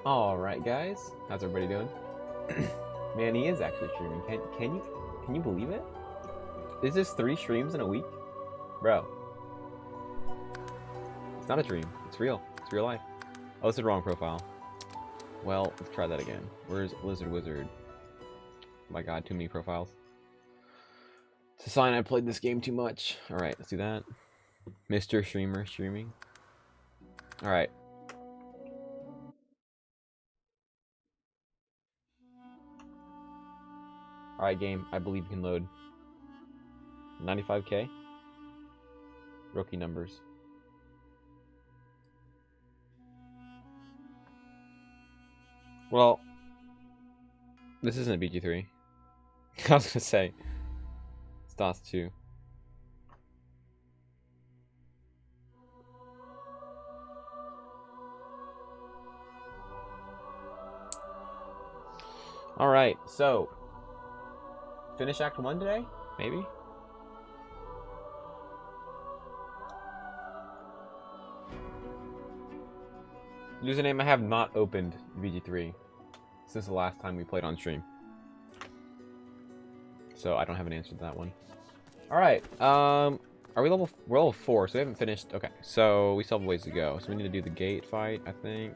Alright guys, how's everybody doing? Man, he is actually streaming. Can you believe it? Is this 3 streams in a week? Bro. It's not a dream. It's real. It's real life. Oh, it's the wrong profile. Well, let's try that again. Where's Lizard Wizard? Oh my god, too many profiles. It's a sign I played this game too much. Alright, let's do that. Mr. Streamer streaming. Alright. Alright, game. I believe you can load. 95k? Rookie numbers. Well, this isn't a BG3. I was gonna say, it's DOS 2. Alright, so, finish Act 1 today? Maybe? Username, I have not opened BG3 since the last time we played on stream. So I don't have an answer to that one. Alright, are we we're level 4, so we haven't finished. Okay, so we still have a ways to go. So we need to do the gate fight, I think.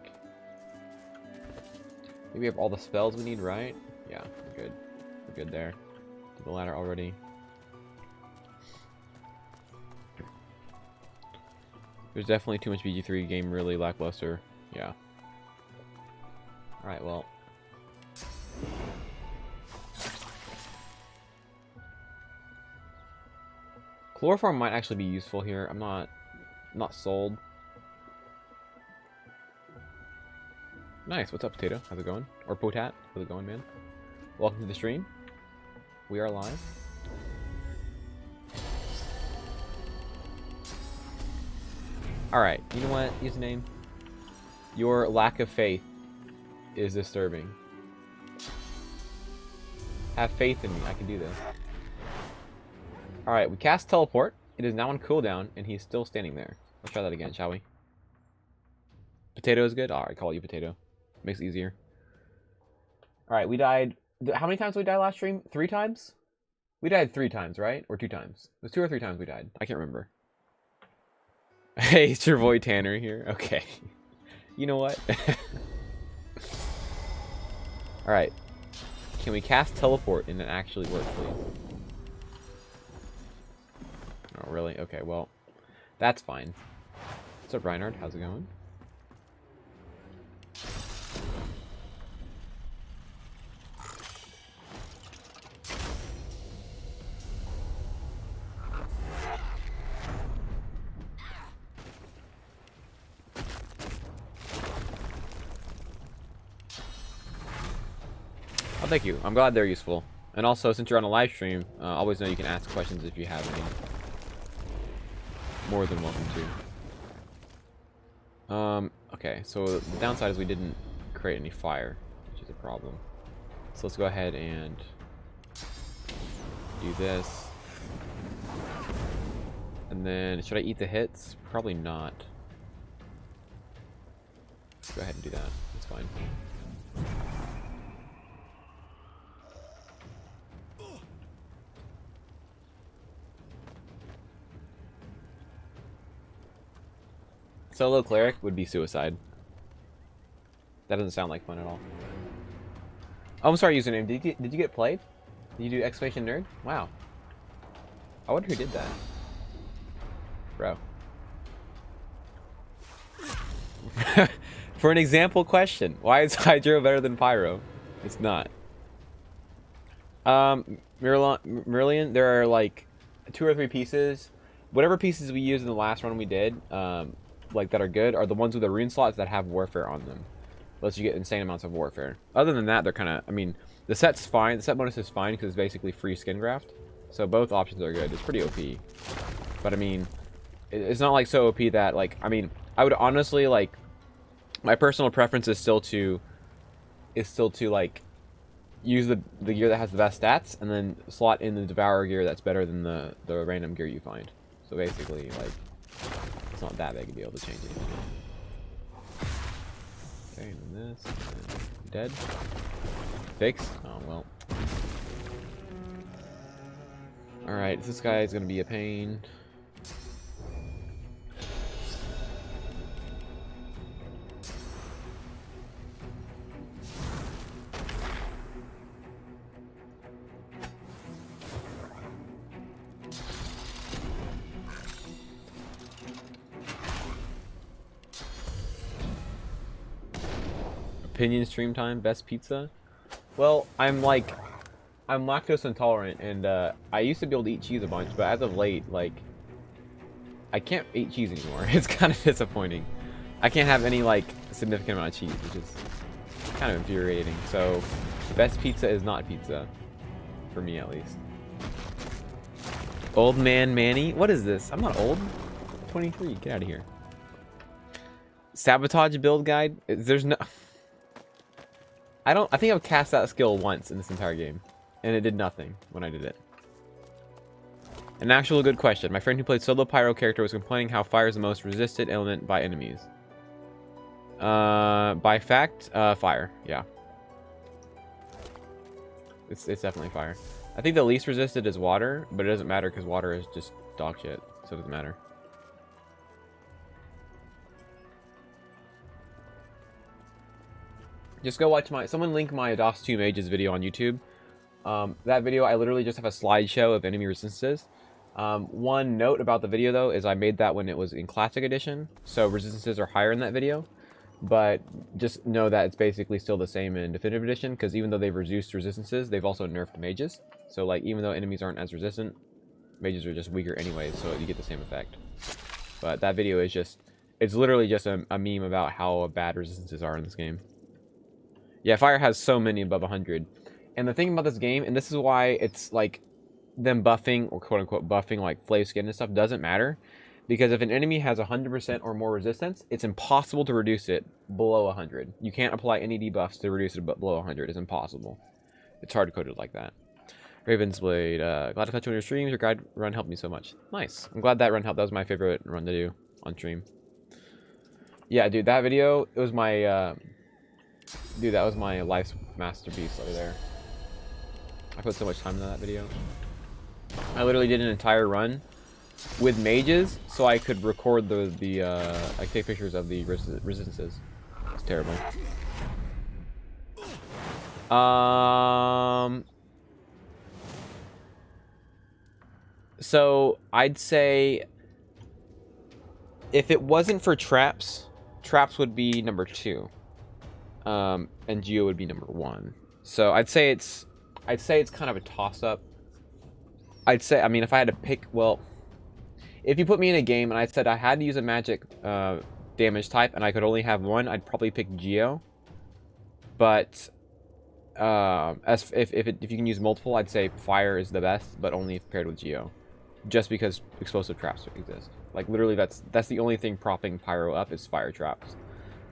Maybe we have all the spells we need, right? Yeah, we're good. We're good there. Do the ladder already. There's definitely too much BG3, game really lackluster. Yeah. Alright, well. Chloroform might actually be useful here. I'm not sold. Nice. What's up, Potato? How's it going? Or Potat? How's it going, man? Welcome to the stream. We are live. Alright, you know what? Username? Your lack of faith is disturbing. Have faith in me. I can do this. Alright, we cast Teleport. It is now on cooldown, and he's still standing there. Let's try that again, shall we? Potato is good? Alright, call you Potato. Makes it easier. Alright, we died... How many times did we die last stream? 3 times? We died 3 times, right? Or 2 times? It was 2 or 3 times we died. I can't remember. Hey, it's your boy Tanner here. Okay. You know what? Alright. Can we cast Teleport and it actually work, please? Oh, really? Okay, well, that's fine. What's up, Reinhard? How's it going? Oh, thank you. I'm glad they're useful. And also, since you're on a live stream, always know you can ask questions if you have any. More than welcome to. Okay, so the downside is we didn't create any fire, which is a problem. So let's go ahead and do this. And then, should I eat the hits? Probably not. Let's go ahead and do that. That's fine. Solo cleric would be suicide. That doesn't sound like fun at all. Oh, I'm sorry, username. Did you get played? Did you do exclamation nerd? Wow. I wonder who did that. Bro. For an example question, why is Hydro better than Pyro? It's not. Merlion, there are like 2 or 3 pieces. Whatever pieces we used in the last run we did, like that are good, are the ones with the rune slots that have warfare on them. Lets you get insane amounts of warfare. Other than that, they're kind of, I mean, the set's fine. The set bonus is fine because it's basically free skin graft. So both options are good. It's pretty OP. But I mean, it's not like so OP that, like, I mean, I would honestly, like, my personal preference is still to like use the gear that has the best stats and then slot in the Devourer gear that's better than the random gear you find. So basically, like, it's not that big a deal to change it. Okay, and then this. And dead. Fixed? Oh, well. Alright, this guy is going to be a pain. Opinion stream time, best pizza? Well, I'm lactose intolerant, and I used to be able to eat cheese a bunch, but as of late, like, I can't eat cheese anymore. It's kind of disappointing. I can't have any, like, significant amount of cheese, which is kind of infuriating. So, best pizza is not pizza. For me, at least. Old man Manny? What is this? I'm not old. I'm 23. Get out of here. Sabotage build guide? There's no... I think I've cast that skill once in this entire game. And it did nothing when I did it. An actual good question. My friend who played solo pyro character was complaining how fire is the most resisted element by enemies. By fact, fire. Yeah. It's definitely fire. I think the least resisted is water, but it doesn't matter because water is just dog shit, so it doesn't matter. Just go watch someone link my DOS 2 Mages video on YouTube. That video, I literally just have a slideshow of enemy resistances. One note about the video, though, is I made that when it was in Classic Edition, so resistances are higher in that video. But just know that it's basically still the same in Definitive Edition, because even though they've reduced resistances, they've also nerfed mages. So, like, even though enemies aren't as resistant, mages are just weaker anyways, so you get the same effect. But that video is just... It's literally just a meme about how bad resistances are in this game. Yeah, fire has so many above 100. And the thing about this game, and this is why it's, like, them buffing, or quote-unquote buffing, like, flave skin and stuff, doesn't matter. Because if an enemy has 100% or more resistance, it's impossible to reduce it below 100. You can't apply any debuffs to reduce it below 100. It's impossible. It's hard-coded like that. Raven's Blade. Glad to catch you on your streams. Your guide run helped me so much. Nice. I'm glad that run helped. That was my favorite run to do on stream. Yeah, dude, that video, it was my... dude, that was my life's masterpiece over there. I put so much time into that video. I literally did an entire run with mages, so I could record I take pictures of the resistances. It's terrible. So I'd say if it wasn't for traps would be number 2, and Geo would be number 1. So I'd say it's kind of a toss-up. I mean, if I had to pick, well, if you put me in a game and I said I had to use a magic damage type and I could only have one, I'd probably pick Geo. But if you can use multiple, I'd say fire is the best, but only if paired with Geo, just because explosive traps exist. Like literally, that's the only thing propping pyro up is fire traps.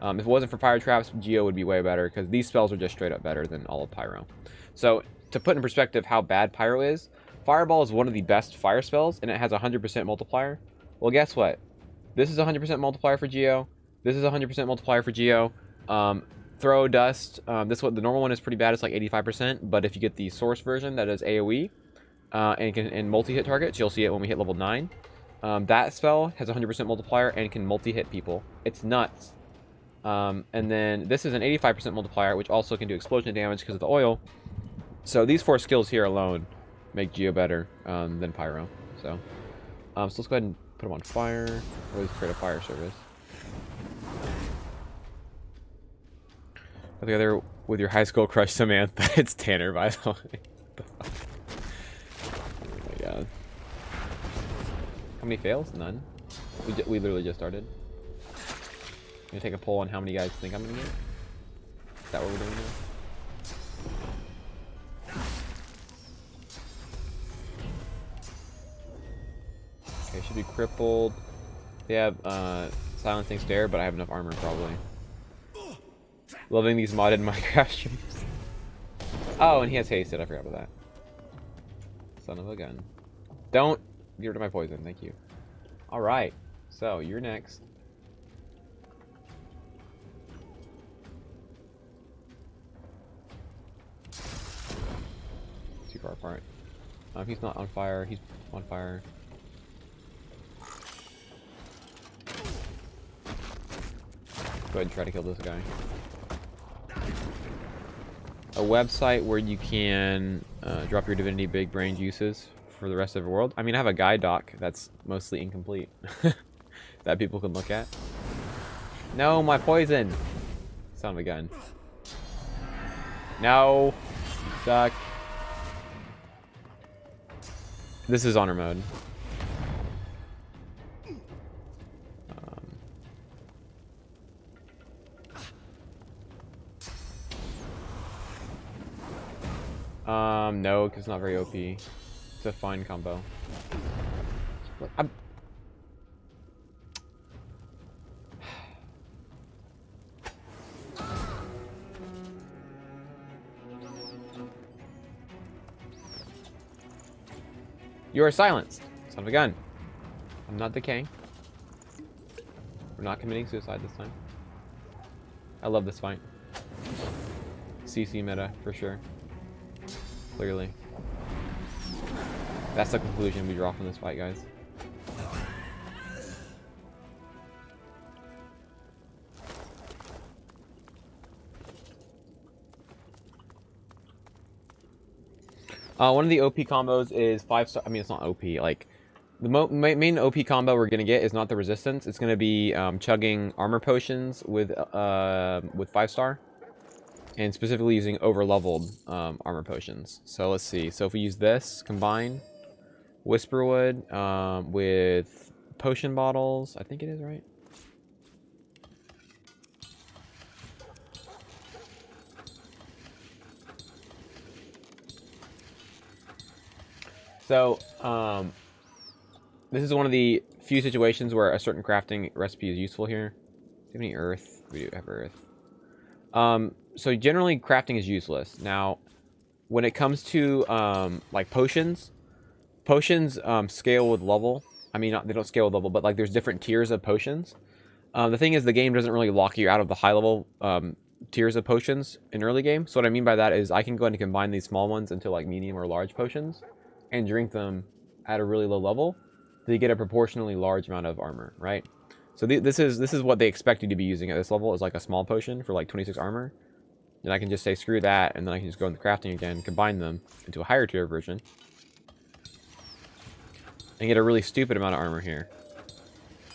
If it wasn't for fire traps, Geo would be way better because these spells are just straight up better than all of pyro. So to put in perspective how bad pyro is, Fireball is one of the best fire spells, and it has a 100% multiplier. Well, guess what? This is a 100% multiplier for Geo. This is a 100% multiplier for Geo. Throw Dust. The normal one is pretty bad. It's like 85%. But if you get the source version that is AoE and multi-hit targets, you'll see it when we hit level 9. That spell has a 100% multiplier and can multi-hit people. It's nuts. And then this is an 85% multiplier, which also can do explosion damage because of the oil. So these 4 skills here alone make Geo better than Pyro. So let's go ahead and put them on fire, or at least create a fire service. Together with your high school crush Samantha. It's Tanner, by the way. Oh my god. How many fails? None. We literally just started. I'm gonna take a poll on how many guys think I'm gonna get. Is that what we're doing now? Okay, should be crippled. They have silencing stare, but I have enough armor probably. Loving these modded Minecraft streams. Oh, and he has hasted. I forgot about that. Son of a gun. Don't get rid of my poison. Thank you. Alright. So, you're next. far apart. He's not on fire. He's on fire. Go ahead and try to kill this guy. A website where you can drop your Divinity big brain juices for the rest of the world. I mean, I have a guide doc that's mostly incomplete that people can look at. No, my poison! Son of a gun. No! You suck. This is honor mode. No, because it's not very OP. It's a fine combo. You are silenced, son of a gun. I'm not decaying. We're not committing suicide this time. I love this fight. CC meta, for sure. Clearly. That's the conclusion we draw from this fight, guys. One of the OP combos is 5-star. I mean, it's not OP. Like, the main OP combo we're gonna get is not the resistance. It's gonna be chugging armor potions with 5-star, and specifically using over-leveled armor potions. So let's see. So if we use this, combine Whisperwood with potion bottles. I think it is, right? So, this is one of the few situations where a certain crafting recipe is useful here. Do you have any earth? We do have earth. So generally, crafting is useless. Now, when it comes to, like, potions scale with level. I mean, they don't scale with level, but, like, there's different tiers of potions. The thing is, the game doesn't really lock you out of the high-level tiers of potions in early game. So what I mean by that is I can go ahead and combine these small ones into, like, medium or large potions and drink them at a really low level, so you get a proportionally large amount of armor, right? So this is what they expect you to be using at this level, is like a small potion for like 26 armor. And I can just say screw that, and then I can just go into crafting again, combine them into a higher tier version, and get a really stupid amount of armor here.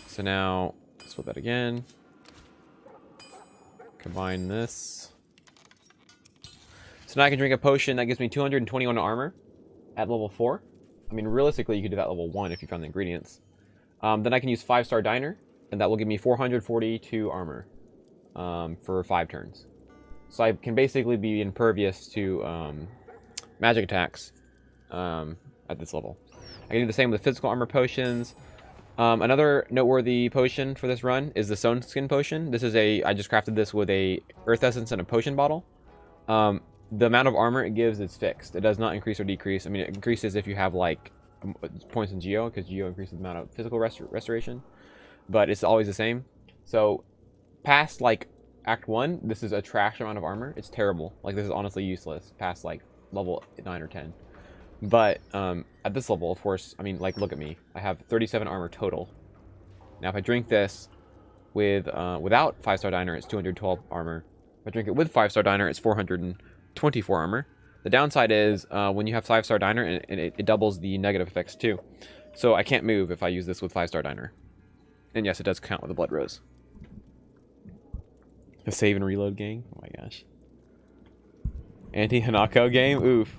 So now, let's flip that again. Combine this. So now I can drink a potion that gives me 221 armor at level 4. I mean, realistically, you could do that at level 1 if you found the ingredients. Then I can use 5-star diner, and that will give me 442 armor for 5 turns. So I can basically be impervious to magic attacks at this level. I can do the same with physical armor potions. Another noteworthy potion for this run is the Stone Skin Potion. This is I just crafted this with a Earth Essence and a potion bottle. The amount of armor it gives is fixed. It does not increase or decrease. I mean, it increases if you have, like, points in Geo, because Geo increases the amount of physical restoration. But it's always the same. So, past, like, Act 1, this is a trash amount of armor. It's terrible. Like, this is honestly useless past, like, level 9 or 10. But, at this level, of course, I mean, like, look at me. I have 37 armor total. Now, if I drink this without 5-star diner, it's 212 armor. If I drink it with 5-star diner, it's 424 armor. The downside is when you have 5-star diner, and it doubles the negative effects too. So I can't move if I use this with 5-star diner. And yes, it does count with a blood rose. The save and reload gang? Oh my gosh. Anti-Hanako game? Oof.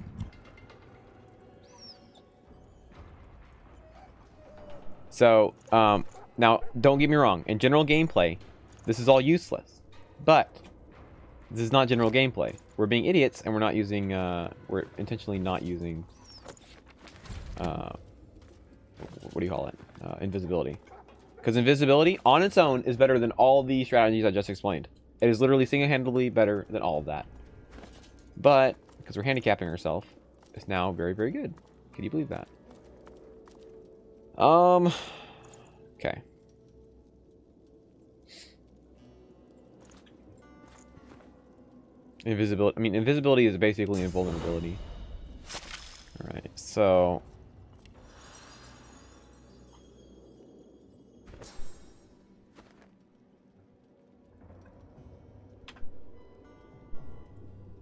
So, now, don't get me wrong. In general gameplay, this is all useless. But this is not general gameplay. We're being idiots, and we're not using, we're intentionally not using, what do you call it? Invisibility. Because invisibility, on its own, is better than all the strategies I just explained. It is literally single-handedly better than all of that. But, because we're handicapping ourselves, it's now very, very good. Can you believe that? Okay. Invisibility. I mean, invisibility is basically invulnerability. Alright, so...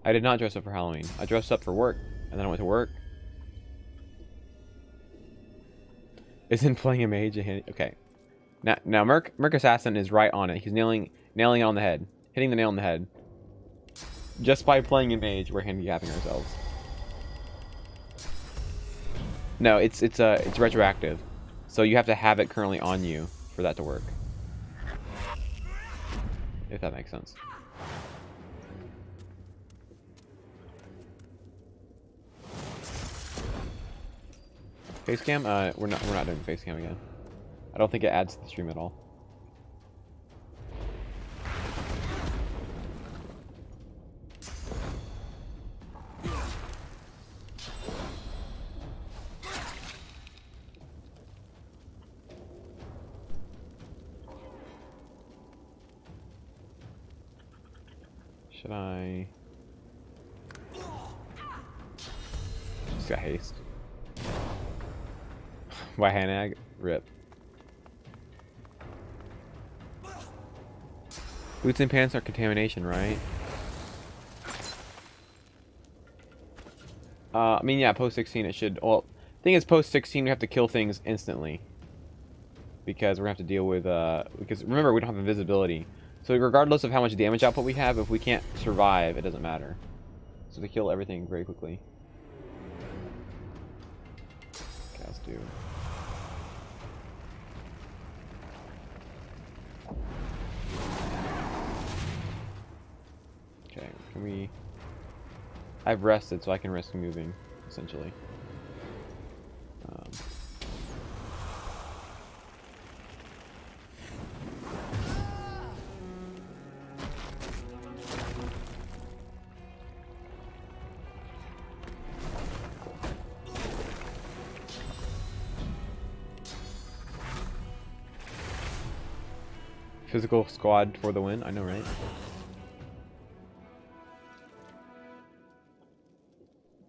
I did not dress up for Halloween. I dressed up for work, and then I went to work. Isn't playing a mage a hand? Okay. Now Merc Assassin is right on it. He's nailing it on the head. Hitting the nail on the head. Just by playing a mage, we're handicapping ourselves. No, it's retroactive. So you have to have it currently on you for that to work. If that makes sense. Face cam? We're not doing face cam again. I don't think it adds to the stream at all. Should I? Just got haste. Why Hanag? Rip. Boots and pants are contamination, right? I mean, yeah, post 16 it should... Well, the thing is, post 16 we have to kill things instantly. Because we're going to have to deal with... Because, remember, we don't have invisibility. So regardless of how much damage output we have, if we can't survive, it doesn't matter. So to kill everything very quickly. Okay, let's do... Okay, can we... I've rested, so I can risk moving, essentially. Physical squad for the win, I know, right?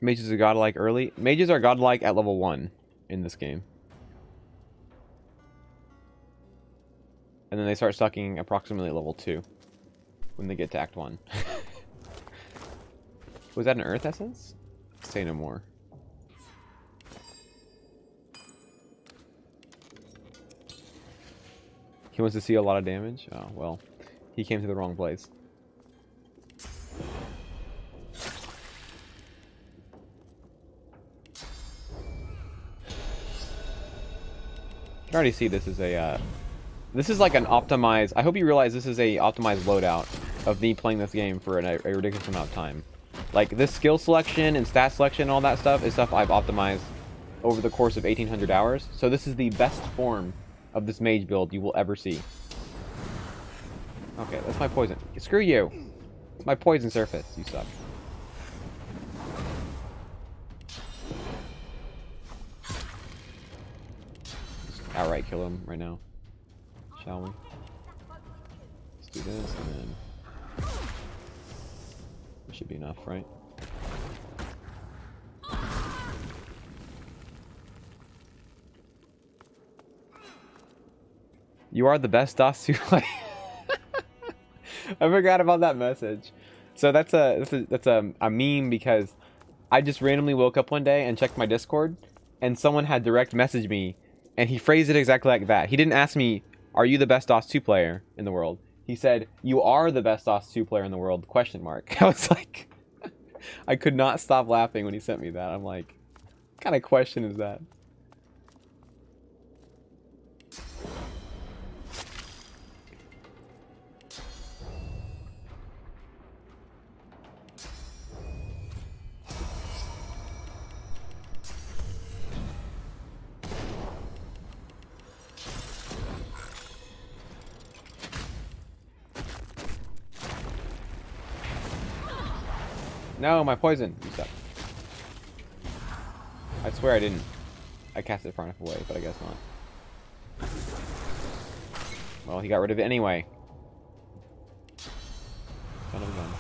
Mages are godlike early. Mages are godlike at level 1 in this game. And then they start sucking approximately at level 2 when they get to Act 1. Was that an Earth Essence? Say no more. He wants to see a lot of damage? Oh, well. He came to the wrong place. You can already see this is a, this is like an optimized... I hope you realize this is a optimized loadout of me playing this game for a ridiculous amount of time. Like, this skill selection and stat selection and all that stuff is stuff I've optimized over the course of 1,800 hours. So this is the best form of this mage build you will ever see. Okay, that's my poison. Screw you! It's my poison surface. You suck. Outright kill him right now. Shall we? Let's do this and then... This should be enough, right? You are the best DOS 2 player. I forgot about that message. So that's a meme because I just randomly woke up one day and checked my Discord and someone had direct messaged me and he phrased it exactly like that. He didn't ask me, are you the best DOS 2 player in the world? He said, you are the best DOS 2 player in the world, question mark. I was like, I could not stop laughing when he sent me that. I'm like, what kind of question is that? No, my poison. You suck. I swear I didn't. I cast it far enough away, but I guess not. Well, he got rid of it anyway. Son of a gun.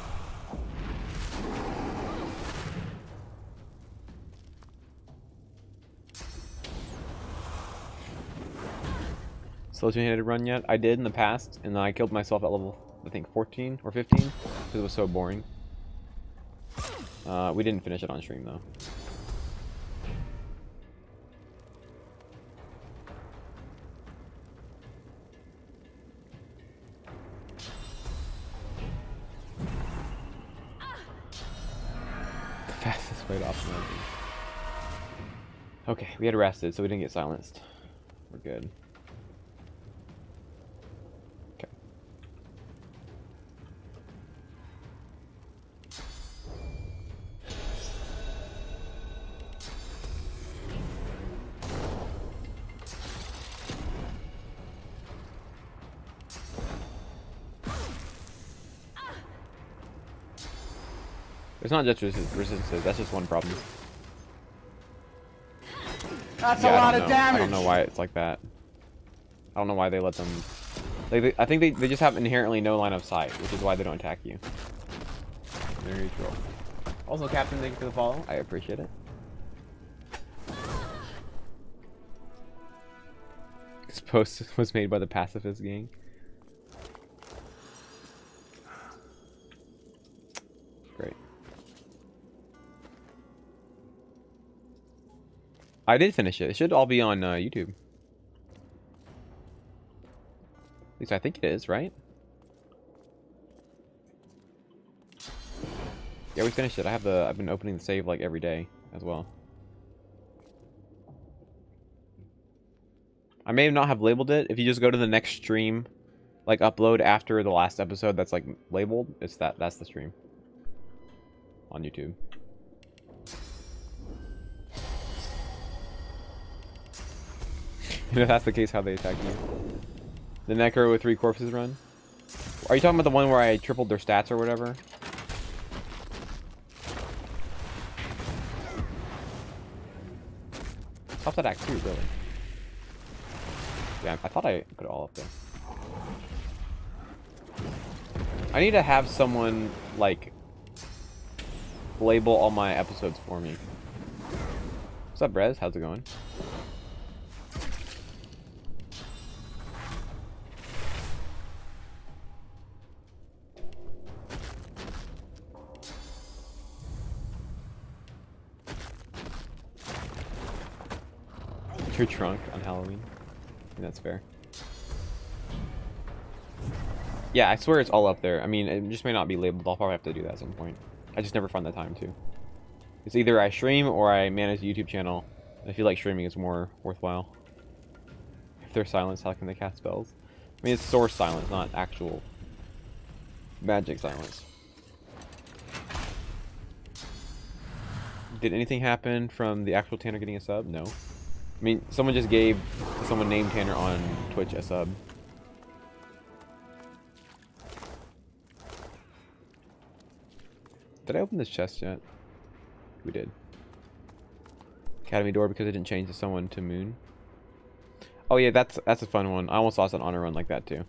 slow two-handed run yet. I did in the past, and then I killed myself at level, I think, 14 or 15, because it was so boring. We didn't finish it on stream, though. The fastest way to optimize. Okay, we had rested, so we didn't get silenced. We're good. Okay. It's not just resistances, that's just one problem. That's a lot of damage. I don't know why it's like that. I don't know why they let them... I think they just have inherently no line of sight, which is why they don't attack you. Very true. Also, Captain, thank you for the follow. I appreciate it. This post was made by the pacifist gang. Great. I did finish it. It should all be on YouTube. At least I think it is, right? Yeah, we finished it. I've been opening the save like every day as well. I may not have labeled it. If you just go to the next stream, like upload after the last episode that's like labeled, that's the stream on YouTube. If that's the case, how they attack you. The Necro with 3 corpses run? Are you talking about the one where I tripled their stats or whatever? Stops at Act 2, really. Yeah, I thought I put it all up there. I need to have someone, like, label all my episodes for me. What's up, Brez? How's it going? Your trunk on Halloween. I think that's fair. Yeah, I swear it's all up there. I mean, it just may not be labeled. I'll probably have to do that at some point. I just never find the time to. It's either I stream or I manage a YouTube channel. I feel like streaming is more worthwhile. If they're silenced, how can they cast spells? I mean, it's source silence, not actual magic silence. Did anything happen from the actual Tanner getting a sub? No. I mean, someone just gave someone named Tanner on Twitch a sub. Did I open this chest yet? We did. Academy door because I didn't change the someone to Moon. Oh yeah, that's a fun one. I almost lost an honor run like that too.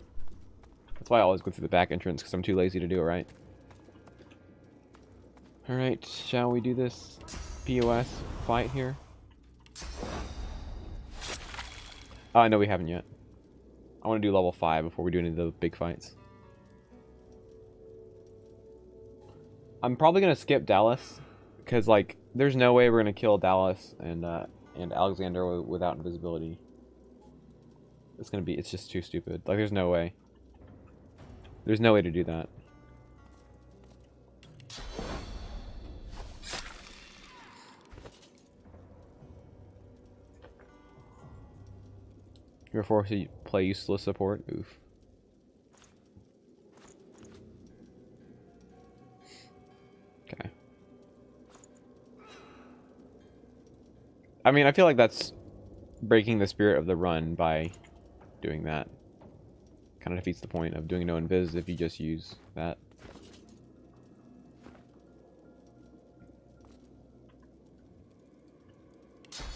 That's why I always go through the back entrance because I'm too lazy to do it right. Alright, shall we do this POS fight here? Oh, no, we haven't yet. I want to do level 5 before we do any of the big fights. I'm probably going to skip Dallas, because, like, there's no way we're going to kill Dallas and Alexander without invisibility. It's just too stupid. Like, there's no way. There's no way to do that. You're forced to play useless support? Oof. Okay. I mean, I feel like that's breaking the spirit of the run by doing that. Kind of defeats the point of doing no invis if you just use that.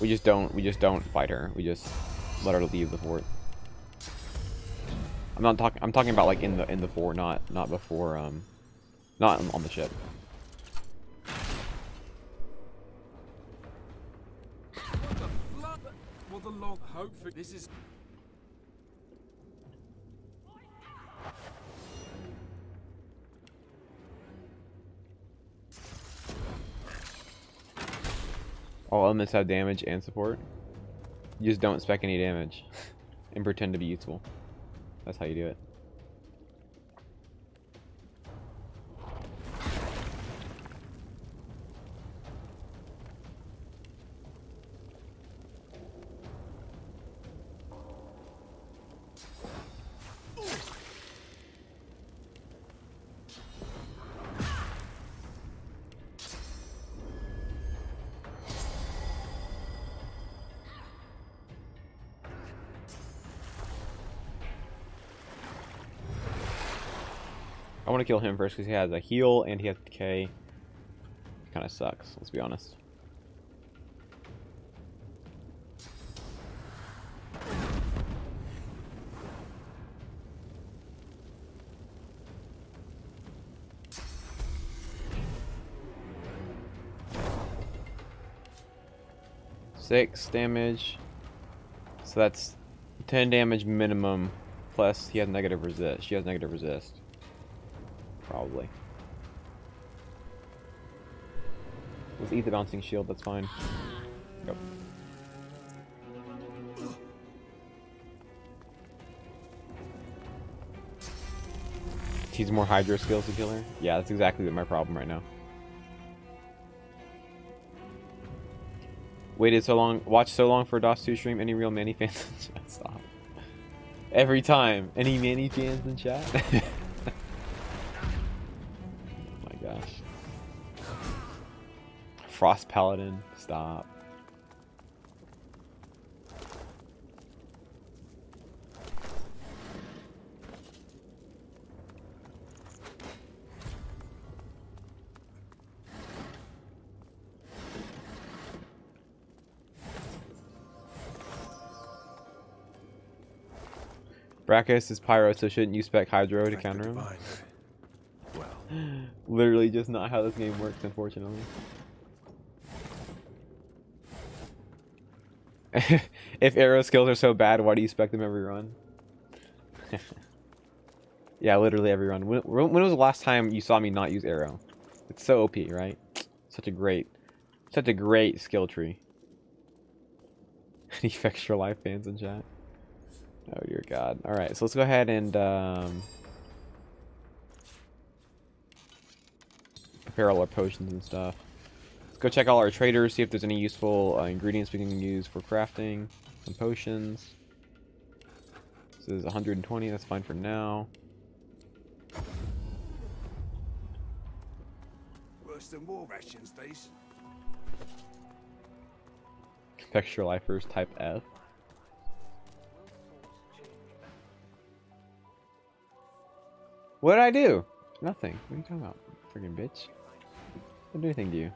We just don't fight her. We just let her leave the fort. I'm talking about like in the fort, not before not on the ship. Will the log hope for this is All elements have damage and support. You just don't spec any damage and pretend to be useful. That's how you do it. I want to kill him first because he has a heal and he has decay. Kind of sucks, let's be honest. Six damage. So that's 10 damage minimum. Plus he has negative resist. She has negative resist. Probably. Let's eat the bouncing shield, that's fine. Go. Teach more Hydro skills to kill her? Yeah, that's exactly my problem right now. Waited so long, watched so long for DOS 2 stream. Any real Manny fans in chat? Stop. Every time. Any Manny fans in chat? Gosh. Frost Paladin, stop. Brachus is Pyro, so shouldn't you spec Hydro to counter him? Literally just not how this game works, unfortunately. If arrow skills are so bad, why do you spec them every run? Yeah, literally every run. When was the last time you saw me not use arrow? It's so OP, right? Such a great skill tree. Any extra life fans in chat? Oh dear God. Alright, so let's go ahead and prepare all our potions and stuff. Let's go check all our traders, see if there's any useful ingredients we can use for crafting some potions. This is 120, that's fine for now. Worse than war rations, these. Extra lifers type F. What did I do? Nothing. What are you talking about? Friggin' bitch. I didn't do anything to you.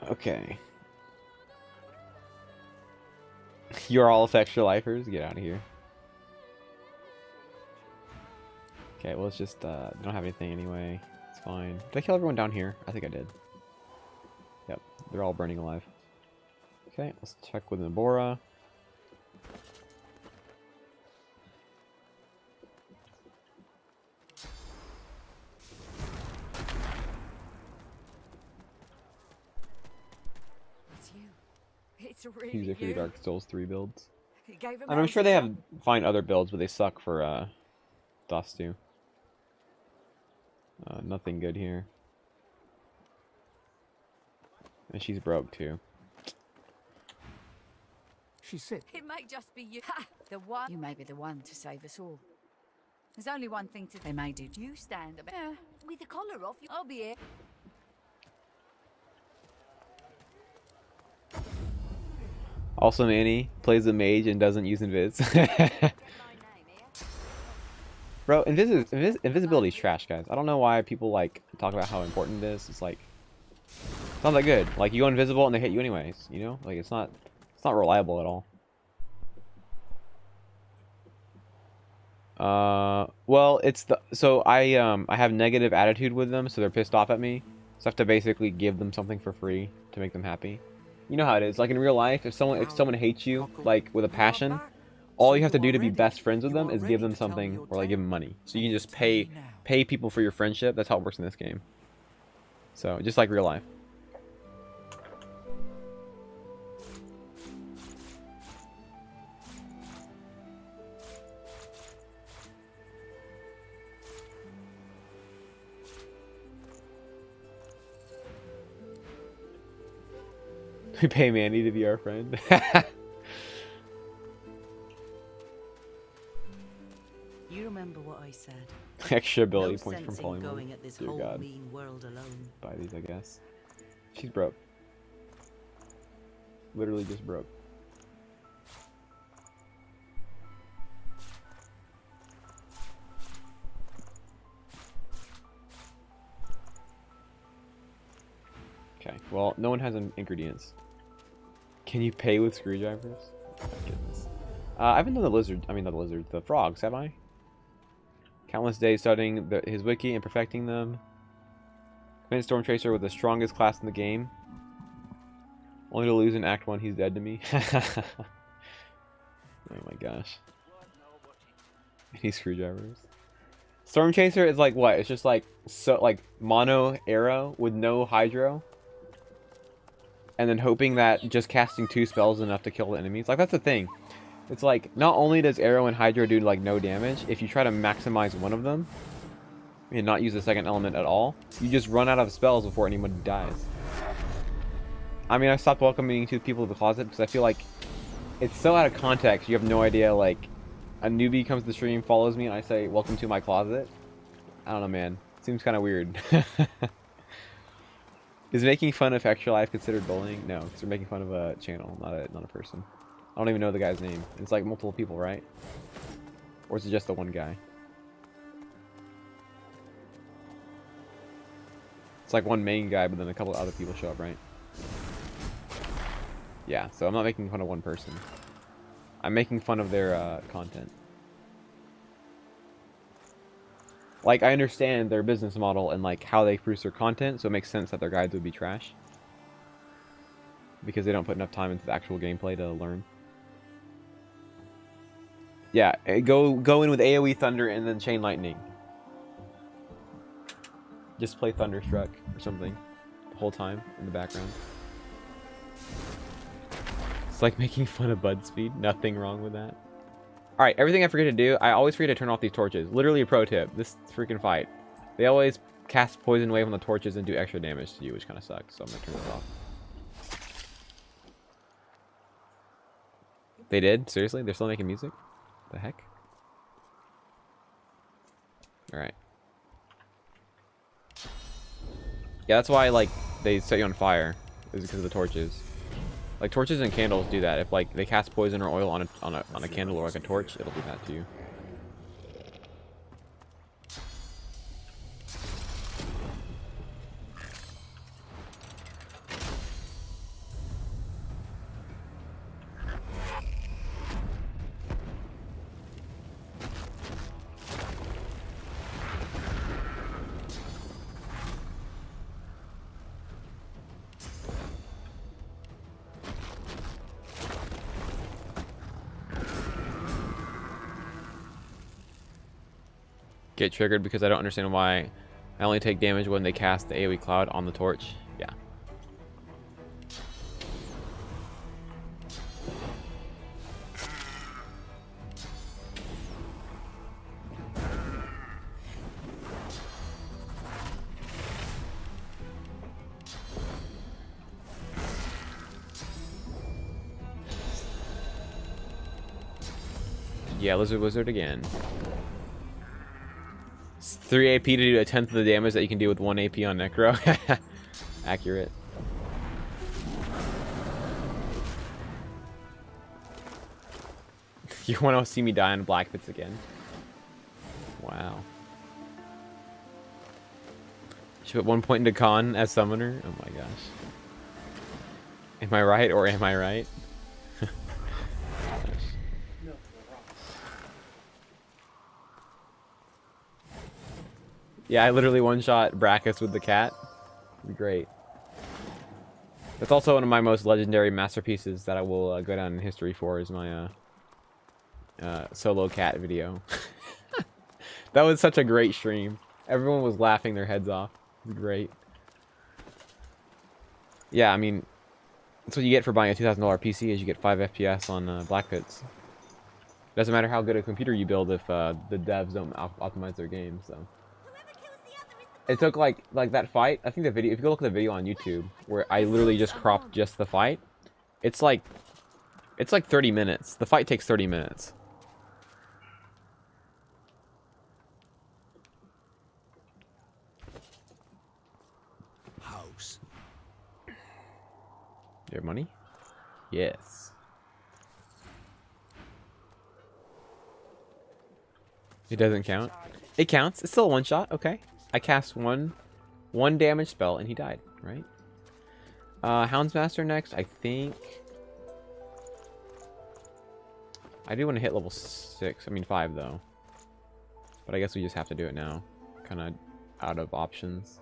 Okay. You're all extra lifers? Get out of here. Okay, well, let's just, don't have anything anyway. It's fine. Did I kill everyone down here? I think I did. Yep, they're all burning alive. Okay, let's check with Nabora. Really Use it for your Dark Souls 3 builds. I mean, I'm sure they have find other builds, but they suck for DOS 2. Nothing good here. And she's broke too. She said It may just be you. Ha! The one. You may be the one to save us all. There's only one thing to. They may do. You stand a bit. With the collar off, I'll be here. Also, Manny plays the mage and doesn't use invis. Bro, invisibility is trash, guys. I don't know why people like talk about how important it is. It's like, it's not that good. Like, you go invisible and they hit you anyways. You know, like it's not reliable at all. Well, it's the I have negative attitude with them, so they're pissed off at me. So I have to basically give them something for free to make them happy. You know how it is. Like in real life, if someone hates you like with a passion, all you have to do to be best friends with them is give them something or like give them money. So you can just pay people for your friendship. That's how it works in this game. So just like real life. We pay Mandy to be our friend. You remember what I said? Extra ability No points from sense in polymorph. going at this Dear whole God. mean world alone. Buy these, I guess. She's broke. Literally just broke. Okay, well, no one has ingredients. Can you pay with screwdrivers? Oh my goodness. I haven't done the lizard. I mean, not the lizard. The frogs, have I? Countless days studying his wiki and perfecting them. Command Storm Tracer with the strongest class in the game. Only to lose in Act 1, he's dead to me. Oh my gosh. Any screwdrivers? Storm Chaser is like what? It's just like mono arrow with no hydro. And then hoping that just casting 2 spells is enough to kill the enemies. Like, that's the thing. It's like, not only does arrow and hydro do like no damage, if you try to maximize one of them and not use the second element at all, you just run out of spells before anybody dies. I mean, I stopped welcoming 2 people to the closet because I feel like it's so out of context. You have no idea, like, a newbie comes to the stream, follows me, and I say, welcome to my closet. I don't know, man. Seems kind of weird. Is making fun of Extra Life considered bullying? No, because we're making fun of a channel, not a person. I don't even know the guy's name. It's like multiple people, right? Or is it just the one guy? It's like one main guy, but then a couple of other people show up, right? Yeah, so I'm not making fun of one person. I'm making fun of their content. Like, I understand their business model and like how they produce their content, so it makes sense that their guides would be trash. Because they don't put enough time into the actual gameplay to learn. Yeah, go in with AoE Thunder and then Chain Lightning. Just play Thunderstruck or something the whole time in the background. It's like making fun of Bud Speed. Nothing wrong with that. Alright, everything I forget to do, I always forget to turn off these torches. Literally a pro tip. This freaking fight. They always cast Poison Wave on the torches and do extra damage to you, which kind of sucks. So I'm going to turn it off. They did? Seriously? They're still making music? The heck? Alright. Yeah, that's why, like, they set you on fire. Is because of the torches. Like, torches and candles do that. If, like, they cast poison or oil on a candle or, like, a torch, it'll do that to you. Get triggered because I don't understand why I only take damage when they cast the AoE cloud on the torch. Yeah. Yeah, Lizard Wizard again. 3 AP to do 1/10 of the damage that you can do with 1 AP on Necro. Accurate. You want to see me die on Black Pits again? Wow. Should put 1 point into Con as summoner? Oh my gosh. Am I right or am I right? Yeah, I literally one-shot Brachus with the cat. It'd be great. That's also one of my most legendary masterpieces that I will go down in history for, is my solo cat video. That was such a great stream. Everyone was laughing their heads off. It was great. Yeah, I mean, that's what you get for buying a $2,000 PC is you get 5 FPS on Black Pits. Doesn't matter how good a computer you build if the devs don't optimize their game. So it took like that fight. I think the video. If you go look at the video on YouTube where I literally just cropped just the fight, it's like 30 minutes. The fight takes 30 minutes. House. You have money? Yes. It doesn't count. It counts. It's still a one shot. Okay. I cast one damage spell and he died. Right. Houndsmaster next. I think. I do want to hit level 6. I mean 5 though. But I guess we just have to do it now. Kind of out of options.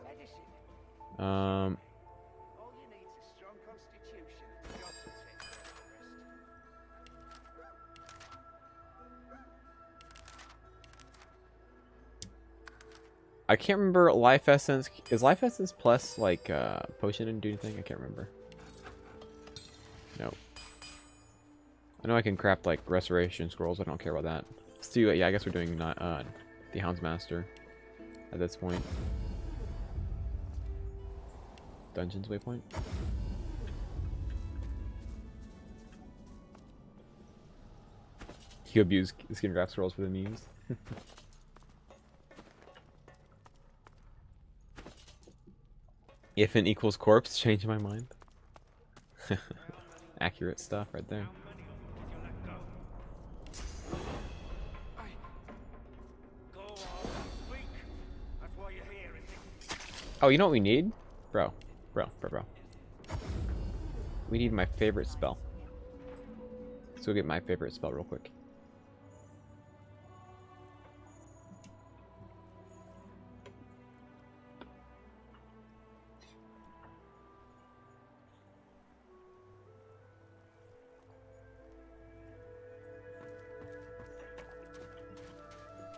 I can't remember life essence. Is life essence plus like potion and do anything? I can't remember. Nope. I know I can craft like restoration scrolls. I don't care about that. Let's do it. Yeah, I guess we're doing not the Houndsmaster at this point. Dungeons waypoint. You abuse skin craft scrolls for the memes. If an equals corpse, change my mind. Accurate stuff right there. Oh, you know what we need? Bro. We need my favorite spell. Let's go get my favorite spell real quick.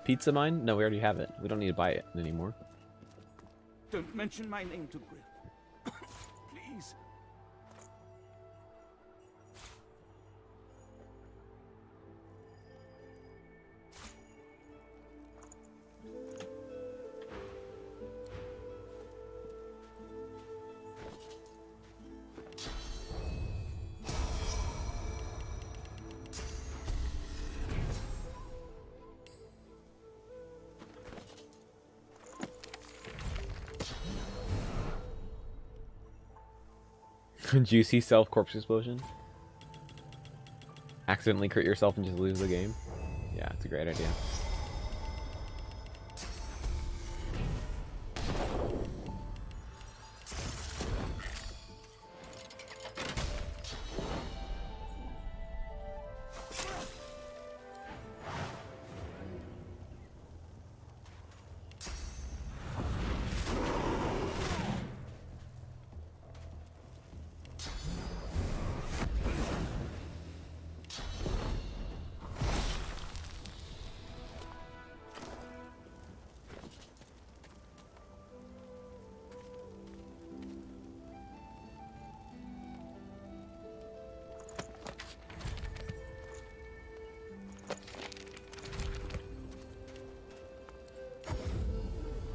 Pizza mine? No, we already have it. We don't need to buy it anymore. Don't mention my name to Griff. Please. Juicy self corpse explosion. Accidentally crit yourself and just lose the game. Yeah, it's a great idea.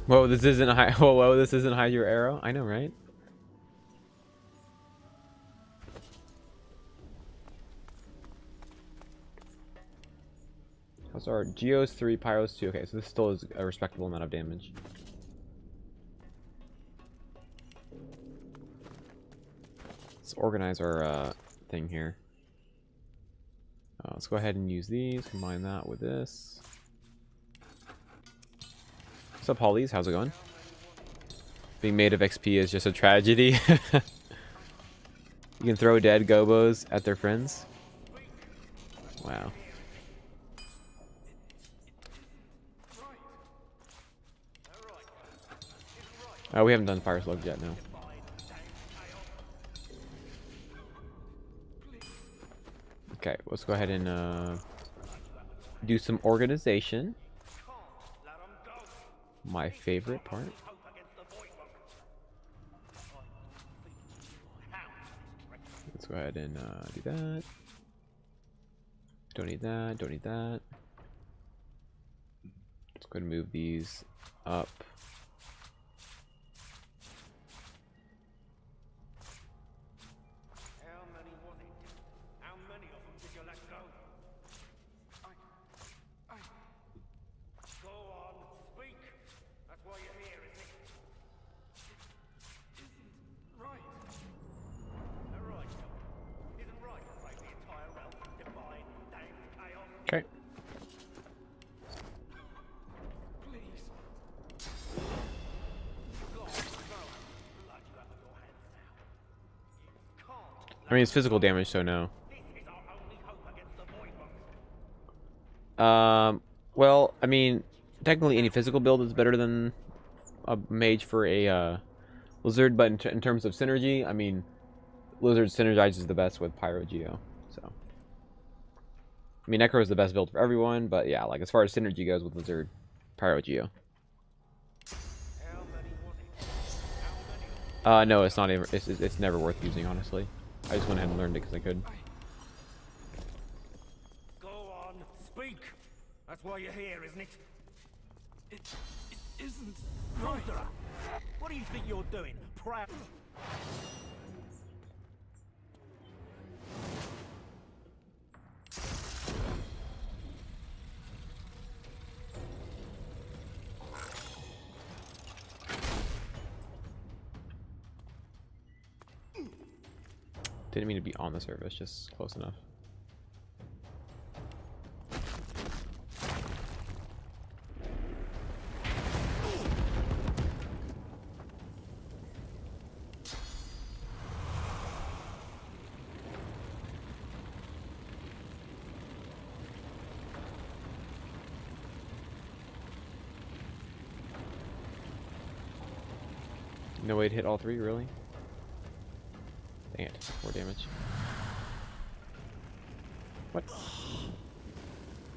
Whoa, this isn't high. Whoa, this isn't hide your arrow. I know, right? How's our Geos 3, Pyros 2? Okay, so this still is a respectable amount of damage. Let's organize our thing here. Let's go ahead and use these. Combine that with this. What's up, Hollies? How's it going? Being made of XP is just a tragedy. You can throw dead gobos at their friends. Wow. Oh, we haven't done fire slugs yet, no. Okay, let's go ahead and do some organization. My favorite part. go ahead and do that. Don't need that. Don't need that. Let's go ahead and move these up. How many was it? How many of them did you let go? Go on, speak. That's why you're here, isn't it? It isn't right. Right. Isn't right to save the entire realm from divine, damned chaos. Okay. Please. Go on, go. Blood you have on your hands now. You can't. I mean, it's physical damage, so no. This is our only hope against the void ones. Well, I mean, technically any physical build is better than a mage for a lizard, but in terms of synergy, I mean, lizard synergizes the best with Pyro Geo. So, I mean, Necro is the best build for everyone, but yeah, like as far as synergy goes with lizard, Pyro Geo. How many was it? How many? No, it's not even. It's never worth using, honestly. I just went ahead and learned it because I could. Go on, speak. That's why you're here, isn't it? It isn't. Sorcerer, what do you think you're doing? Proud. Didn't mean to be on the surface, just close enough. No way to hit all three, really? Dang it, 4 damage. What?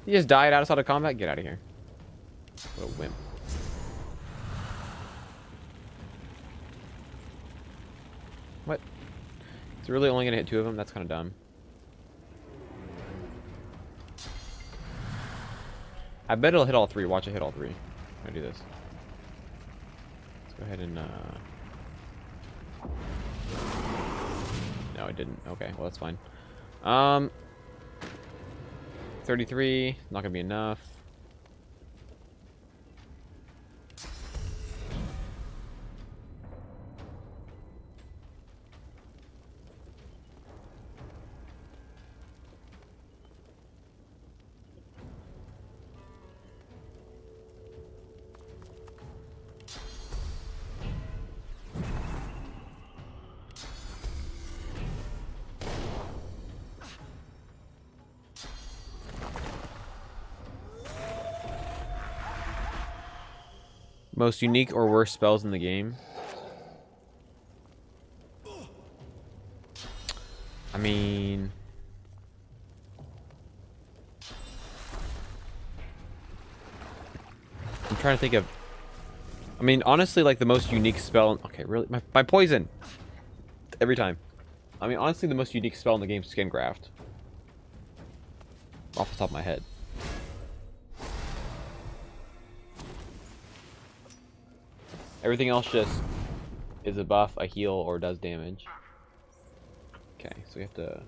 He just died outside of combat? Get out of here. What a wimp. What? It's really only gonna hit 2 of them? That's kind of dumb. I bet it'll hit all 3. Watch it hit all 3. I'm gonna do this. Let's go ahead and no, it didn't. Okay, well that's fine. 33, not gonna be enough. Most unique or worst spells in the game? I mean... I'm trying to think of... I mean, honestly, like, the most unique spell... Okay, really? My poison! Every time. I mean, honestly, the most unique spell in the game is Skin Graft. Off the top of my head. Everything else just is a buff, a heal, or does damage. Okay, so we have to...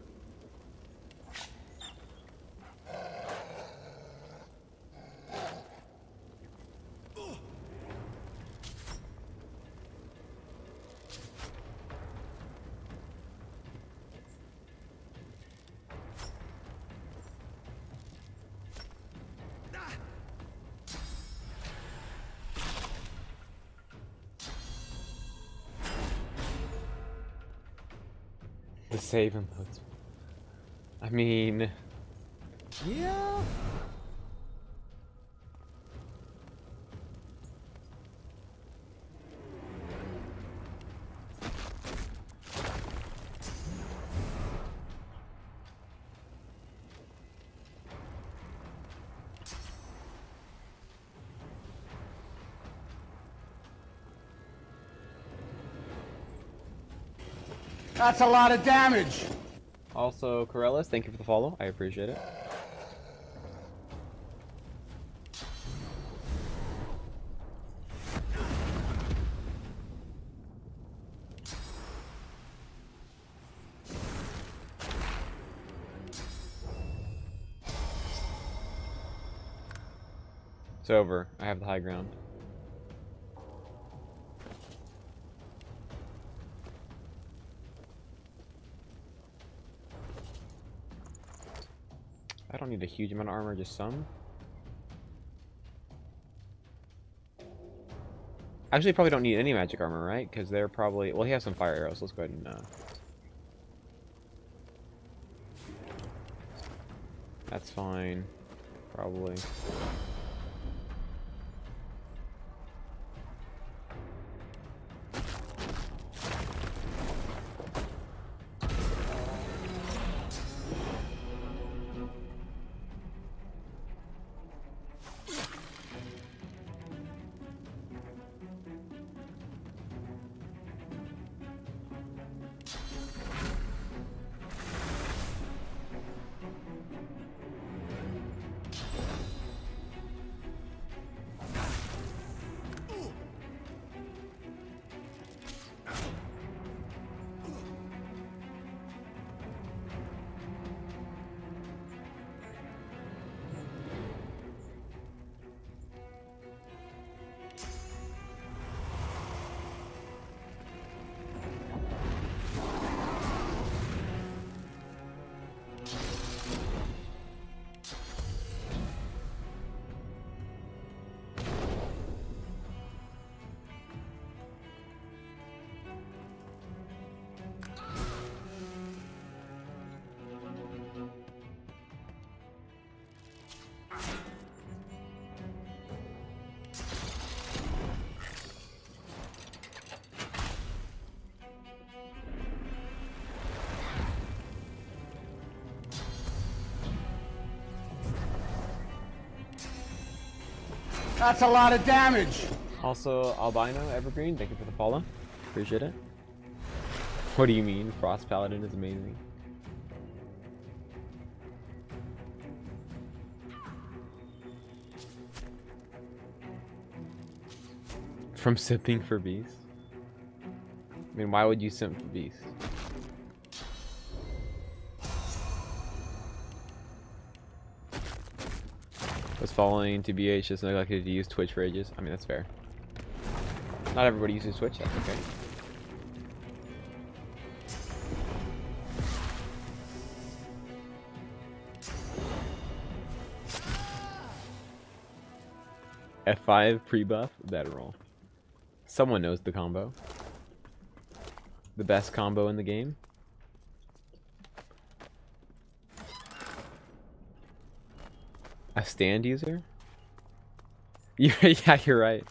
The save him. I mean... Yeah... That's a lot of damage. Also, Corellis, thank you for the follow. I appreciate it. It's over. I have the high ground. I don't need a huge amount of armor, just some. Actually, probably don't need any magic armor, right? Because they're probably... Well, he has some fire arrows. Let's go ahead and... That's fine. Probably. That's a lot of damage. Also, Albino Evergreen, thank you for the follow. Appreciate it. What do you mean? Frost Paladin is amazing. From simping for Beast? I mean, why would you simp for Beast? Was following TBH just neglected to use Twitch for ages. I mean, that's fair. Not everybody uses Twitch, that's okay. F5 pre-buff, better roll. Someone knows the combo. The best combo in the game. A stand user? Yeah, you're right.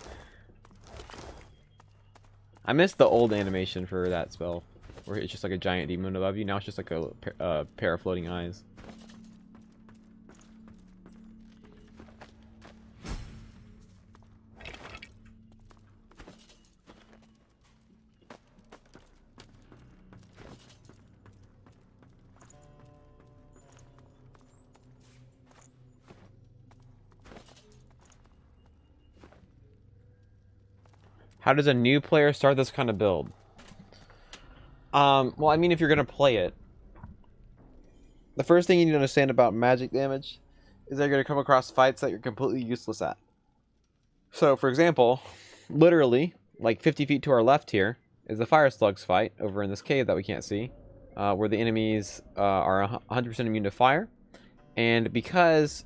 I missed the old animation for that spell, where it's just like a giant demon above you. Now it's just like a pair of floating eyes. How does a new player start this kind of build? Well, I mean, if you're going to play it, the first thing you need to understand about magic damage is that you're going to come across fights that you're completely useless at. So, for example, literally, like 50 feet to our left here, is the Fire Slugs fight over in this cave that we can't see, where the enemies are 100% immune to fire. And because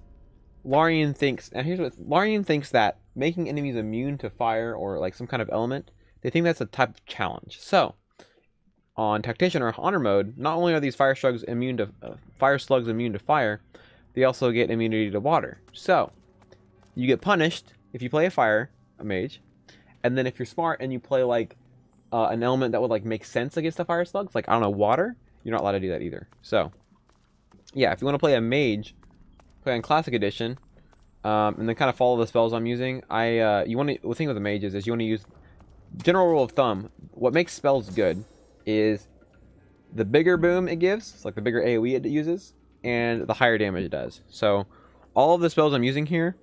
Larian thinks, and here's what Larian thinks, that making enemies immune to fire or like some kind of element, they think that's a type of challenge. So on Tactician or Honor mode, not only are these fire slugs immune to fire, they also get immunity to water. So you get punished if you play a mage, and then if you're smart and you play like an element that would like make sense against the fire slugs, like I don't know, water, you're not allowed to do that either. So yeah, if you want to play a mage, play on Classic Edition, and then kind of follow the spells I'm using. The thing with the mages is you want to use, general rule of thumb, what makes spells good is the bigger boom it gives, it's like the bigger AoE it uses, and the higher damage it does. So all of the spells I'm using here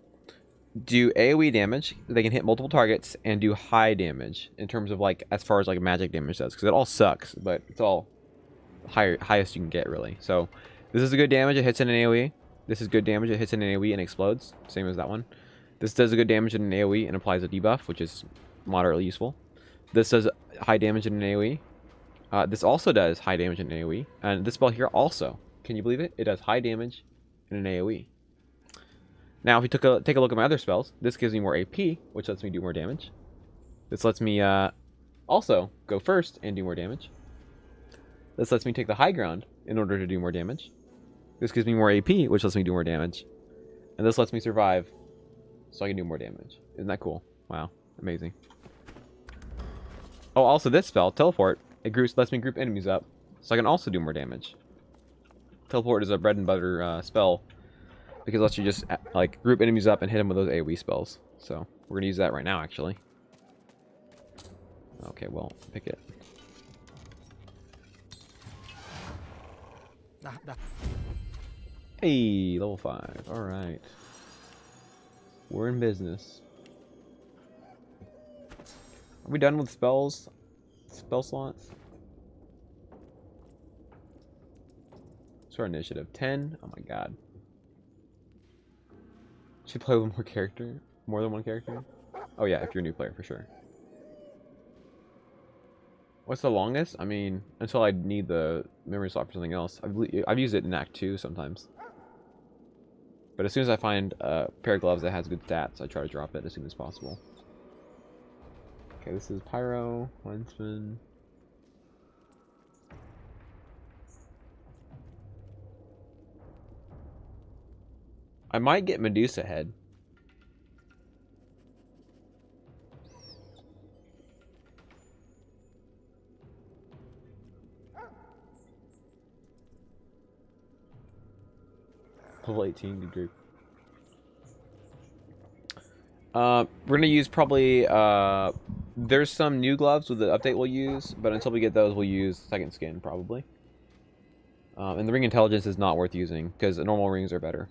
do AoE damage. They can hit multiple targets and do high damage in terms of like as far as like magic damage does, because it all sucks, but it's all highest you can get really. So this is a good damage. It hits in an AoE. This is good damage. It hits in an AoE and explodes. Same as that one. This does a good damage in an AoE and applies a debuff, which is moderately useful. This does high damage in an AoE. This also does high damage in an AoE. And this spell here also. Can you believe it? It does high damage in an AoE. Now, if you take a look at my other spells, this gives me more AP, which lets me do more damage. This lets me also go first and do more damage. This lets me take the high ground in order to do more damage. This gives me more AP, which lets me do more damage. And this lets me survive, so I can do more damage. Isn't that cool? Wow, amazing. Oh, also this spell, Teleport, lets me group enemies up, so I can also do more damage. Teleport is a bread and butter spell, because it lets you just like group enemies up and hit them with those AoE spells. So we're gonna use that right now, actually. Okay, well, pick it. Hey, level 5. All right, we're in business. Are we done with spells? Spell slots? What's our initiative? 10? Oh my god. Should play with more character? More than one character? Oh yeah, if you're a new player, for sure. What's the longest? I mean, until I need the memory slot for something else. I've used it in Act 2 sometimes. But as soon as I find a pair of gloves that has good stats, I try to drop it as soon as possible. Okay, this is Pyro, Lensman. I might get Medusa head. Level 18, good group. We're gonna use probably there's some new gloves with the update we'll use, but until we get those, we'll use second skin probably. And the ring intelligence is not worth using because the normal rings are better.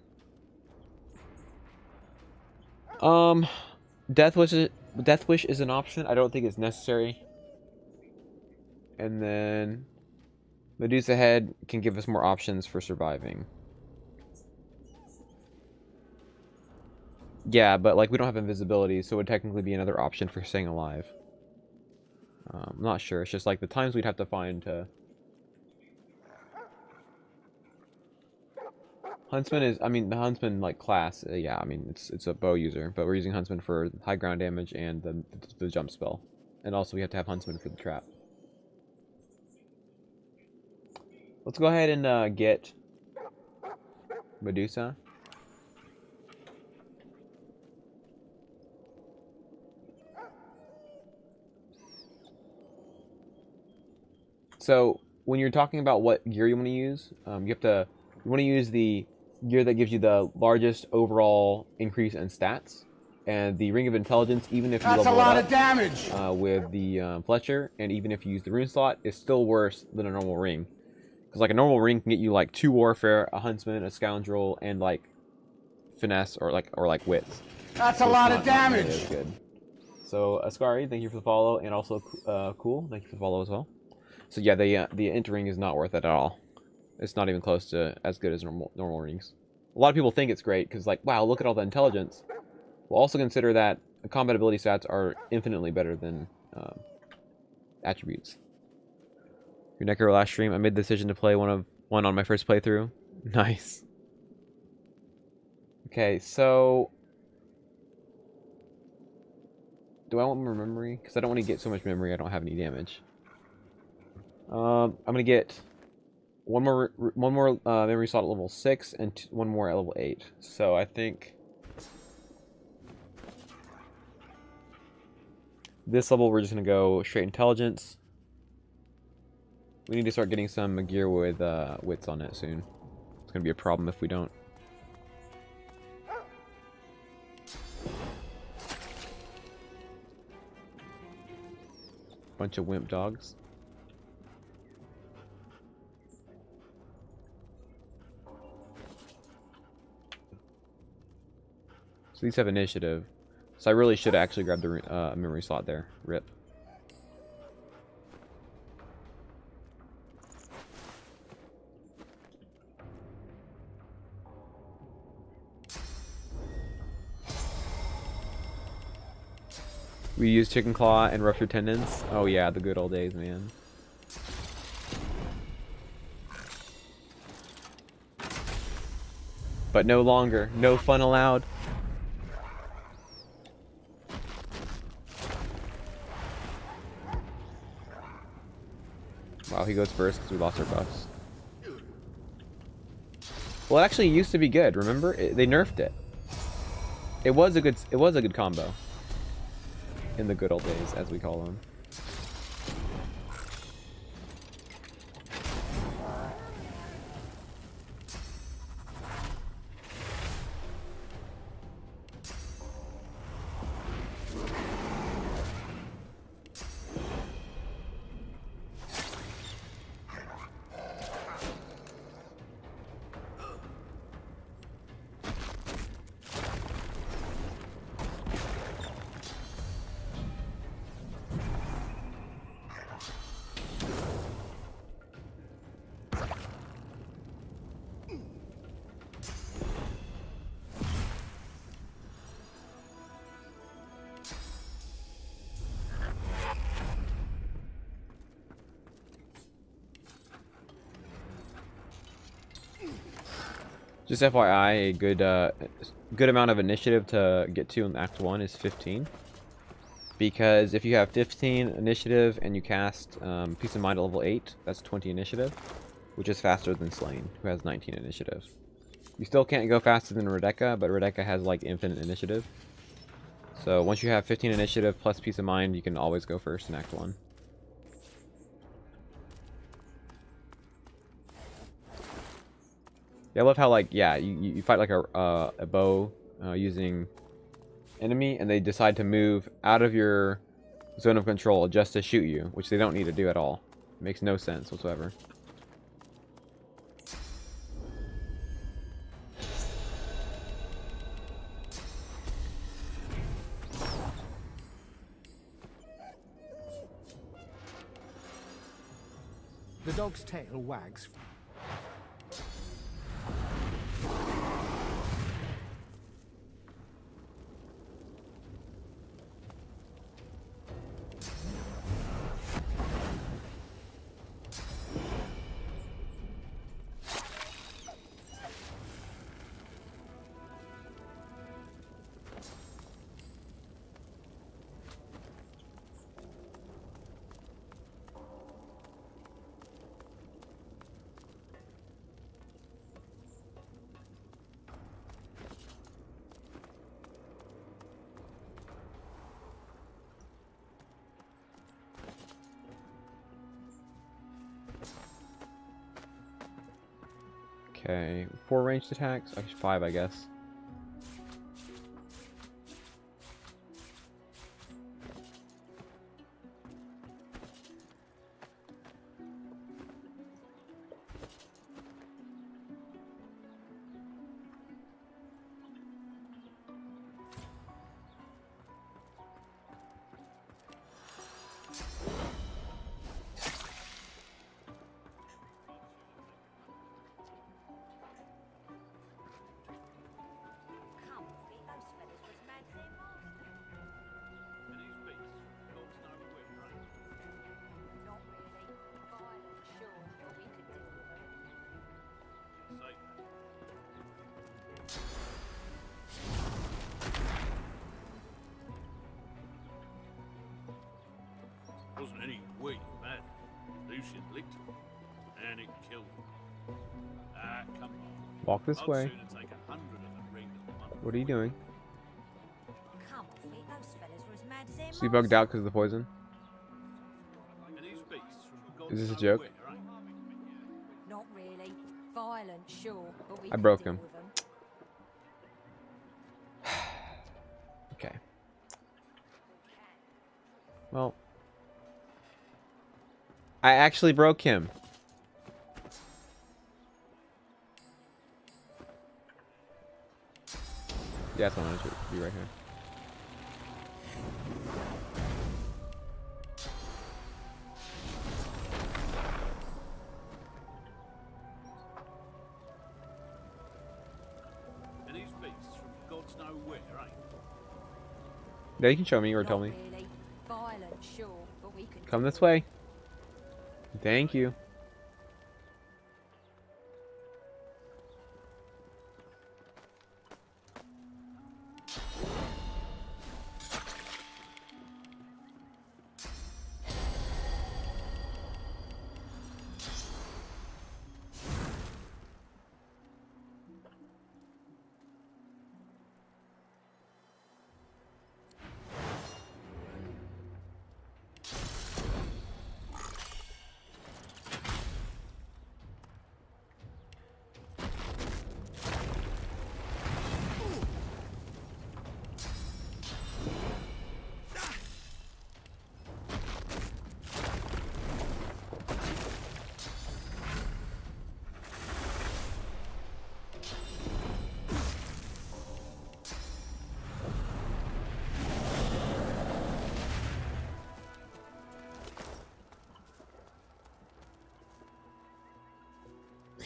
Death Wish is an option. I don't think it's necessary. And then Medusa head can give us more options for surviving. Yeah, but like we don't have invisibility, so it would technically be another option for staying alive. I'm not sure. It's just like the times we'd have to find to. Huntsman is, I mean, the Huntsman like class. Yeah, I mean it's a bow user, but we're using Huntsman for high ground damage and the jump spell, and also we have to have Huntsman for the trap. Let's go ahead and get Medusa. So when you're talking about what gear you want to use, you want to use the gear that gives you the largest overall increase in stats, and the Ring of Intelligence, even if you That's a level lot it of damage. with the Fletcher, and even if you use the rune slot, is still worse than a normal ring. Because like a normal ring can get you like 2 warfare, a huntsman, a scoundrel, and like finesse or like wits. That's So a it's lot not- of not nearly damage. as good. So Ascari, thank you for the follow, and also Cool, thank you for the follow as well. So yeah, the int ring is not worth it at all. It's not even close to as good as normal rings. A lot of people think it's great because like, wow, look at all the intelligence. We'll also consider that combat ability stats are infinitely better than attributes. Your Necro last stream, I made the decision to play one on my first playthrough. Nice. Okay, so do I want more memory? Because I don't want to get so much memory I don't have any damage. I'm gonna get one more memory slot at level 6 and one more at level 8. So I think this level we're just gonna go straight intelligence. We need to start getting some gear with wits on it soon. It's gonna be a problem if we don't. Bunch of wimp dogs. So these have initiative. So I really should actually grab the memory slot there. Rip. We use chicken claw and ruptured tendons. Oh yeah, the good old days, man. But no longer. No fun allowed. Wow, he goes first because we lost our buffs. Well, it actually used to be good. Remember, they nerfed it. It was a good combo. In the good old days, as we call them. Just FYI, a good amount of initiative to get to in Act 1 is 15. Because if you have 15 initiative and you cast Peace of Mind at level 8, that's 20 initiative, which is faster than Slain, who has 19 initiative. You still can't go faster than Rebecca, but Rebecca has like infinite initiative. So once you have 15 initiative plus Peace of Mind, you can always go first in Act 1. Yeah, I love how, like, yeah, you fight like a bow using enemy, and they decide to move out of your zone of control just to shoot you, which they don't need to do at all. It makes no sense whatsoever. The dog's tail wags. Okay, 4 ranged attacks? Actually 5, I guess. Wasn't any way bad. Lucian licked him, and it killed him. Ah, come on. Walk this I'd way. sooner take 100 of them ring than one. What are you doing? Come, Fleet, those fellas were as mad as their So you bugged out because of the poison? And these beasts from God Is this a knows joke? where, ain't Not really. Violent, sure, but we I can broke deal him. with 'em. Okay. Well, I actually broke him. Yeah, that's fine. It should be right here. And these beasts from God's know where, eh? Yeah, you can show me or Not tell me. really. Violent, sure, but we can Come deal this with way. Thank you.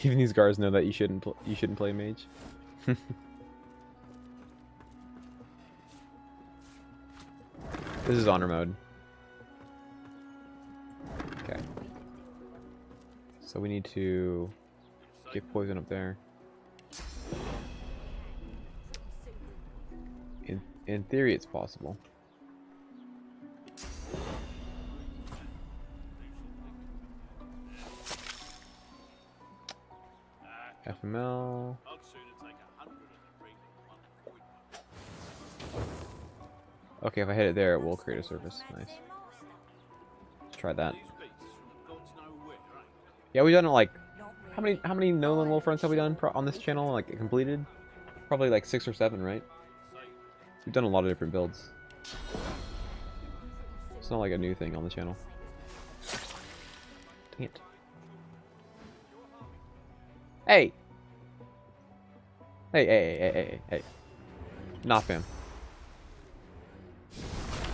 Even these guards know that you shouldn't play mage. This is honor mode. Okay. So we need to get poison up there. In theory, it's possible. FML. I'd sooner take 100 of the ring than one avoid one. Okay, if I hit it there, it will create a surface. Nice. Let's try that. These beasts from God's know where, eh? Yeah, we've done it like Not how really. many no lone wolf runs have we done on this channel? Like completed? Probably like 6 or 7, right? We've done a lot of different builds. It's not like a new thing on the channel. Dang it. Hey! Hey. Nah, fam.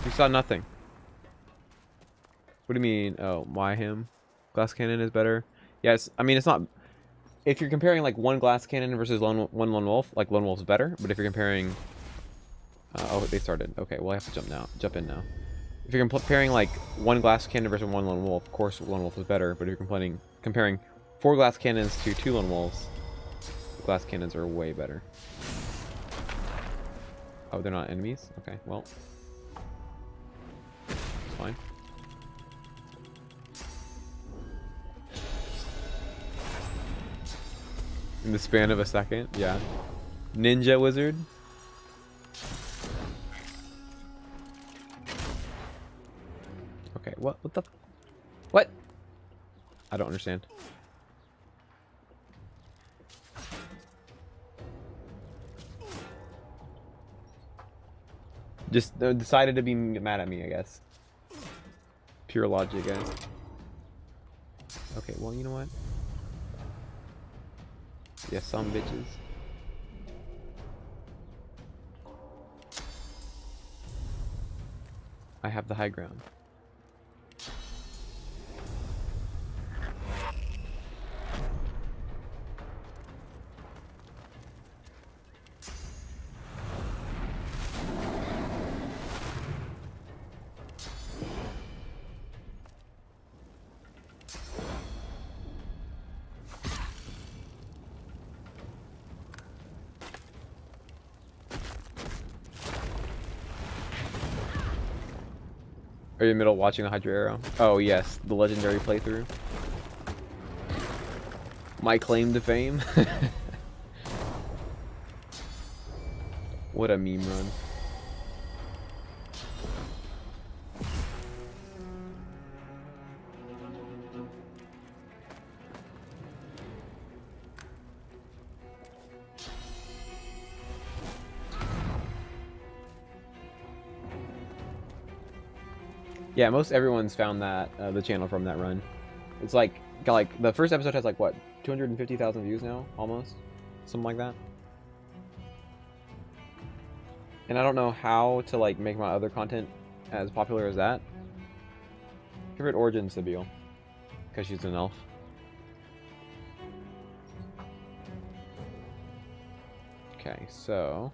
You saw nothing. What do you mean? Oh, why him? Glass cannon is better? Yes, I mean, it's not... If you're comparing, like, one glass cannon versus one lone wolf, like, lone wolf's better. But if you're comparing... oh, they started. Okay, well, I have to jump in now. If you're comparing, like, one glass cannon versus one lone wolf, of course, lone wolf is better. But if you're comparing 4 glass cannons to 2 lone wolves, glass cannons are way better. Oh, they're not enemies? Okay, well. It's fine. In the span of a second, yeah. Ninja wizard. Okay, what the... What? I don't understand. Just decided to be mad at me, I guess. Pure logic, guys. Okay, well, you know what? Yeah, some bitches. I have the high ground. Are you in the middle of watching the Hydra Arrow? Oh yes, the legendary playthrough. My claim to fame. What a meme run. Yeah, most everyone's found that the channel from that run. It's like the first episode has like what 250,000 views now, almost, something like that. And I don't know how to like make my other content as popular as that. Favorite origin Sibyl, because she's an elf. Okay, so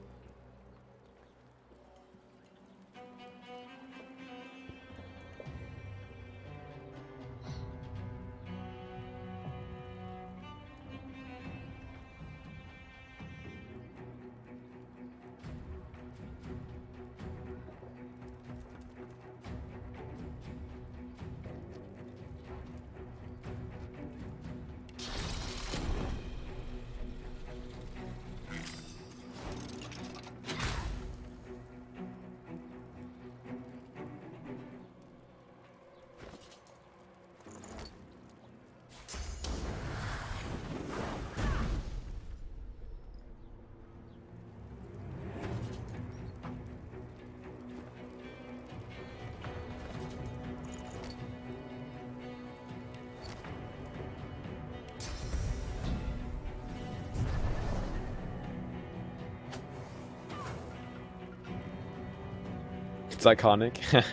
it's iconic. Yeah,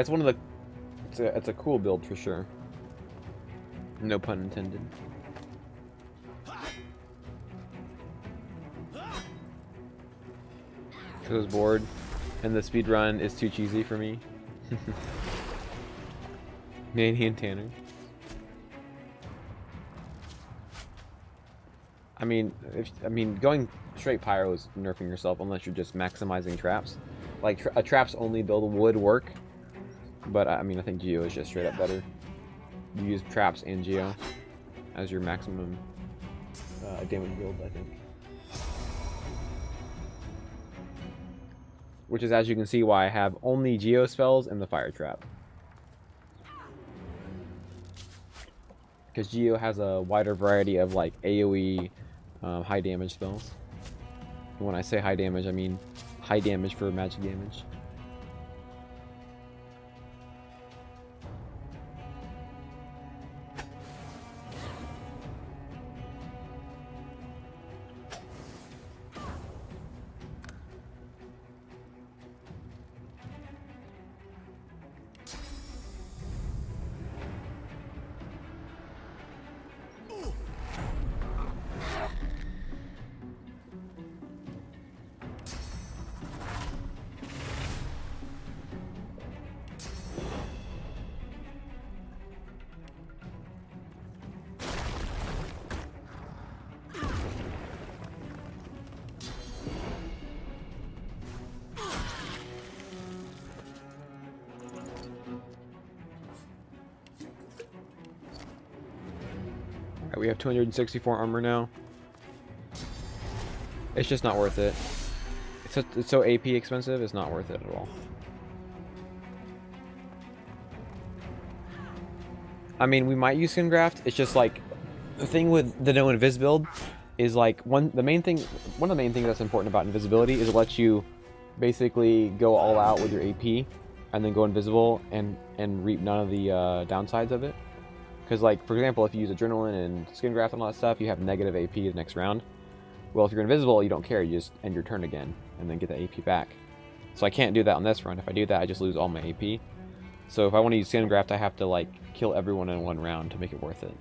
it's one of the. It's a cool build for sure. No pun intended. I was bored, and the speed run is too cheesy for me. Manny and Tanner. I mean, going straight pyro is nerfing yourself unless you're just maximizing traps. Like a traps only build would work, but I mean I think Geo is just straight up better. You use traps and Geo as your maximum damage build, I think. Which is, as you can see, why I have only Geo spells and the fire trap. Because Geo has a wider variety of like AoE high damage spells. And when I say high damage, I mean high damage for magic damage. We have 264 armor now. It's just not worth it. It's so AP expensive, it's not worth it at all. I mean, we might use skin graft. It's just like the thing with the no invis build is like one of the main things that's important about invisibility is it lets you basically go all out with your AP and then go invisible and reap none of the downsides of it. Because, like, for example, if you use Adrenaline and Skin Graft and all that stuff, you have negative AP the next round. Well, if you're invisible, you don't care. You just end your turn again and then get the AP back. So I can't do that on this run. If I do that, I just lose all my AP. So if I want to use Skin Graft, I have to, like, kill everyone in one round to make it worth it.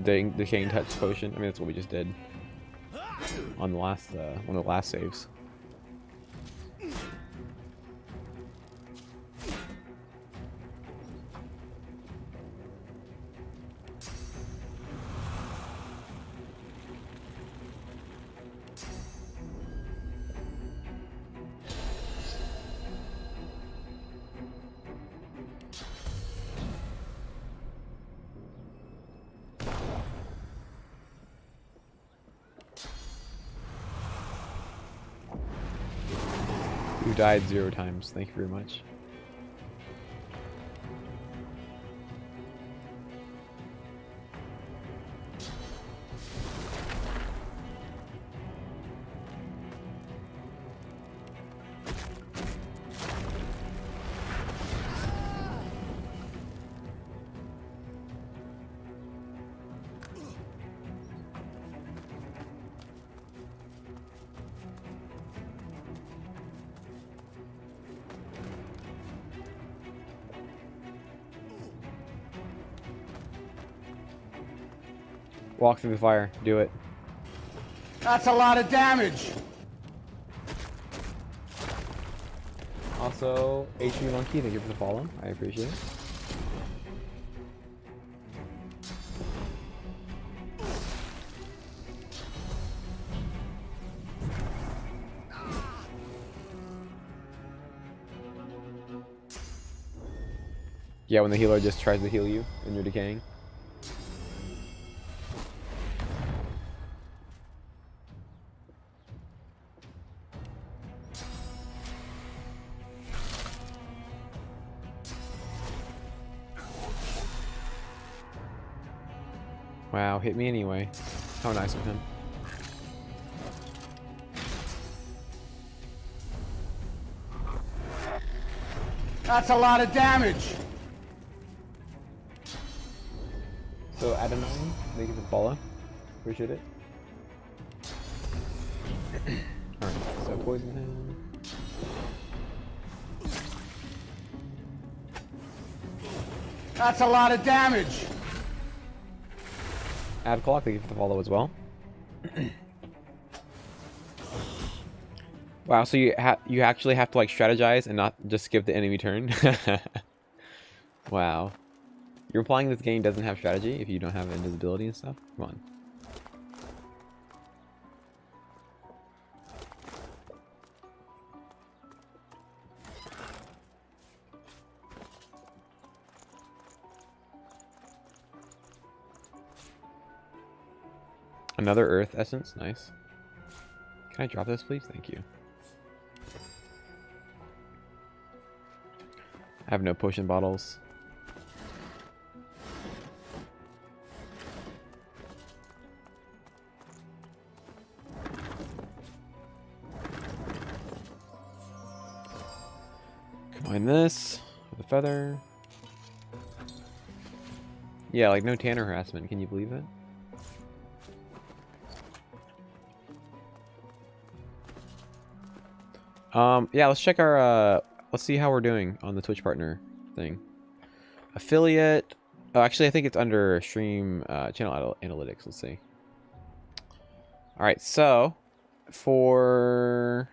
Decaying touch potion. I mean, that's what we just did on the last one of the last saves. You died 0 times. Thank you very much. Walk through the fire. Do it. That's a lot of damage. Also, HP Monkey, thank you for the follow. I appreciate it. Yeah, when the healer just tries to heal you and you're decaying. Wow, hit me anyway. How nice of him. That's a lot of damage. So, Adonai, thank you for the follow. Appreciate it. Alright, so poison him. That's a lot of damage. Add clock, thank you for the follow as well. Wow, so you actually have to like strategize and not just skip the enemy turn. Wow. You're implying this game doesn't have strategy if you don't have invisibility and stuff? Come on. Another earth essence, nice. Can I drop this, please? Thank you. I have no potion bottles. Combine this with a feather. Yeah, like no Tanner harassment. Can you believe it? Yeah, let's check our, let's see how we're doing on the Twitch partner thing. Affiliate. Oh, actually, I think it's under stream, channel analytics. Let's see. All right, so for,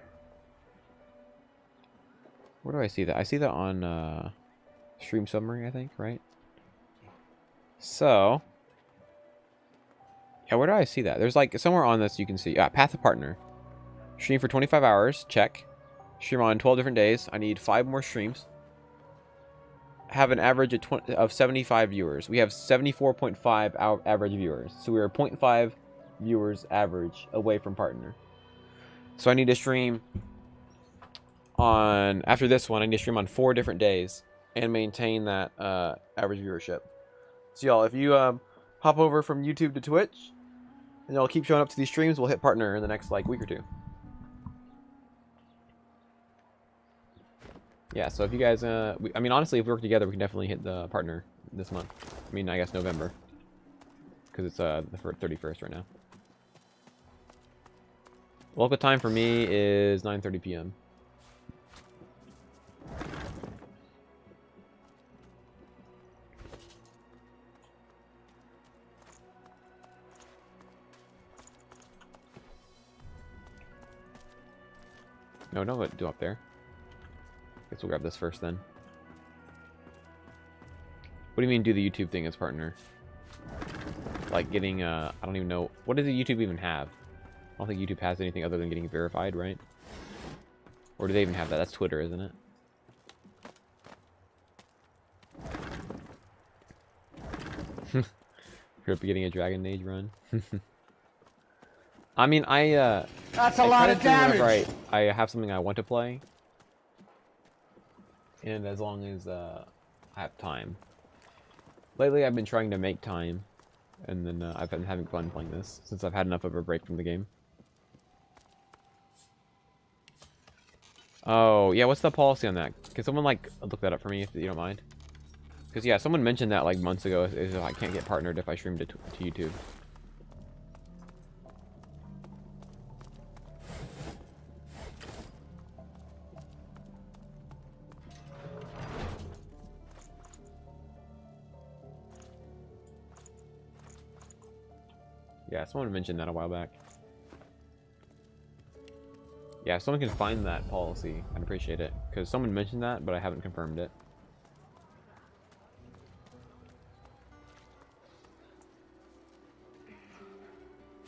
where do I see that? I see that on, stream summary, I think, right? So, yeah, where do I see that? There's like somewhere on this you can see, path of partner. Stream for 25 hours, check. Stream on 12 different days. I need 5 more streams. Have an average of 75 viewers. We have 74.5 average viewers. So we are 0.5 viewers average away from partner. So I need to stream on, after this one, I need to stream on 4 different days and maintain that average viewership. So y'all, if you hop over from YouTube to Twitch and y'all keep showing up to these streams, we'll hit partner in the next like week or two. Yeah, so if you guys, I mean, honestly, if we work together, we can definitely hit the partner this month. I mean, I guess November. Because it's the 31st right now. Local time for me is 9:30 p.m. No, don't do up there. Guess we'll grab this first then. What do you mean do the YouTube thing as partner? Like getting, I don't even know. What does the YouTube even have? I don't think YouTube has anything other than getting verified, right? Or do they even have that? That's Twitter, isn't it? You're getting a Dragon Age run. I mean, That's a lot of damage. I have something I want to play. And as long as I have time. Lately, I've been trying to make time, and then I've been having fun playing this since I've had enough of a break from the game. Oh, yeah, what's the policy on that? Can someone, like, look that up for me if you don't mind? Because, yeah, someone mentioned that, like, months ago, is I can't get partnered if I stream to YouTube. Yeah, someone mentioned that a while back. Yeah, if someone can find that policy, I'd appreciate it. Because someone mentioned that, but I haven't confirmed it.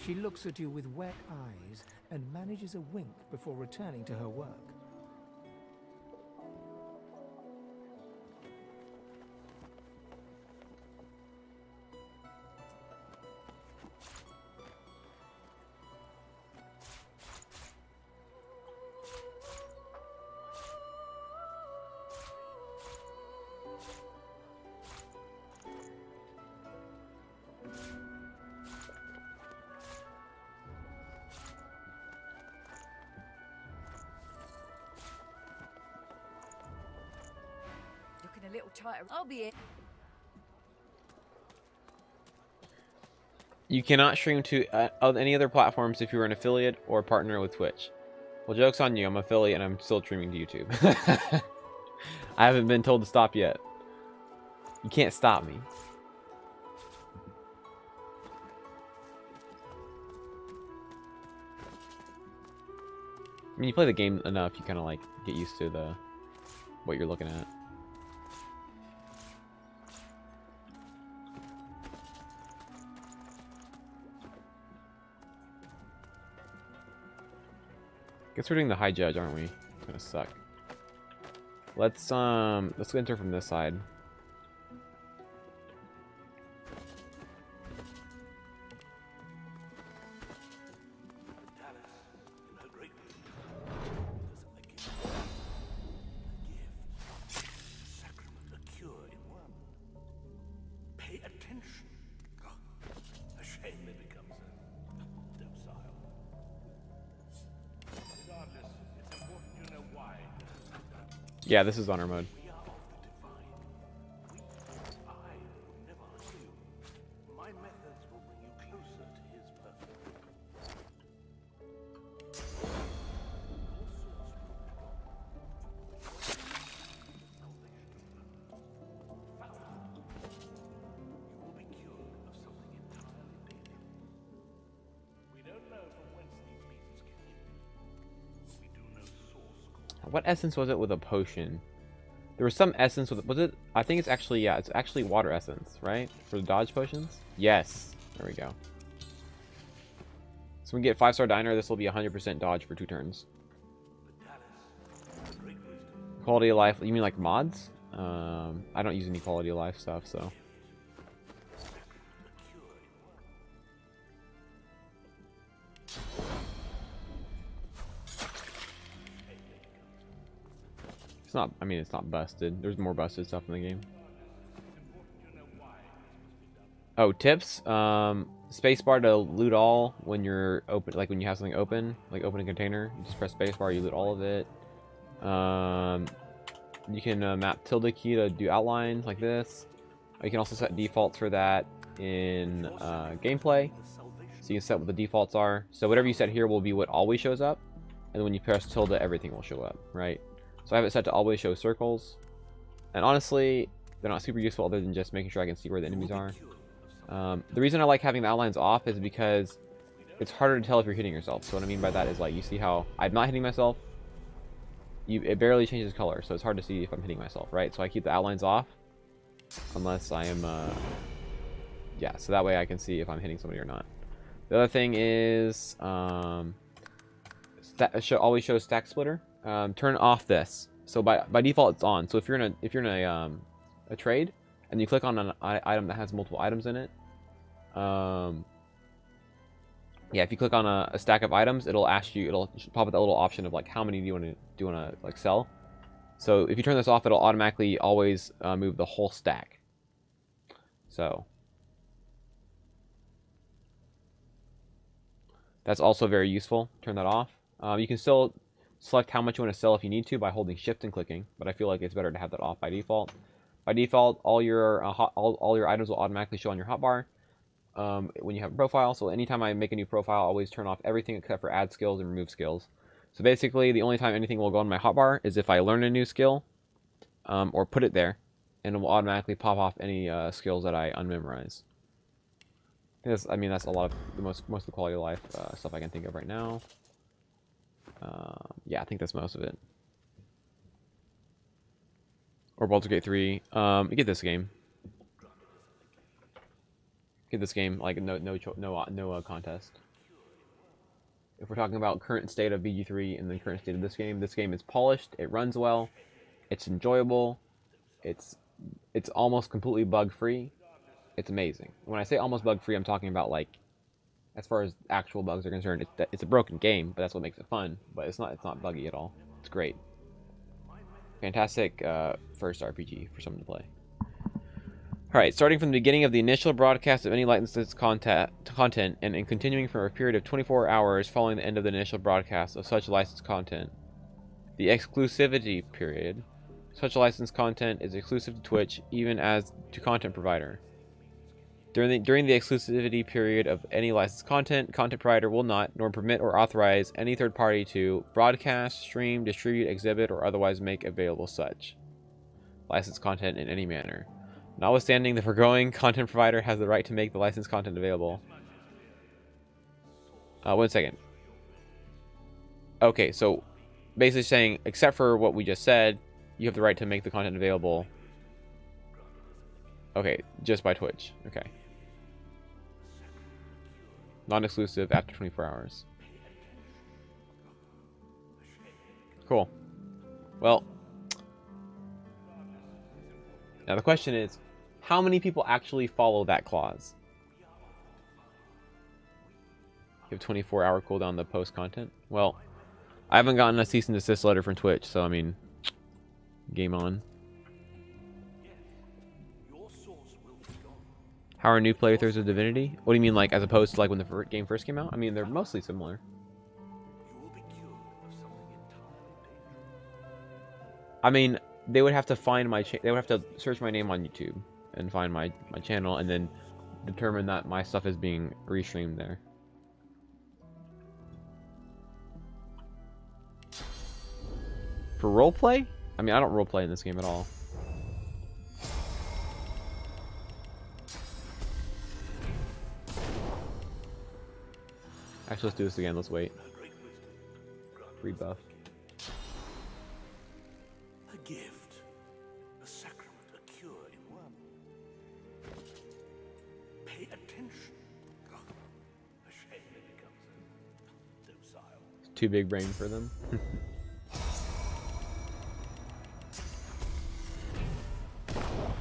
She looks at you with wet eyes and manages a wink before returning to her work. Looking a little tighter. I'll be it. You cannot stream to any other platforms if you're an affiliate or partner with Twitch. Well, joke's on you. I'm an affiliate and I'm still streaming to YouTube. I haven't been told to stop yet. You can't stop me. I mean, you play the game enough, you kind of like get used to what you're looking at. Guess we're doing the high judge, aren't we? It's gonna suck. Let's enter from this side. Yeah, this is honor mode. What essence was it with a potion? There was some essence with, was it? I think it's actually, yeah, it's actually water essence, right? For the dodge potions? Yes. There we go. So when we get 5-star diner, this will be 100% dodge for 2 turns. Quality of life, you mean like mods? I don't use any quality of life stuff, so. It's not, I mean, it's not busted. There's more busted stuff in the game. Oh, tips. Spacebar to loot all when you're open, like when you have something open, like open a container. You just press spacebar, you loot all of it. You can map tilde key to do outlines like this. You can also set defaults for that in gameplay. So you can set what the defaults are. So whatever you set here will be what always shows up. And then when you press tilde, everything will show up, right? So I have it set to always show circles. And honestly, they're not super useful other than just making sure I can see where the enemies are. The reason I like having the outlines off is because it's harder to tell if you're hitting yourself. So what I mean by that is, like, you see how I'm not hitting myself. It barely changes color, so it's hard to see if I'm hitting myself, right? So I keep the outlines off unless I am, yeah, so that way I can see if I'm hitting somebody or not. The other thing is, always show stack splitter. Turn off this. So by default it's on. So if you're in a trade and you click on an item that has multiple items in it, yeah, if you click on a stack of items, it'll ask you, it'll pop up that little option of like how many do you want to like sell. So if you turn this off, it'll automatically always move the whole stack. So that's also very useful. Turn that off. You can still select how much you want to sell if you need to by holding shift and clicking, but I feel like it's better to have that off by default. By default, all your items will automatically show on your hotbar when you have a profile. So anytime I make a new profile, I always turn off everything except for add skills and remove skills. So basically, the only time anything will go on my hotbar is if I learn a new skill or put it there, and it will automatically pop off any skills that I unmemorize. I mean, that's a lot of the most of the quality of life stuff I can think of right now. Yeah, I think that's most of it. Or Baldur's Gate 3. You get this game. Get this game like no contest. If we're talking about current state of BG3 and the current state of this game is polished. It runs well. It's enjoyable. It's almost completely bug free. It's amazing. When I say almost bug free, I'm talking about like, as far as actual bugs are concerned, it's a broken game, but that's what makes it fun. But it's not buggy at all. It's great. Fantastic first RPG for someone to play. Alright, starting from the beginning of the initial broadcast of any licensed content and continuing for a period of 24 hours following the end of the initial broadcast of such licensed content. The exclusivity period. Such licensed content is exclusive to Twitch, even as to content provider. During the exclusivity period of any licensed content provider will not, nor permit or authorize any third party to broadcast, stream, distribute, exhibit, or otherwise make available such licensed content in any manner. Notwithstanding, the foregoing content provider has the right to make the licensed content available. 1 second. Okay, so basically saying, except for what we just said, you have the right to make the content available. Okay, just by Twitch. Okay. Non-exclusive after 24 hours. Cool. Well, now the question is, how many people actually follow that clause? Give 24-hour cooldown to post content? Well, I haven't gotten a cease and desist letter from Twitch, so I mean, game on. How are new playthroughs of Divinity? What do you mean, like, as opposed to like when the game first came out? I mean, they're mostly similar. I mean, they would have to find my they would have to search my name on YouTube and find my channel and then determine that my stuff is being restreamed there. For roleplay? I mean, I don't roleplay in this game at all. Actually, let's do this again. Let's wait. Rebuff. A gift, a sacrament, a cure in one. Pay attention. Oh, a shame it becomes docile. It's too big brain for them.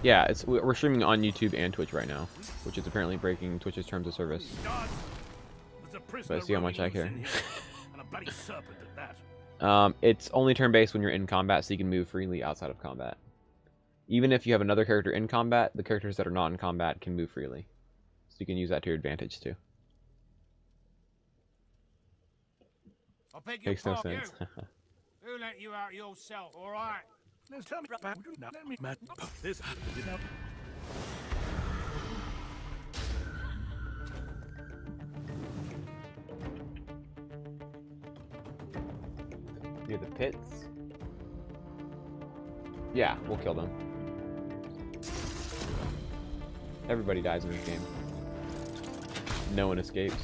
Yeah, we're streaming on YouTube and Twitch right now, which is apparently breaking Twitch's terms of service. But see how much I care. It's only turn-based when you're in combat, so you can move freely outside of combat. Even if you have another character in combat, the characters that are not in combat can move freely. So you can use that to your advantage, too. Makes no sense. Who let you out yourself, alright? Tell me about let me this. Near the pits? Yeah, we'll kill them. Everybody dies in this game. No one escapes.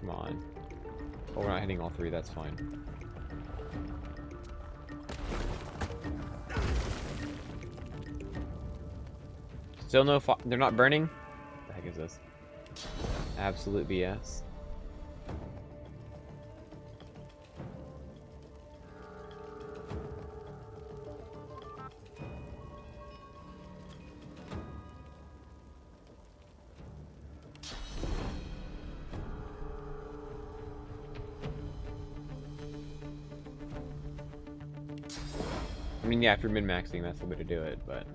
Come on. Oh, we're not hitting all three, that's fine. Still no they're not burning? What the heck is this? Absolute BS. I mean, yeah, if you're min-maxing, that's the way to do it, but...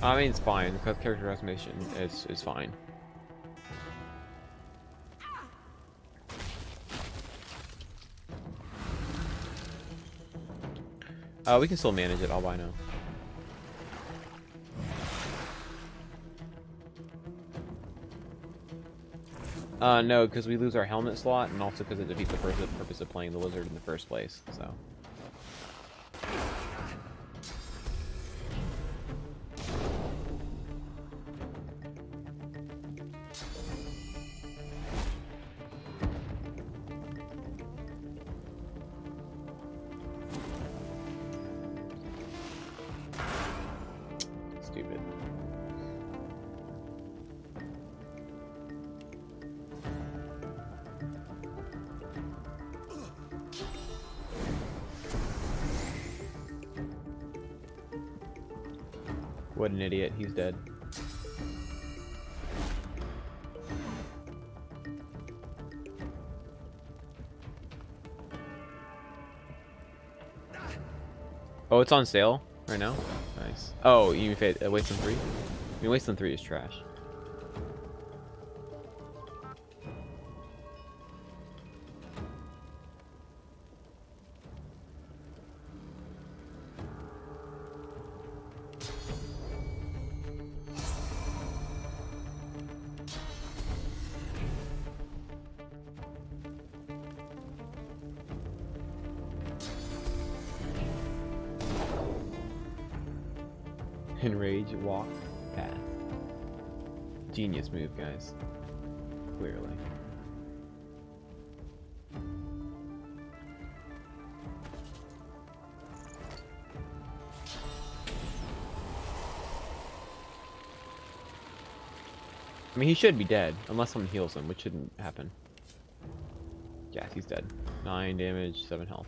I mean, it's fine. The character customization is fine. We can still manage it, albino. No, because we lose our helmet slot, and also because it defeats the purpose of playing the wizard in the first place, so. Stupid. What an idiot, he's dead. Oh, it's on sale right now? Nice. Oh, you mean Wasteland 3? I mean, Wasteland 3 is trash. Enrage, walk, path. Genius move, guys. Clearly. I mean, he should be dead, unless someone heals him, which shouldn't happen. Yeah, he's dead. 9 damage, 7 health.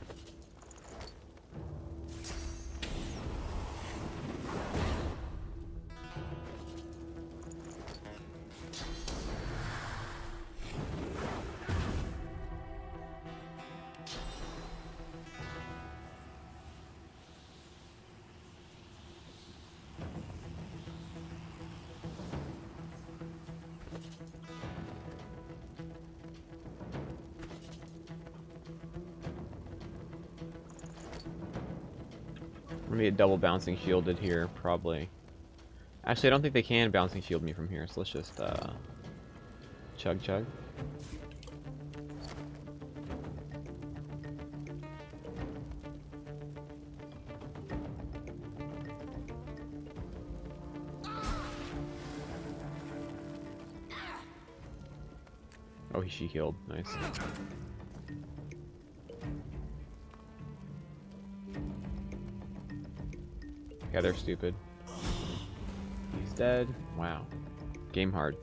I'm gonna get double bouncing shielded here, probably. Actually, I don't think they can bouncing shield me from here, so let's just, chug chug. Oh, she healed. Nice. Yeah, they're stupid. He's dead. Wow. Game hard.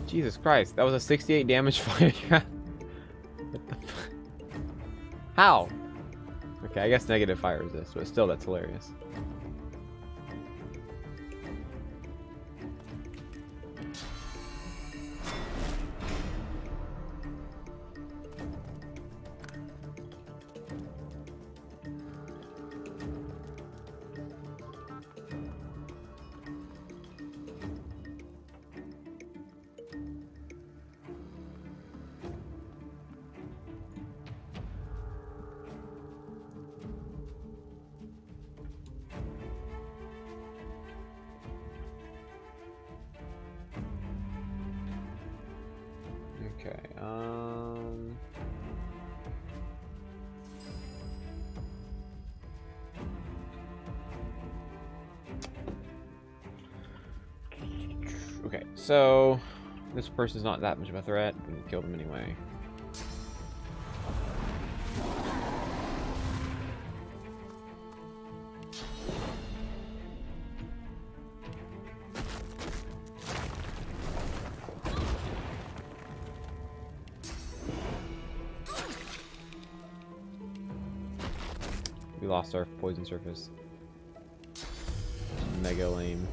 Jesus Christ, that was a 68 damage fight. What the fuck? How? Okay, I guess negative fire resist, but still, that's hilarious. Okay, okay, so this person's not that much of a threat. We can kill them anyway. We lost our poison surface. Mega lame.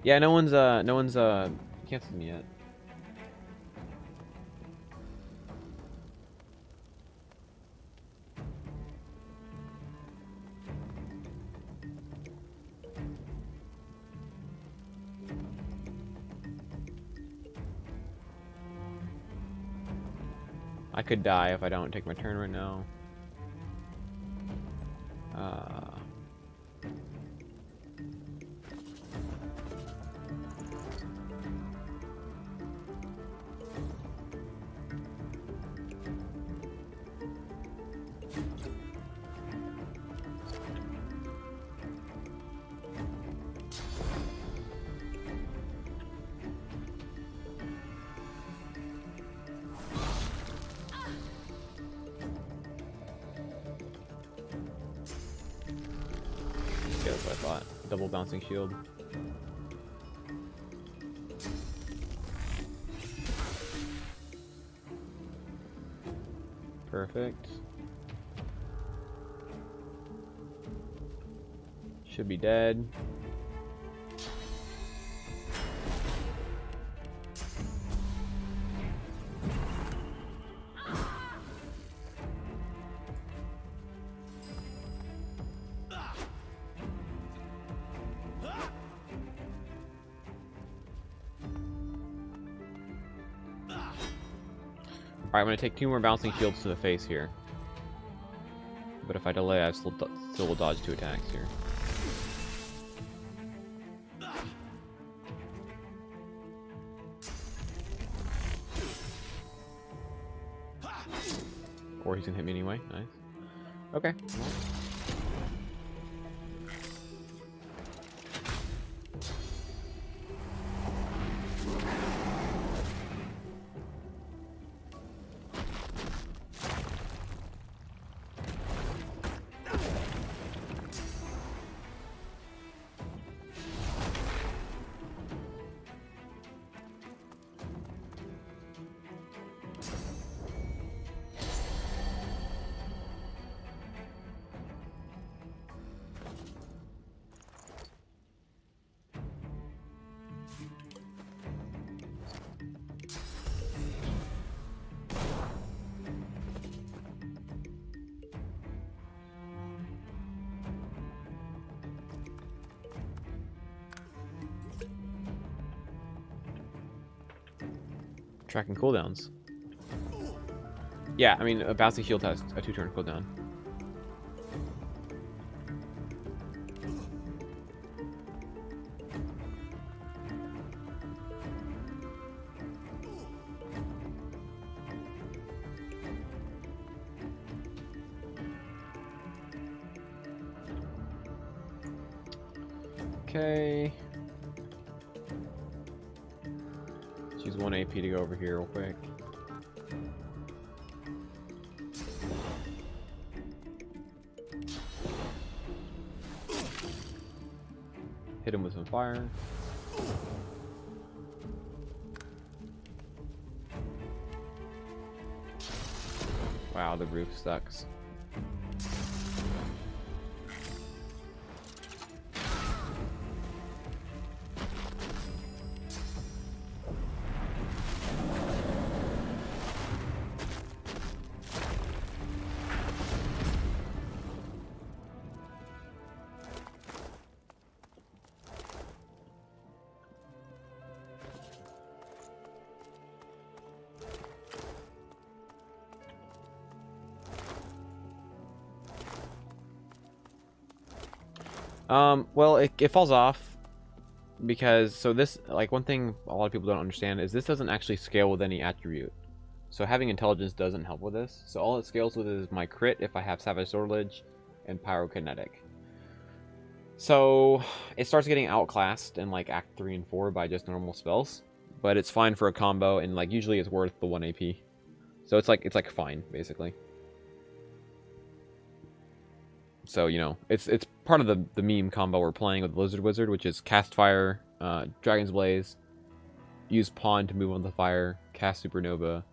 Yeah, no one's canceled me yet. I could die if I don't take my turn right now. Yeah, that's what I thought. Double bouncing shield. Perfect. Should be dead. Alright, I'm going to take 2 more bouncing shields to the face here. But if I delay, I still will dodge 2 attacks here. Or he's going to hit me anyway. Nice. Okay. Tracking cooldowns. Yeah, I mean, a bouncing shield has a 2-turn cooldown. Okay. Let's use 1 AP to go over here real quick. Hit him with some fire. Wow, the roof sucks. Well, it falls off because, so this, like, one thing a lot of people don't understand is this doesn't actually scale with any attribute. So having intelligence doesn't help with this. So all it scales with is my crit if I have Savage Swordledge and Pyrokinetic. So it starts getting outclassed in like Act 3 and 4 by just normal spells, but it's fine for a combo, and like usually it's worth the 1 AP. So it's like fine basically. So, you know, it's part of the meme combo we're playing with Lizard Wizard, which is cast fire, Dragon's Blaze, use Pawn to move on the fire, cast Supernova,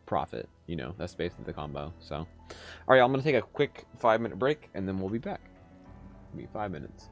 profit. You know, that's basically the combo. So, all right, I'm gonna take a quick 5-minute break, and then we'll be back. It'll be 5 minutes.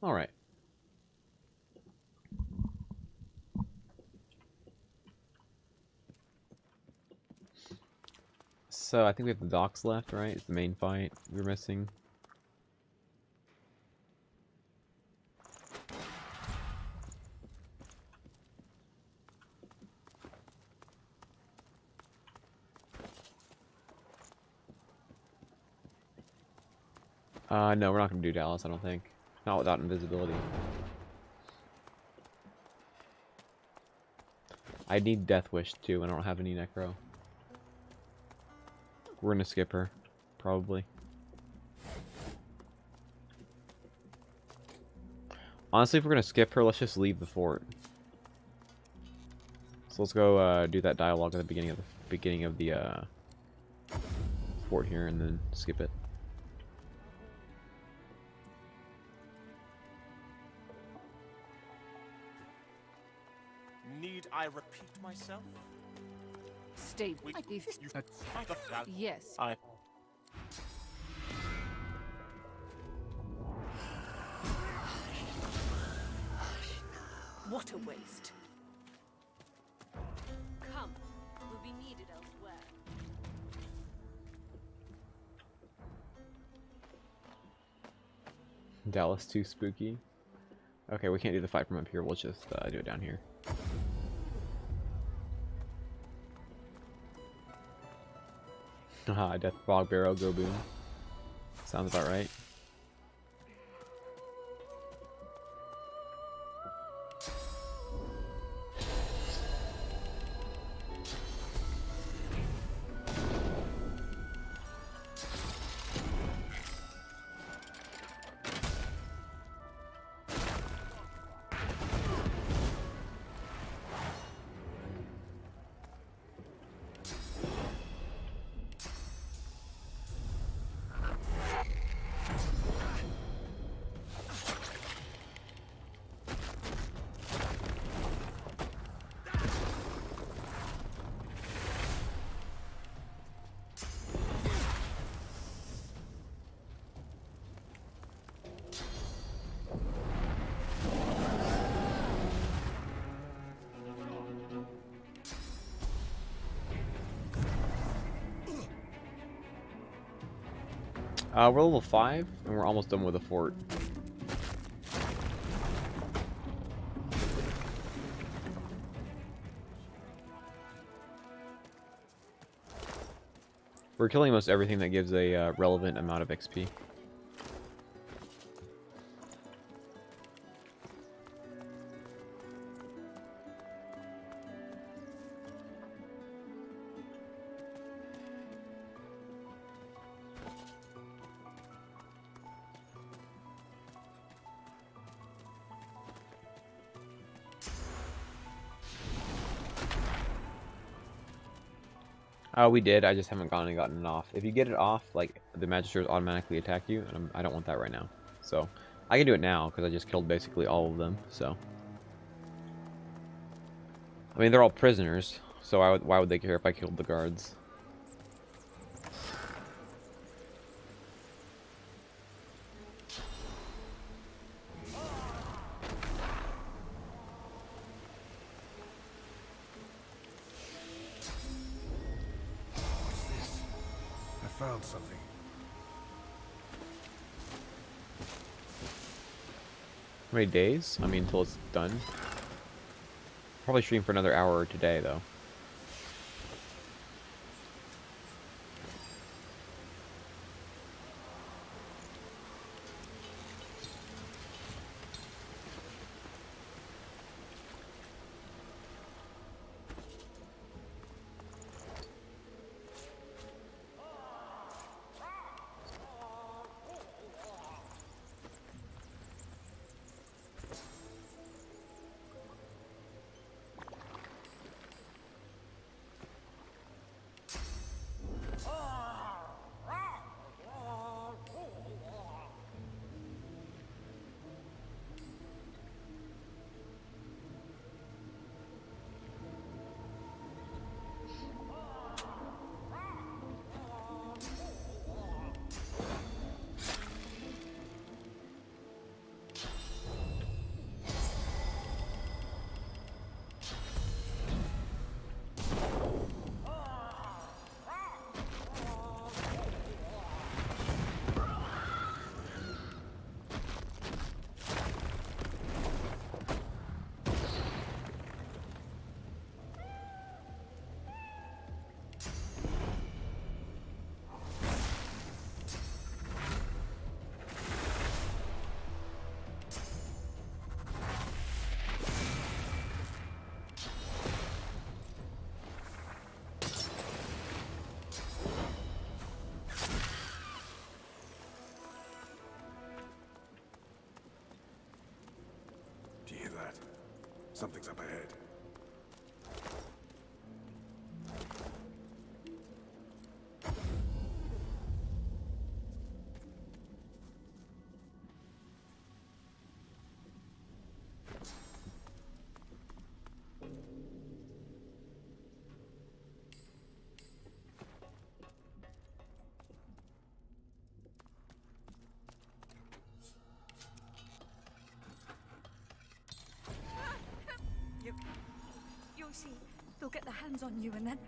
All right. So I think we have the docks left, right? It's the main fight we're missing. No, we're not gonna do Dallas, I don't think. Not without invisibility. I need Death Wish too, and I don't have any Necro. We're gonna skip her, probably. Honestly, if we're gonna skip her, let's just leave the fort. So let's go do that dialogue at the beginning of the fort here, and then skip it. Need I repeat myself? Stay. Yes. I. What a waste. Come, we'll be needed elsewhere. Dallas too spooky. Okay, we can't do the fight from up here. We'll just do it down here. Haha, Death Frog Barrel, go boom. Sounds about right. We're level 5, and we're almost done with the fort. We're killing almost everything that gives a relevant amount of XP. We did. I just haven't gone and gotten it off. If you get it off, like, the Magisters automatically attack you, and I don't want that right now. So, I can do it now, because I just killed basically all of them, so. I mean, they're all prisoners, so why would they care if I killed the guards? Found something. How many days? I mean, until it's done. Probably stream for another hour today, though. Something's up ahead. You'll see. They'll get their hands on you and then...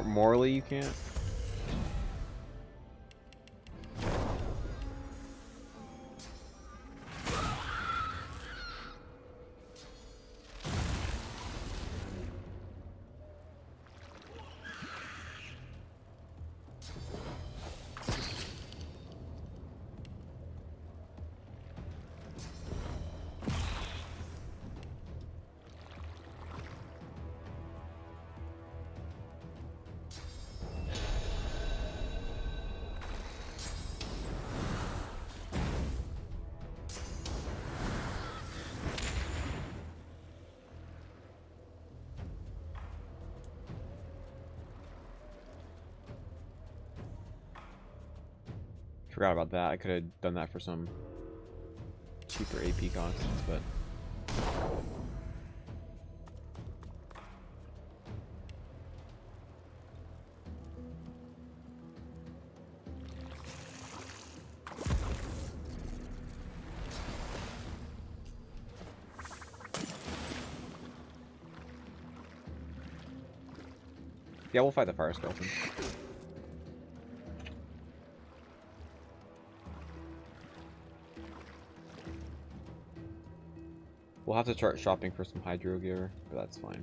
Morally, you can't. Forgot about that. I could have done that for some cheaper AP costs, but yeah, we'll fight the fire skeleton. We'll have to start shopping for some hydro gear, but that's fine.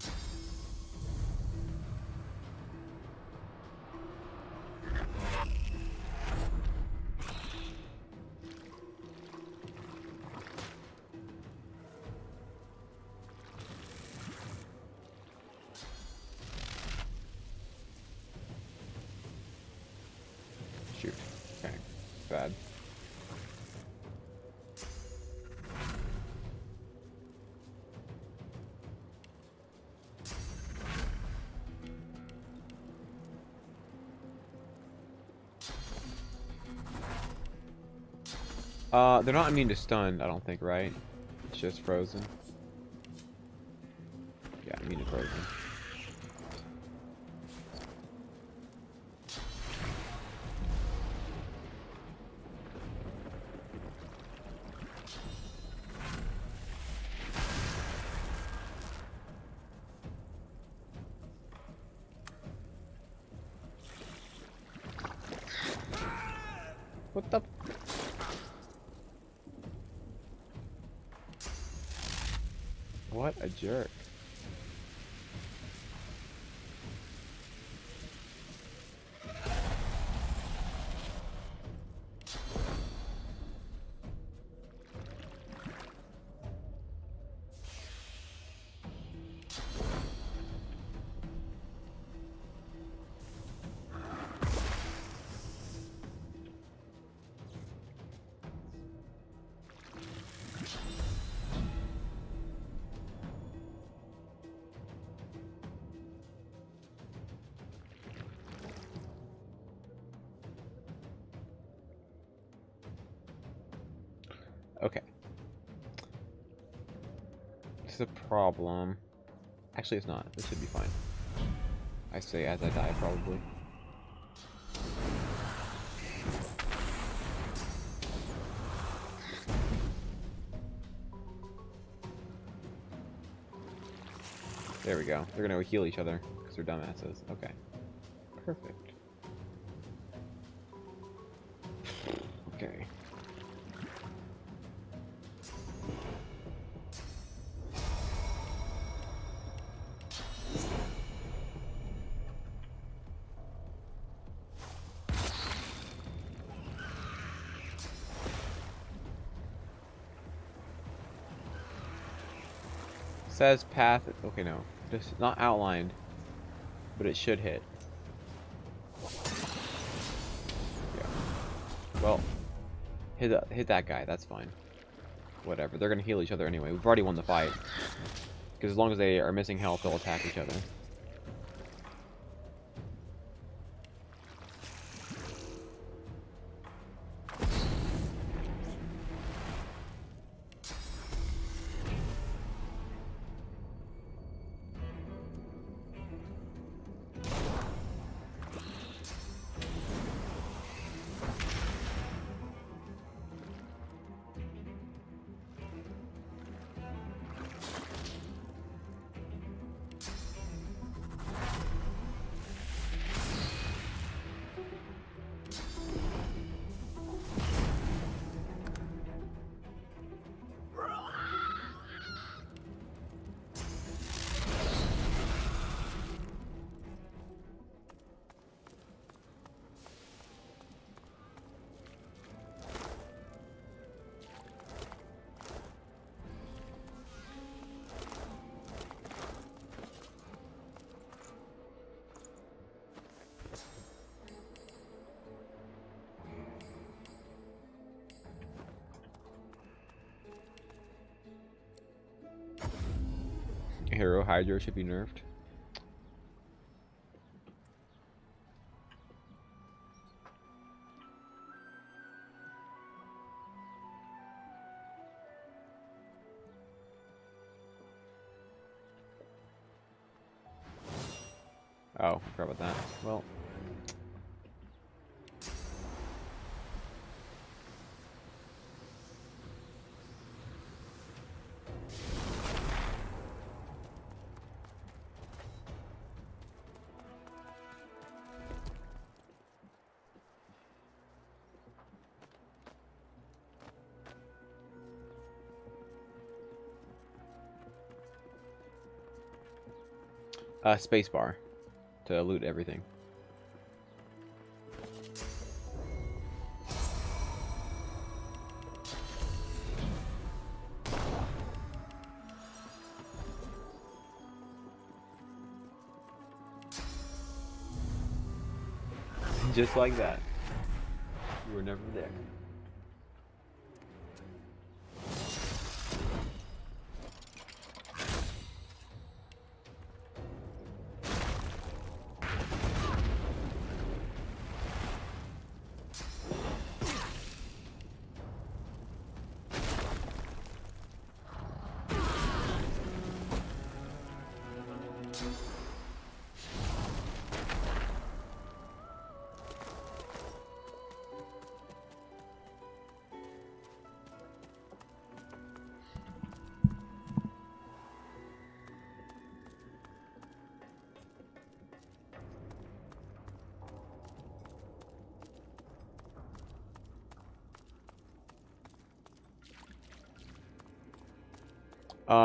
Shoot. Okay. Bad. They're not immune to stun, I don't think, right? It's just frozen. Yeah, immune to frozen. What the? What a jerk. Okay. This is a problem. Actually, it's not. This should be fine. I say as I die, probably. There we go. They're gonna heal each other because they're dumbasses. Okay. Perfect. Okay. Says path. Okay, no, just not outlined, but it should hit. Yeah. Well, hit that guy. That's fine. Whatever. They're gonna heal each other anyway. We've already won the fight. Because as long as they are missing health, they'll attack each other. Hero Hydra should be nerfed. Oh, I forgot about that. Well. Spacebar to loot everything. Just like that. You were never there.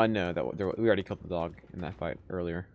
No, we already killed the dog in that fight earlier.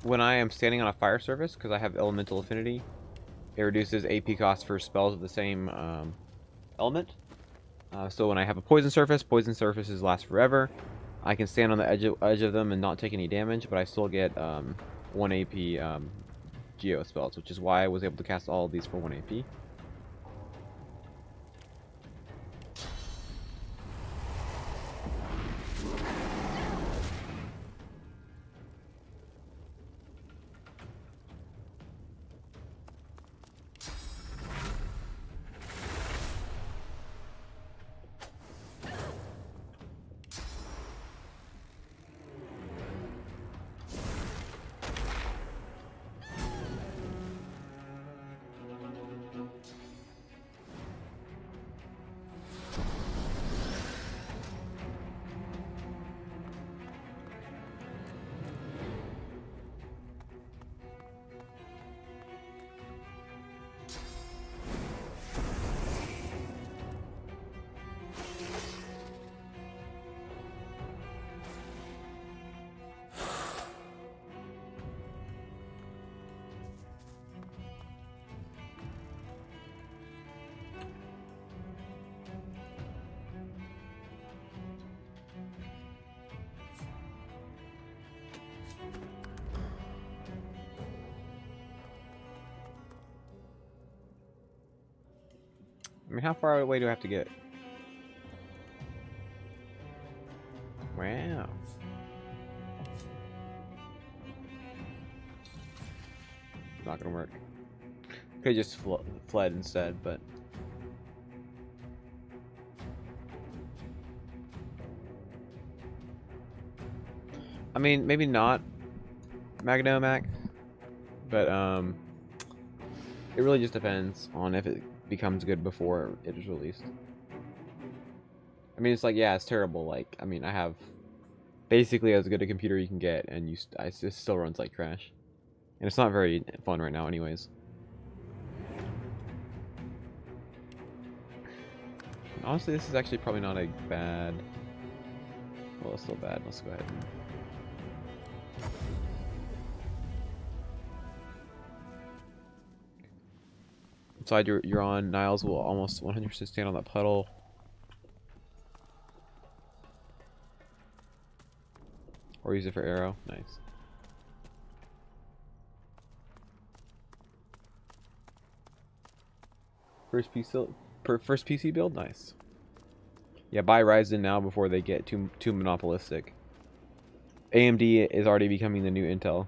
When I am standing on a fire surface, because I have elemental affinity, it reduces AP cost for spells of the same element. So when I have a poison surfaces last forever. I can stand on the edge of them and not take any damage, but I still get 1 AP Geo spells, which is why I was able to cast all of these for 1 AP. mean, how far away do I have to get? Wow. Not gonna work. Could just fled instead, but. I mean, maybe not Magnomac, but it really just depends on if it becomes good before it is released. I mean, it's like, yeah, it's terrible. Like, I mean, I have basically as good a computer you can get, and it still runs like trash, and it's not very fun right now, anyways. Honestly, this is actually probably not a bad. Well, it's still bad. Let's go ahead. Side you're on, Niles will almost 100% stand on that puddle. Or use it for arrow. Nice. First PC build, nice. Yeah, buy Ryzen now before they get too monopolistic. AMD is already becoming the new Intel.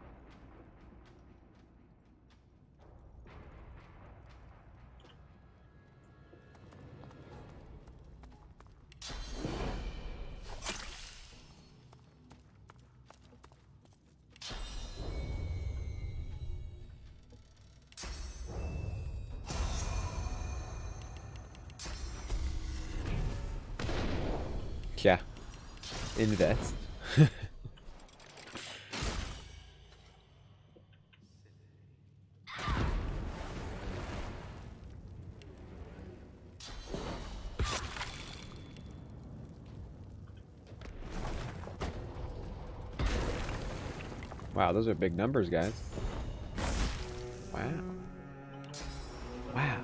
Yeah. Invest. Wow, those are big numbers, guys. Wow. Wow.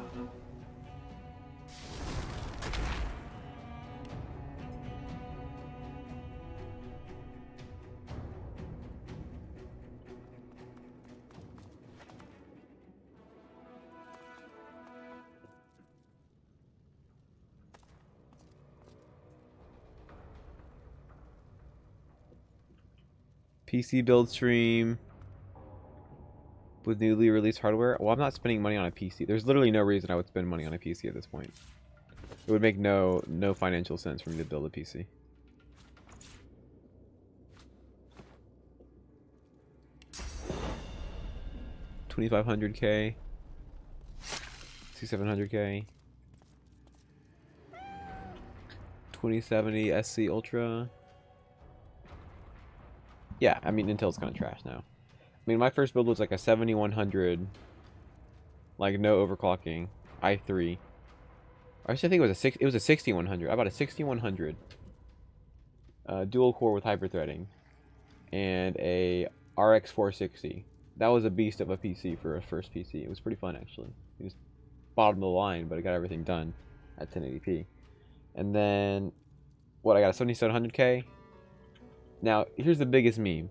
PC build stream with newly released hardware. Well, I'm not spending money on a PC. There's literally no reason I would spend money on a PC at this point. It would make no financial sense for me to build a PC. $2,500K, $2,700K, 2070 SC Ultra. Yeah, I mean, Intel's kind of trash now. I mean, my first build was like a 7100, like no overclocking, i3. Actually, I think it was a 6100. I bought a 6100, dual core with hyperthreading, and a RX 460. That was a beast of a PC for a first PC. It was pretty fun, actually. It was bottom of the line, but it got everything done at 1080p. And then, what, I got a 7700K. Now, here's the biggest meme.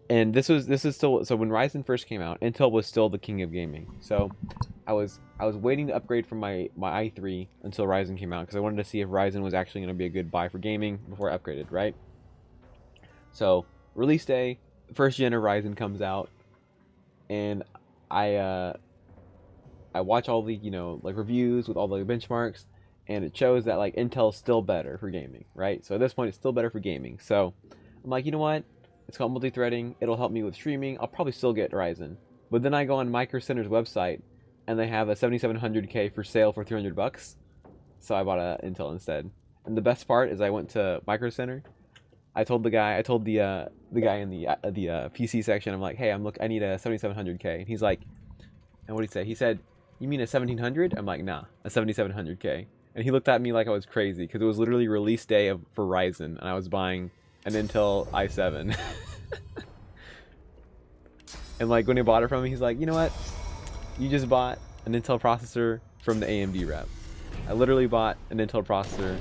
And this is still, so when Ryzen first came out, Intel was still the king of gaming. So I was waiting to upgrade from my i3 until Ryzen came out, because I wanted to see if Ryzen was actually going to be a good buy for gaming before I upgraded, right? So release day, first gen of Ryzen comes out, and I watch all the, you know, like reviews with all the benchmarks, and it shows that like Intel's still better for gaming, right? So at this point, it's still better for gaming. So I'm like, you know what? It's called multi-threading. It'll help me with streaming. I'll probably still get Ryzen. But then I go on Micro Center's website, and they have a 7700K for sale for $300. So I bought a Intel instead. And the best part is I went to Micro Center. I told the guy in the PC section, I'm like, hey, I need a 7700K. And he's like, and what did he say? He said, you mean a 1700? I'm like, nah, a 7700K. And he looked at me like I was crazy, because it was literally release day for Ryzen, and I was buying an Intel i7. And like when he bought it from me, he's like, you know what? You just bought an Intel processor from the AMD rep. I literally bought an Intel processor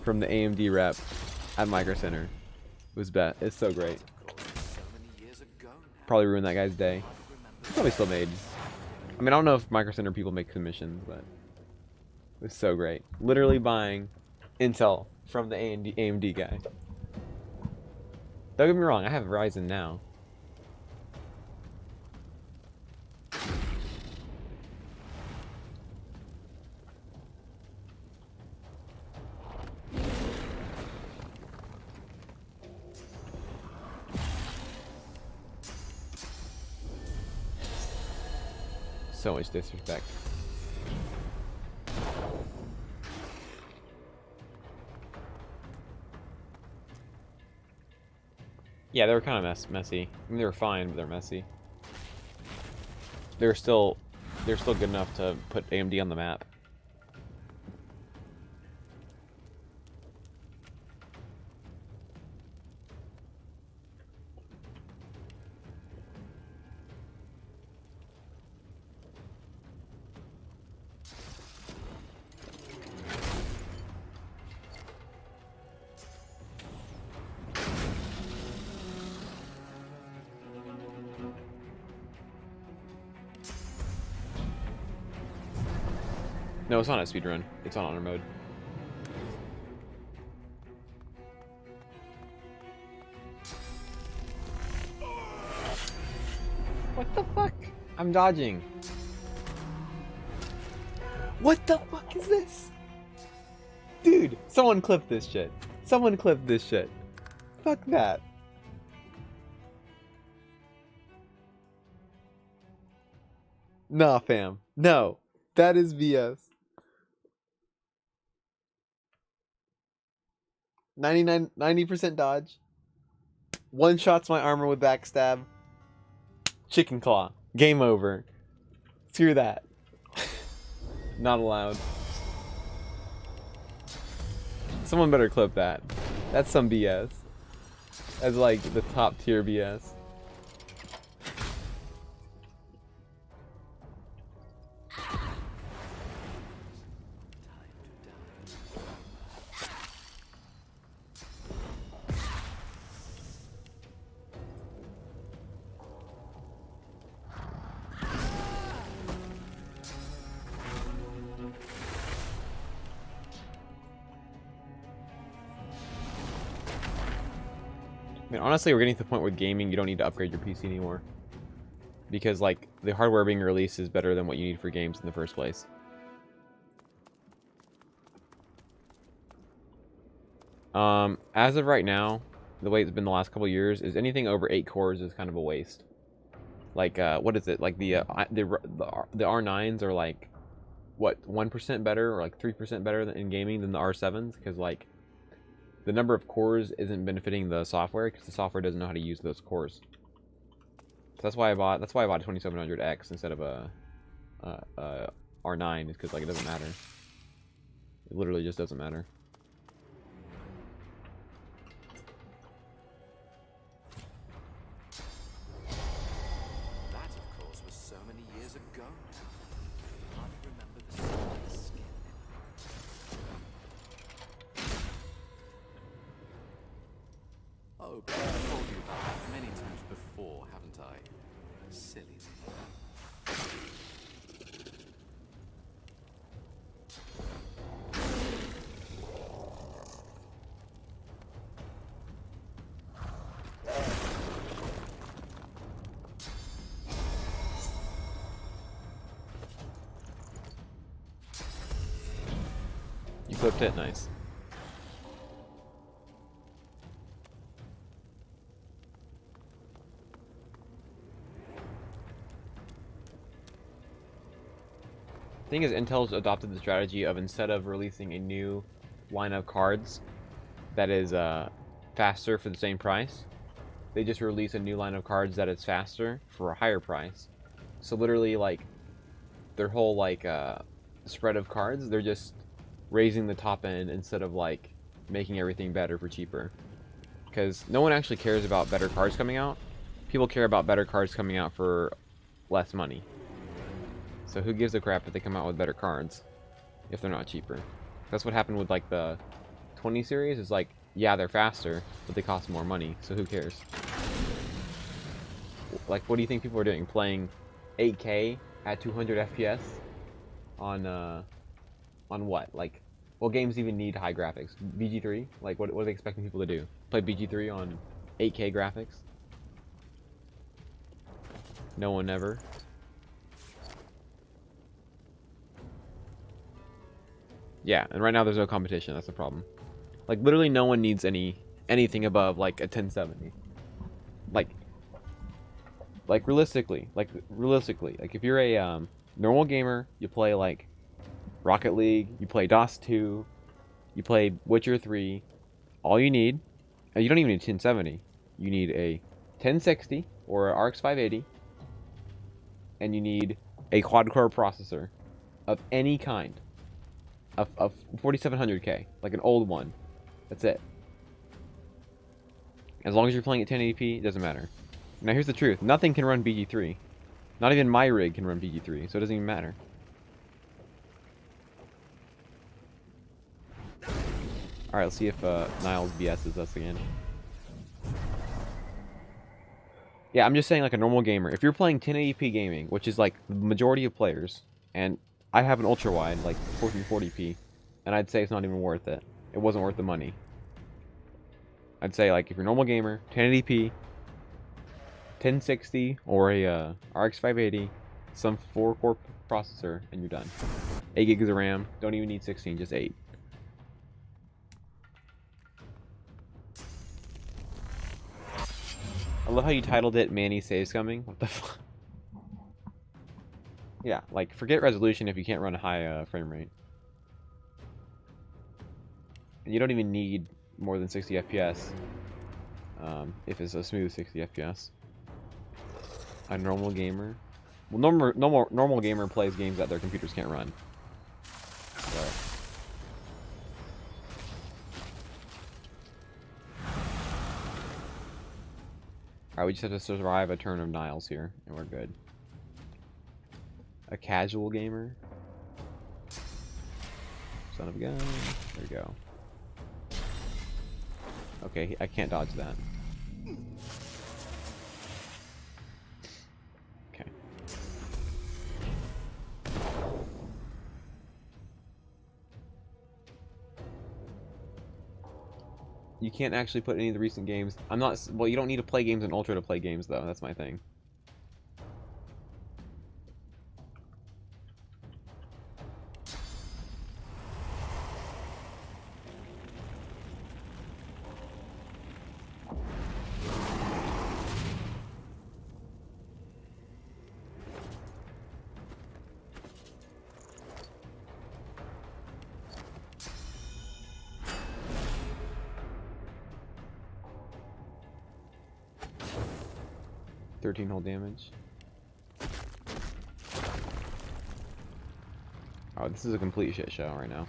from the AMD rep at Micro Center. It was best. It's so great. Probably ruined that guy's day. Probably still made. I mean, I don't know if Micro Center people make commissions, but It was so great. Literally buying Intel from the AMD guy. Don't get me wrong, I have Ryzen now. So much disrespect. Yeah, they were kind of messy. I mean, they were fine, but they're messy. They're still good enough to put AMD on the map. No, it's not a speedrun. It's on honor mode. What the fuck? I'm dodging. What the fuck is this? Dude, someone clip this shit. Someone clip this shit. Fuck that. Nah, fam. No. That is BS. 90% dodge. One shots my armor with backstab. Chicken claw. Game over. Screw that. Not allowed. Someone better clip that. That's some BS. That's like the top tier BS. I mean, honestly, we're getting to the point with gaming, you don't need to upgrade your PC anymore. Because, like, the hardware being released is better than what you need for games in the first place. As of right now, the way it's been the last couple years, is anything over 8 cores is kind of a waste. Like, what is it? Like, the R9s are, like, what, 1% better, or, like, 3% better in gaming than the R7s? Because, like, the number of cores isn't benefiting the software because the software doesn't know how to use those cores. So that's why I bought a 2700X instead of a R9, is because like it doesn't matter. It literally just doesn't matter. That, of course, was so many years ago now. Hard to remember the smell of his skin. Oh, but I've told you about that many times before, haven't I? Silly thing. You clipped it, nice. Thing is, Intel's adopted the strategy of instead of releasing a new line of cards that is faster for the same price, they just release a new line of cards that is faster for a higher price. So literally, like, their whole like spread of cards, they're just raising the top end instead of like making everything better for cheaper. Because no one actually cares about better cards coming out. People care about better cards coming out for less money. So who gives a crap if they come out with better cards if they're not cheaper? That's what happened with like the 20 series. Is like, yeah, they're faster, but they cost more money. So who cares? Like, what do you think people are doing? Playing 8K at 200 FPS on On what? Like, what games even need high graphics? BG3? Like, what are they expecting people to do? Play BG3 on 8K graphics? No one ever. Yeah, and right now there's no competition. That's the problem. Like, literally no one needs anything above, like, a 1070. Like realistically, like, if you're a, normal gamer, you play, like, Rocket League, you play DOS 2, you play Witcher 3, all you need, and you don't even need 1070. You need a 1060 or a RX 580, and you need a quad-core processor of any kind, of 4700K, like an old one. That's it. As long as you're playing at 1080p, it doesn't matter. Now here's the truth. Nothing can run BG3. Not even my rig can run BG3, so it doesn't even matter. Alright, let's see if Niles BS's us again. Yeah, I'm just saying, like, a normal gamer. If you're playing 1080p gaming, which is like the majority of players, and I have an ultra wide, like 1440p, and I'd say it's not even worth it. It wasn't worth the money. I'd say, like, if you're a normal gamer, 1080p, 1060, or a RX 580, some 4-core processor, and you're done. 8 gigs of RAM. Don't even need 16, just 8. I love how you titled it Manny Saves Coming. What the fuck? Yeah, like, forget resolution if you can't run a high frame rate. And you don't even need more than 60 FPS if it's a smooth 60 FPS. A normal gamer? Well, normal gamer plays games that their computers can't run. So. Alright, we just have to survive a turn of Niles here, and we're good. A casual gamer? Son of a gun. There we go. Okay, I can't dodge that. Okay. You can't actually put any of the recent games. I'm not. Well, you don't need to play games in Ultra to play games, though. That's my thing. Whole damage. Oh, this is a complete shit show right now.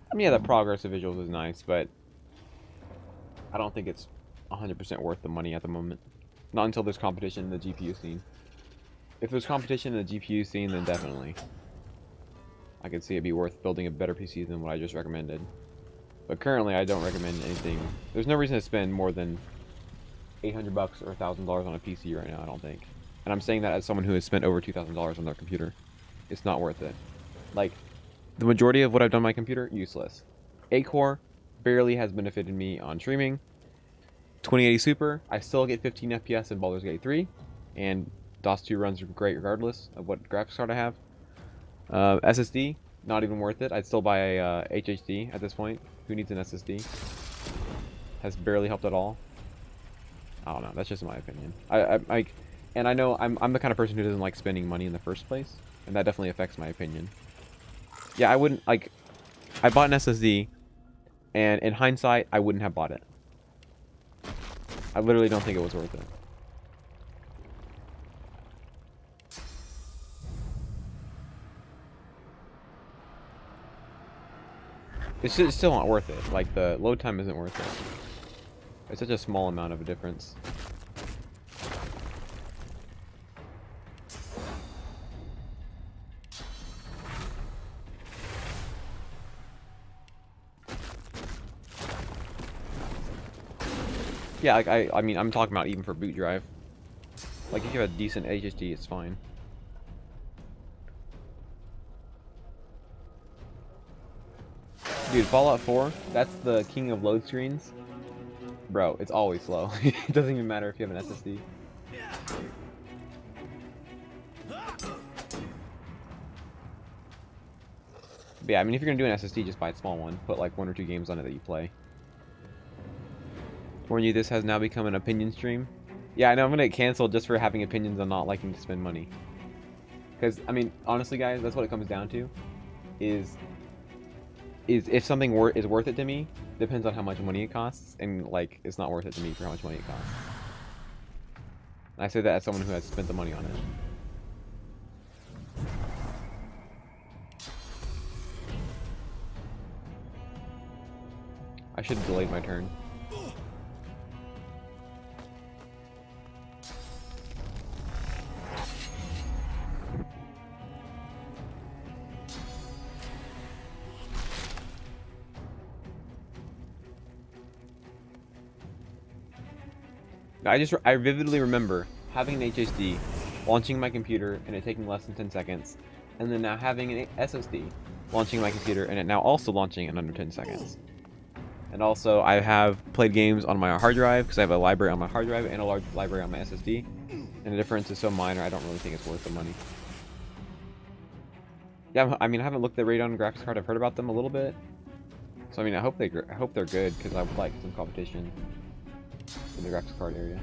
I mean, yeah, the progress of visuals is nice, but I don't think it's 100% worth the money at the moment. Not until there's competition in the GPU scene. If there's competition in the GPU scene, then definitely. I could see it be worth building a better PC than what I just recommended. But currently, I don't recommend anything. There's no reason to spend more than $800 or $1,000 on a PC right now, I don't think. And I'm saying that as someone who has spent over $2,000 on their computer. It's not worth it. Like, the majority of what I've done on my computer, useless. 8-core barely has benefited me on streaming. 2080 Super, I still get 15 FPS in Baldur's Gate 3, and DOS 2 runs great regardless of what graphics card I have. SSD, not even worth it. I'd still buy a HHD at this point. Who needs an SSD? Has barely helped at all. I don't know. That's just my opinion. And I know I'm the kind of person who doesn't like spending money in the first place, and that definitely affects my opinion. Yeah, I wouldn't, like, I bought an SSD, and in hindsight, I wouldn't have bought it. I literally don't think it was worth it. It's still not worth it. Like, the load time isn't worth it. It's such a small amount of a difference. Yeah, like, I mean, I'm talking about even for boot drive. Like, if you have a decent HSD, it's fine. Dude, Fallout 4, that's the king of load screens. Bro, it's always slow. It doesn't even matter if you have an SSD. But yeah, I mean, if you're gonna do an SSD, just buy a small one. Put like 1 or 2 games on it that you play. Warn you, this has now become an opinion stream. Yeah, I know I'm gonna get canceled just for having opinions on not liking to spend money. Because, I mean, honestly, guys, that's what it comes down to. Is if something is worth it to me, depends on how much money it costs, and like it's not worth it to me for how much money it costs. And I say that as someone who has spent the money on it. I should have delayed my turn. I vividly remember having an HSD, launching my computer, and it taking less than 10 seconds, and then now having an SSD, launching my computer, and it now also launching in under 10 seconds. And also, I have played games on my hard drive, because I have a library on my hard drive and a large library on my SSD, and the difference is so minor, I don't really think it's worth the money. Yeah, I mean, I haven't looked at Radeon graphics card, I've heard about them a little bit. So, I mean, I hope they're good, because I would like some competition in the graphics card area.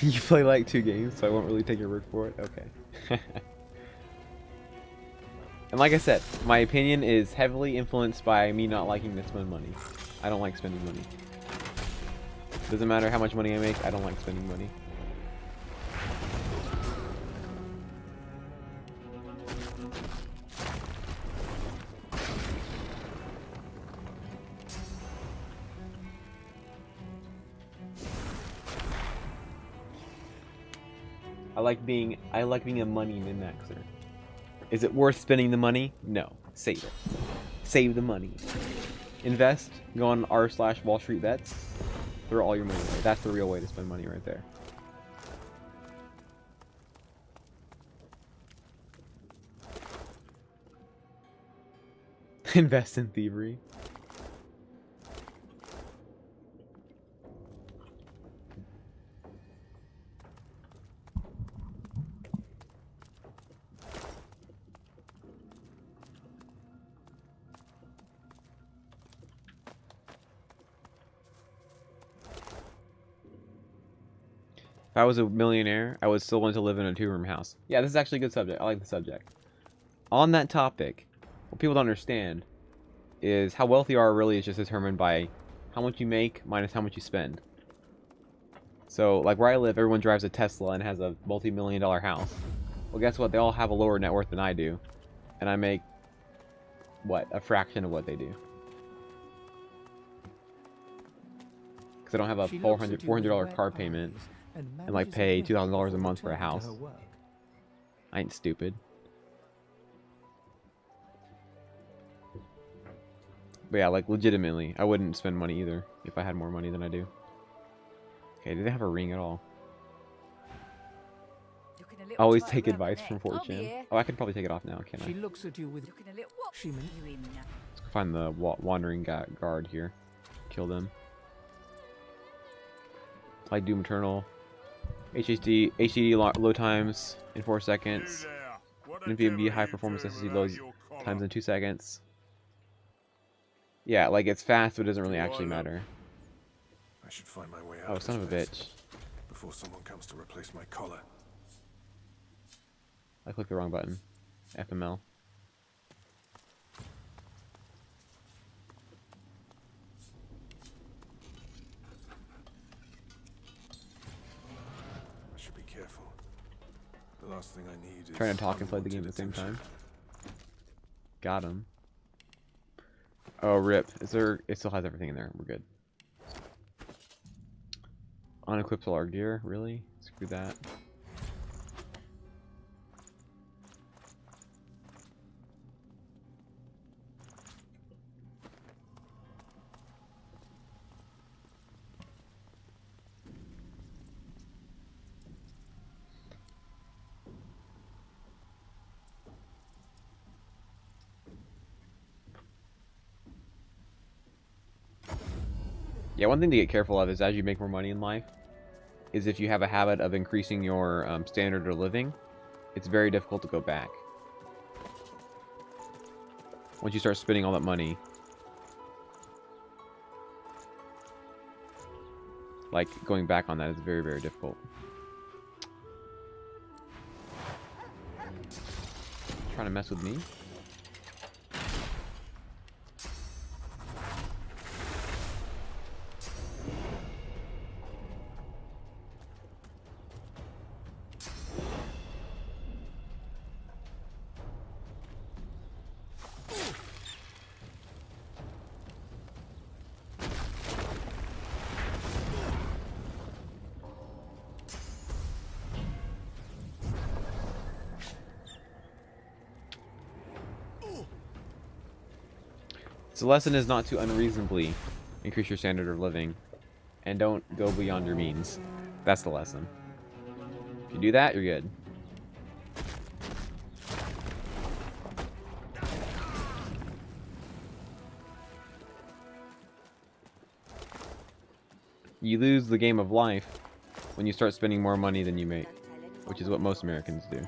You play like 2 games, so I won't really take your word for it? Okay. And like I said, my opinion is heavily influenced by me not liking to spend money. I don't like spending money. Doesn't matter how much money I make, I don't like spending money. I like being a money min-maxer. Is it worth spending the money? No. Save it. Save the money. Invest. Go on r/Wall Street Bets. Throw all your money away. That's the real way to spend money right there. Invest in thievery. If I was a millionaire, I would still want to live in a 2-room house. Yeah, this is actually a good subject. I like the subject. On that topic, what people don't understand is how wealthy you are really is just determined by how much you make minus how much you spend. So, like where I live, everyone drives a Tesla and has a multi-million-dollar house. Well, guess what? They all have a lower net worth than I do. And I make, what, a fraction of what they do. Because I don't have a $400 car payment. And like pay $2,000 a month for a house. I ain't stupid. But yeah, like legitimately, I wouldn't spend money either if I had more money than I do. Okay, do they have a ring at all? Always take advice from Fortune. Oh, I could probably take it off now, can't I? She looks at you with Let's go find the wandering guard here. Kill them. Like Doom Eternal. HDD load times in 4 seconds. NVMe high performance SSD load times in 2 seconds. Yeah, like it's fast, but it doesn't really actually matter. I should find my way out. Oh, son of a bitch! Before someone comes to replace my collar. I clicked the wrong button. FML. I should be careful. The last thing I need is Trying to talk and play the game at the same attention. time. Got him. Oh, rip. Is there... It still has everything in there. We're good. Unequipped all our gear? Really? Screw that. Yeah, one thing to get careful of is as you make more money in life, is if you have a habit of increasing your standard of living, it's very difficult to go back. Once you start spending all that money, like going back on that is very, very difficult. Trying to mess with me? So the lesson is not to unreasonably increase your standard of living, and don't go beyond your means. That's the lesson. If you do that, you're good. You lose the game of life when you start spending more money than you make, which is what most Americans do.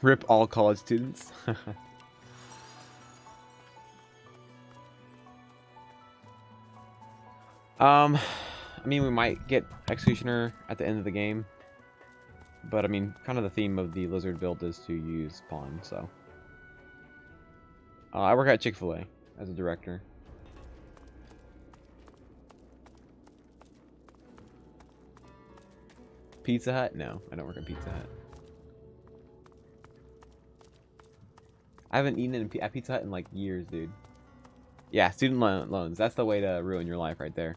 Rip all college students. I mean, we might get Executioner at the end of the game. But, I mean, kind of the theme of the Lizard build is to use Pawn, so. I work at Chick-fil-A as a director. Pizza Hut? No, I don't work at Pizza Hut. I haven't eaten at Pizza Hut in like years, dude. Yeah, student loans. That's the way to ruin your life right there.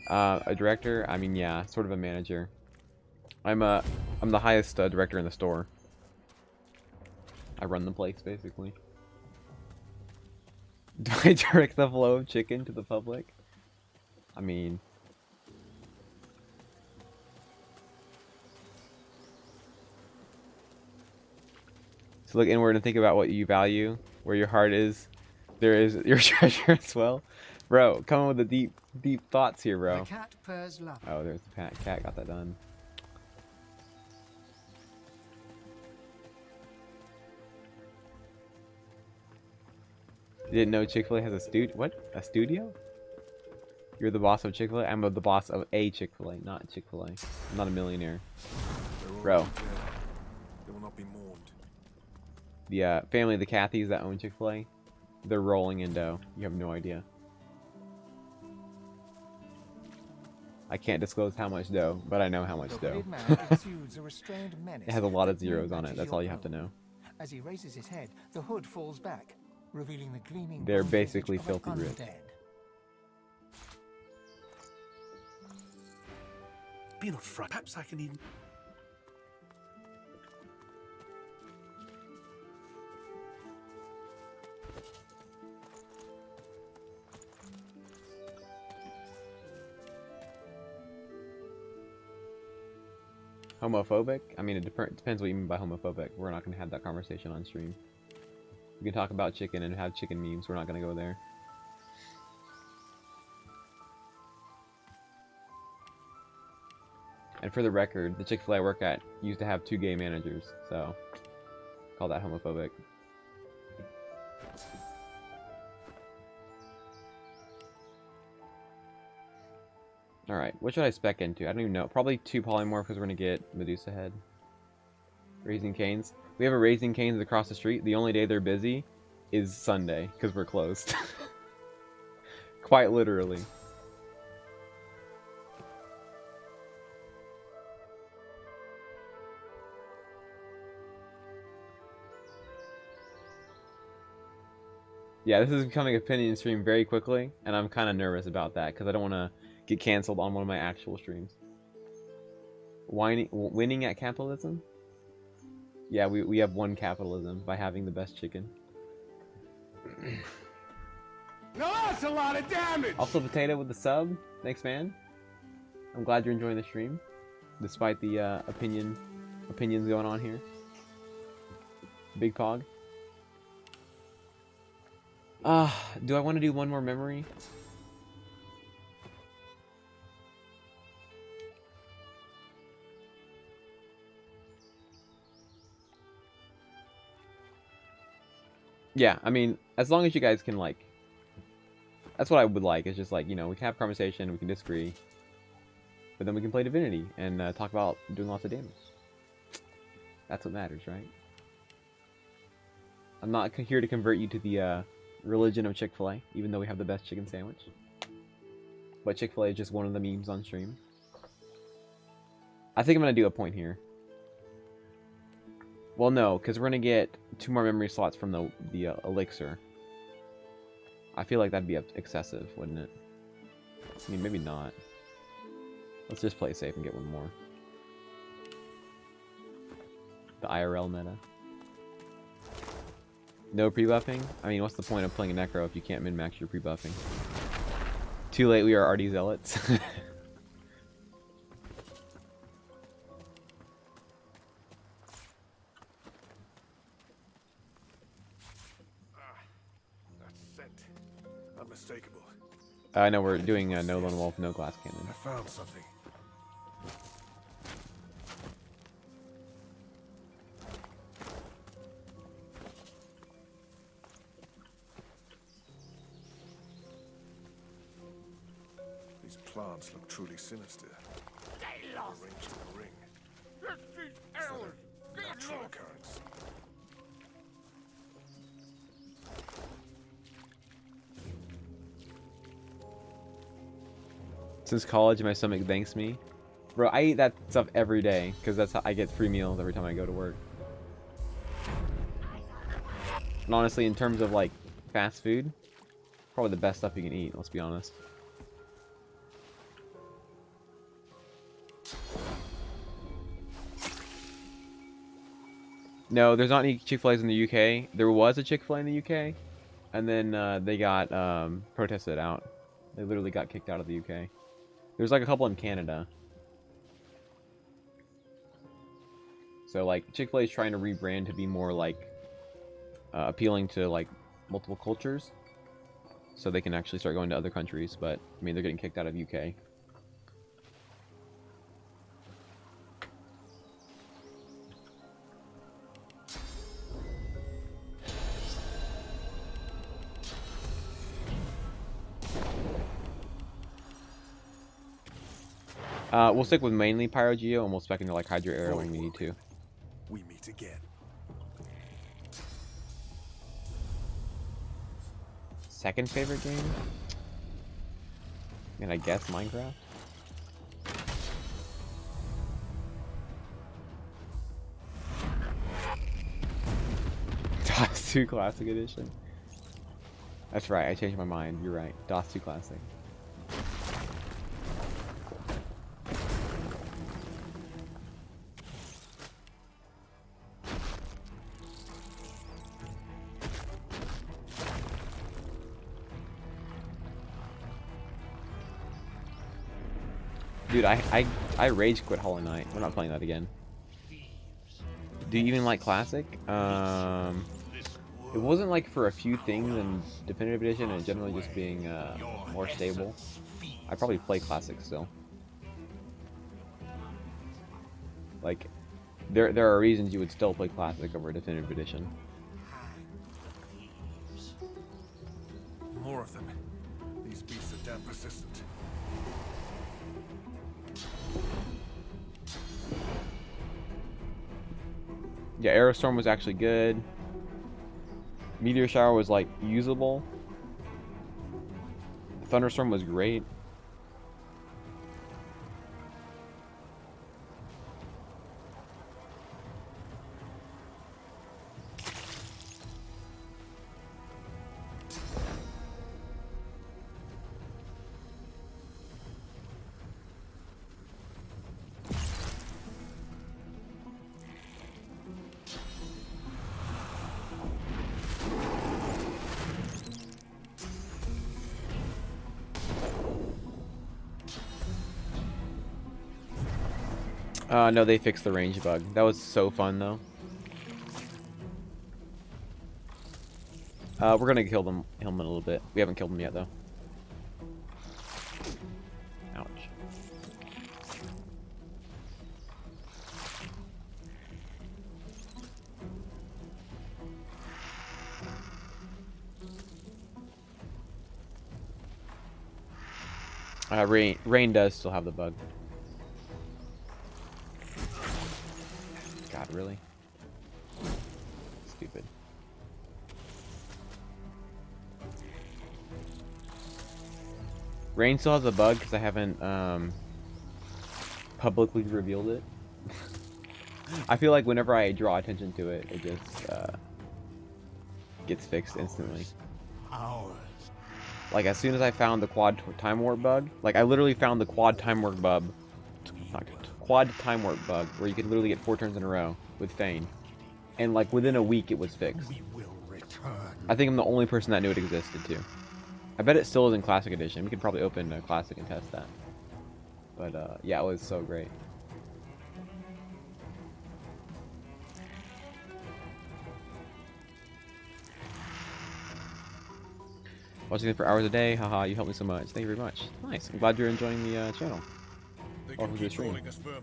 A director? I mean, yeah, sort of a manager. I'm the highest director in the store. I run the place, basically. Do I direct the flow of chicken to the public? I mean... So look inward and think about what you value, where your heart is. There is your treasure as well. Bro, come on with the deep thoughts here, bro. The cat purrs loud. Oh, there's the cat. Got that done. You didn't know Chick-fil-A has a studio? What? A studio? You're the boss of Chick-fil-A? I'm the boss of a Chick-fil-A, not Chick-fil-A. I'm not a millionaire. Bro. Dead. They will not be mourned. The family of the Cathys that own Chick-fil-A, they're rolling in dough. You have no idea. I can't disclose how much dough, but I know how much The dough. hooded man exudes a restrained menace It has a lot of that no zeros on it. matches That's your all you have to own. know. As he raises his head, the hood falls back, revealing the gleaming They're bone basically visage of an filthy rich. undead. Being front, perhaps I can even. Homophobic? I mean, it depends what you mean by homophobic. We're not going to have that conversation on stream. We can talk about chicken and have chicken memes. We're not going to go there. And for the record, the Chick-fil-A I work at used to have 2 gay managers, so call that homophobic. Alright, what should I spec into? I don't even know. Probably 2 polymorph because we're going to get Medusa head. Raising Canes. We have a Raising Canes across the street. The only day they're busy is Sunday because we're closed. Quite literally. Yeah, this is becoming a opinion stream very quickly, and I'm kind of nervous about that because I don't want to get canceled on one of my actual streams. Winning at capitalism? Yeah, we have won capitalism by having the best chicken. Now that's a lot of damage! Also, Potato with the sub. Thanks, man. I'm glad you're enjoying the stream, despite the opinions going on here. Big Pog. Do I want to do one more memory? Yeah, I mean, as long as you guys can, like... That's what I would like, is just like, you know, we can have a conversation, we can disagree. But then we can play Divinity and talk about doing lots of damage. That's what matters, right? I'm not here to convert you to the religion of Chick-fil-A, even though we have the best chicken sandwich. But Chick-fil-A is just one of the memes on stream. I think I'm going to do a point here. Well, no, because we're going to get 2 more memory slots from the elixir. I feel like that'd be excessive, wouldn't it? I mean, maybe not. Let's just play safe and get 1 more. The IRL meta. No pre-buffing? I mean, what's the point of playing a Necro if you can't min-max your pre-buffing? Too late, we are already zealots. Unmistakable. I know we're doing no lone wolf, no glass cannon. I found something. These plants look truly sinister. Arranged in a ring. Is that a natural occurrence? Since college, my stomach thanks me. Bro, I eat that stuff every day, because that's how I get free meals every time I go to work. And honestly, in terms of, like, fast food, probably the best stuff you can eat, let's be honest. No, there's not any Chick-fil-A's in the UK. There was a Chick-fil-A in the UK, and then they got protested out. They literally got kicked out of the UK. There's like a couple in Canada. So like Chick-fil-A is trying to rebrand to be more like appealing to like multiple cultures, so they can actually start going to other countries. But I mean, they're getting kicked out of UK. We'll stick with mainly Pyrogeo, and we'll spec into like Hydro Arrow when we need to. We meet again. Second favorite game? And I guess Minecraft? DOS 2 Classic Edition. That's right, I changed my mind. You're right. DOS 2 Classic. Dude, I rage quit Hollow Knight. We're not playing that again. Do you even like Classic? It wasn't like for a few things in Definitive Edition and generally just being more stable. I probably play Classic still. Like, there are reasons you would still play Classic over Definitive Edition. More of them. These beasts are damn persistent. Yeah, Aerostorm was actually good. Meteor Shower was like usable. Thunderstorm was great. No, they fixed the range bug. That was so fun, though. We're gonna kill him in a little bit. We haven't killed him yet, though. Ouch. Rain does still have the bug. God, really? Stupid. Rain still has a bug because I haven't publicly revealed it. I feel like whenever I draw attention to it, it just gets fixed instantly. Like as soon as I found the quad time warp bug, like I literally found the quad time warp bug, quad time warp bug, where you could literally get 4 turns in a row with Fane, and like within a week it was fixed. I think I'm the only person that knew it existed too. I bet it still is in Classic Edition. We could probably open a Classic and test that. But yeah, it was so great. Watching it for hours a day, haha, you helped me so much. Thank you very much. Nice. I'm glad you're enjoying the channel. They Welcome can to the keep stream. calling us vermin,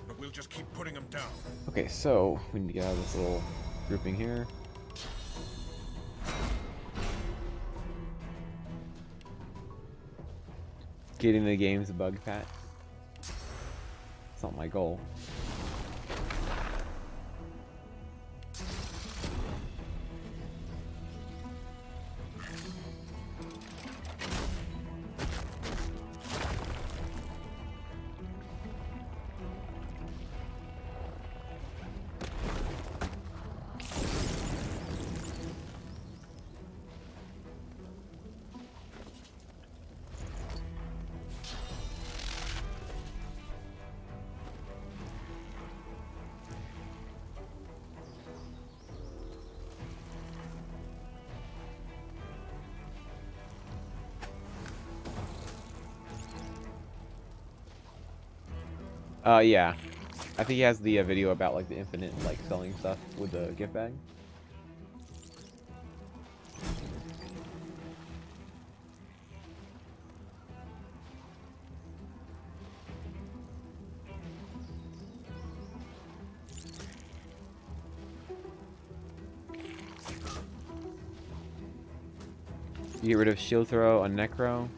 but we'll just keep putting them down. Okay, so we need to get out of this little grouping here. Getting the game's bug patch. It's not my goal. Yeah. I think he has the video about like the infinite like selling stuff with the gift bag. You get rid of shield throw on Necro.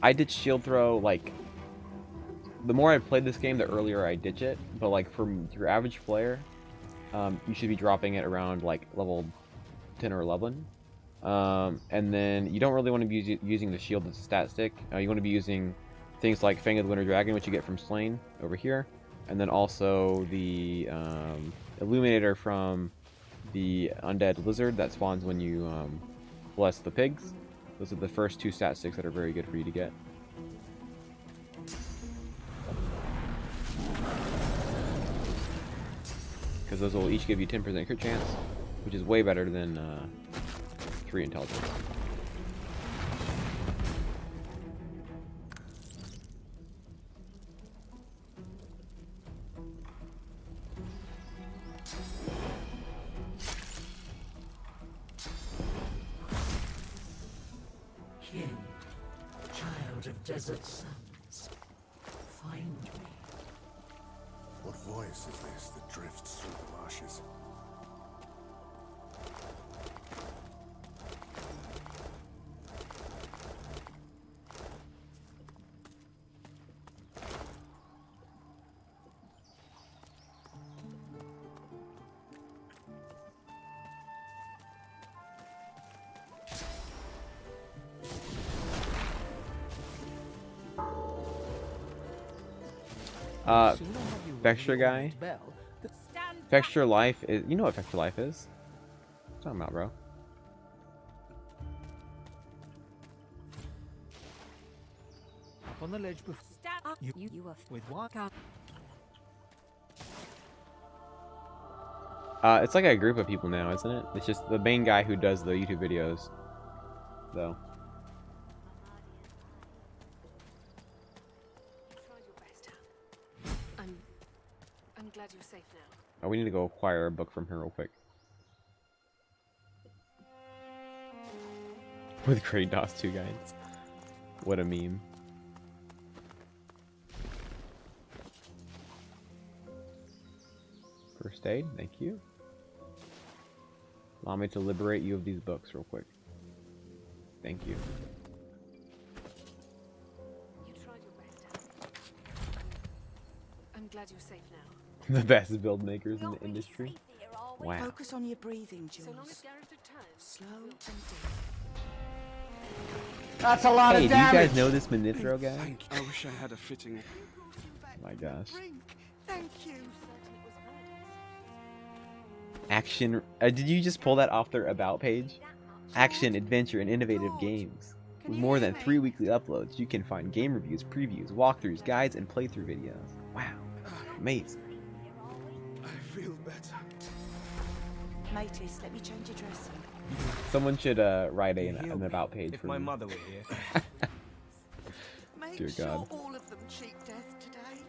I did shield throw, like, the more I played this game, the earlier I ditch it, but, like, for your average player, you should be dropping it around, like, level 10 or 11. And then you don't really want to be using the shield as a stat stick. You want to be using things like Fang of the Winter Dragon, which you get from Slain over here, and then also the Illuminator from the Undead Lizard that spawns when you bless the pigs. Those are the first 2 stat sticks that are very good for you to get. Because those will each give you 10% crit chance, which is way better than 3 intelligence. Kin, child of desert suns, find me. What voice is this that drifts through the marshes? Uh, Soon I'll have you Vexture ring the guy. ornate bell that Vexture Life is. You know what Vexture Life is? What you talking about, bro? up on the ledge before You are with what? It's like a group of people now, isn't it? It's just the main guy who does the YouTube videos, though. I'm glad you're safe now. Oh, we need to go acquire a book from her real quick. With Great DOS 2 guides. What a meme. First aid, thank you. Allow me to liberate you of these books real quick. Thank you. You tried your best, Hal. I'm glad you're safe now. The best build makers in the industry. Wow. Focus on your breathing, So long Jules. as Gareth returns. Slow and deep. That's a lot Hey, of do you damage. guys know this Manithro guy? Thank you. I wish I had a fitting. My gosh. Thank you. Action. Did you just pull that off their About page? Action, adventure, and innovative games. With more than 3 weekly uploads, you can find game reviews, previews, walkthroughs, guides, and playthrough videos. Wow. Amazing. I feel better. Mateys, let me change your dressing. Someone should write an About page If for my me. mother were here. Make Dear sure God. all of them cheat death today.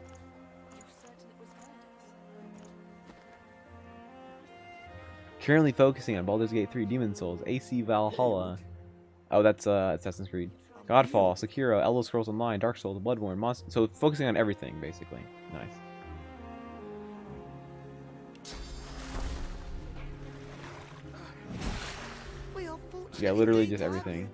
Currently focusing on Baldur's Gate 3, Demon Souls, AC Valhalla. Oh, that's Assassin's Creed. Godfall, Sekiro, Elder Scrolls Online, Dark Souls, Bloodborne, Monster. So focusing on everything, basically. Nice. We are fortunate. Yeah, literally indeed just to have everything.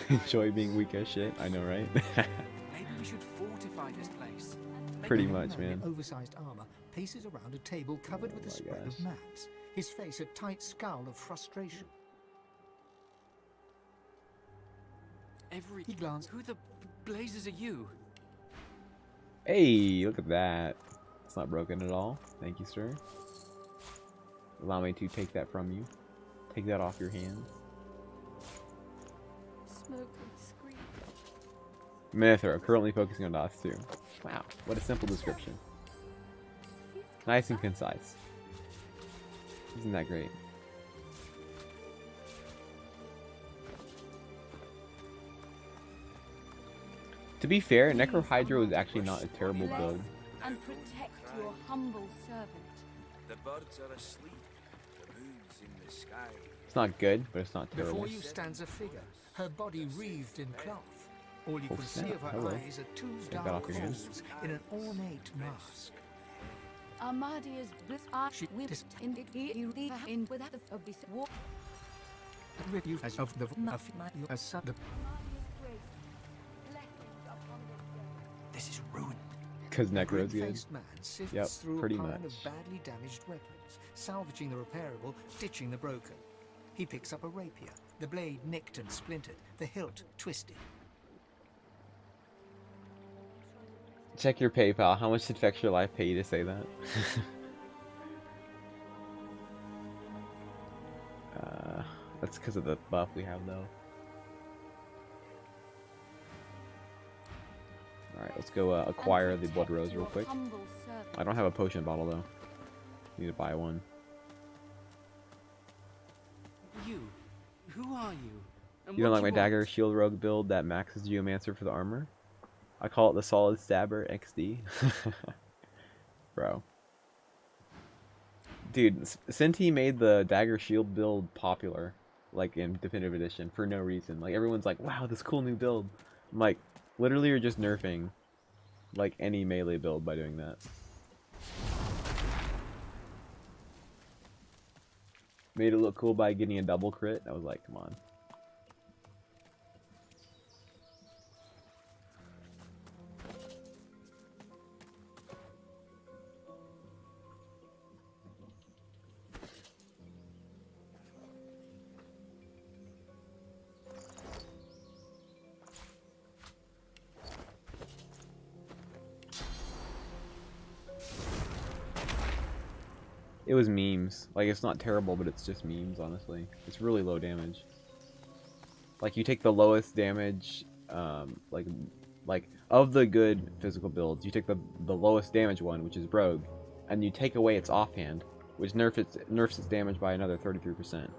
Enjoy being weak as shit. I know, right? Maybe we should fortify this place. Pretty The young much, man man. in oversized armor paces around a table covered with a spread gosh. of maps, his face a tight scowl of frustration. He glanced. Who the blazes are you? Hey, look at that. It's not broken at all. Thank you, sir. Allow me to take that from you. Take that off your hands. Smoke and scream. Manithro, currently focusing on DOS 2. Wow, what a simple description. Nice and concise. Isn't that great? To be fair, Necrohydro is actually not a terrible build. And protect your humble servant. The birds are asleep. The moon's in the sky. It's not good, but it's not terrible. Before you stands a figure, her body wreathed in cloth. All you Oh, can see snap. of her Hello. eyes are two that dark off your hand. holes in an ornate mask. Armadia's bliss She dis- in without the abyss war. Rid you as of the you as son. This is ruined. Because The Necro's good. green-faced man sifts Yep, through pretty a pile much. of badly damaged weapons, salvaging the repairable, ditching the broken. He picks up a rapier, the blade nicked and splintered, the hilt twisted. Check your PayPal. How much did Vex Your Life pay you to say that? That's because of the buff we have, though. Alright, let's go acquire the Blood Rose real quick. I don't have a potion bottle, though. Need to buy one. You. Who are you? And You don't what like my want? dagger shield rogue build that maxes Geomancer for the armor? I call it the Solid Stabber XD. Bro. Dude, Senti made the dagger shield build popular, like in Definitive Edition, for no reason. Like, everyone's like, wow, this cool new build. I'm like, literally you're just nerfing, like, any melee build by doing that. Made it look cool by getting a double crit. I was like, come on. It was memes. Like, it's not terrible, but it's just memes, honestly. It's really low damage. Like, you take the lowest damage, like of the good physical builds, you take the lowest damage one, which is Rogue, and you take away its offhand, which nerfs its damage by another 33%.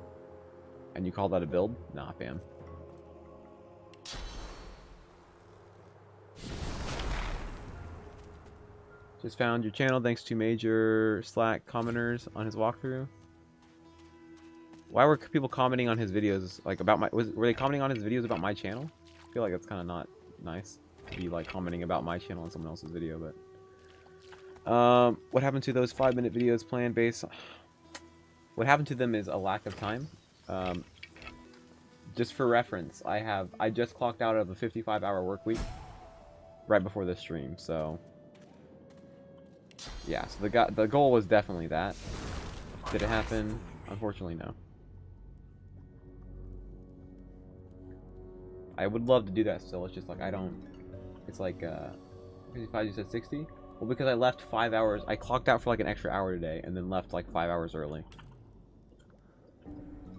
And you call that a build? Nah, fam. Just found your channel thanks to major Slack commenters on his walkthrough. Why were people commenting on his videos, like, about my... were they commenting on his videos about my channel? I feel like that's kind of not nice to be, like, commenting about my channel on someone else's video, but... what happened to those 5-minute videos planned based... What happened to them is a lack of time. Just for reference, I just clocked out of a 55-hour work week right before this stream, so... Yeah, so the goal was definitely that. Did it happen? Unfortunately, no. I would love to do that still, it's just like I don't... It's like, 55, you said 60? Well, because I left 5 hours, I clocked out for like an extra hour today, and then left like 5 hours early.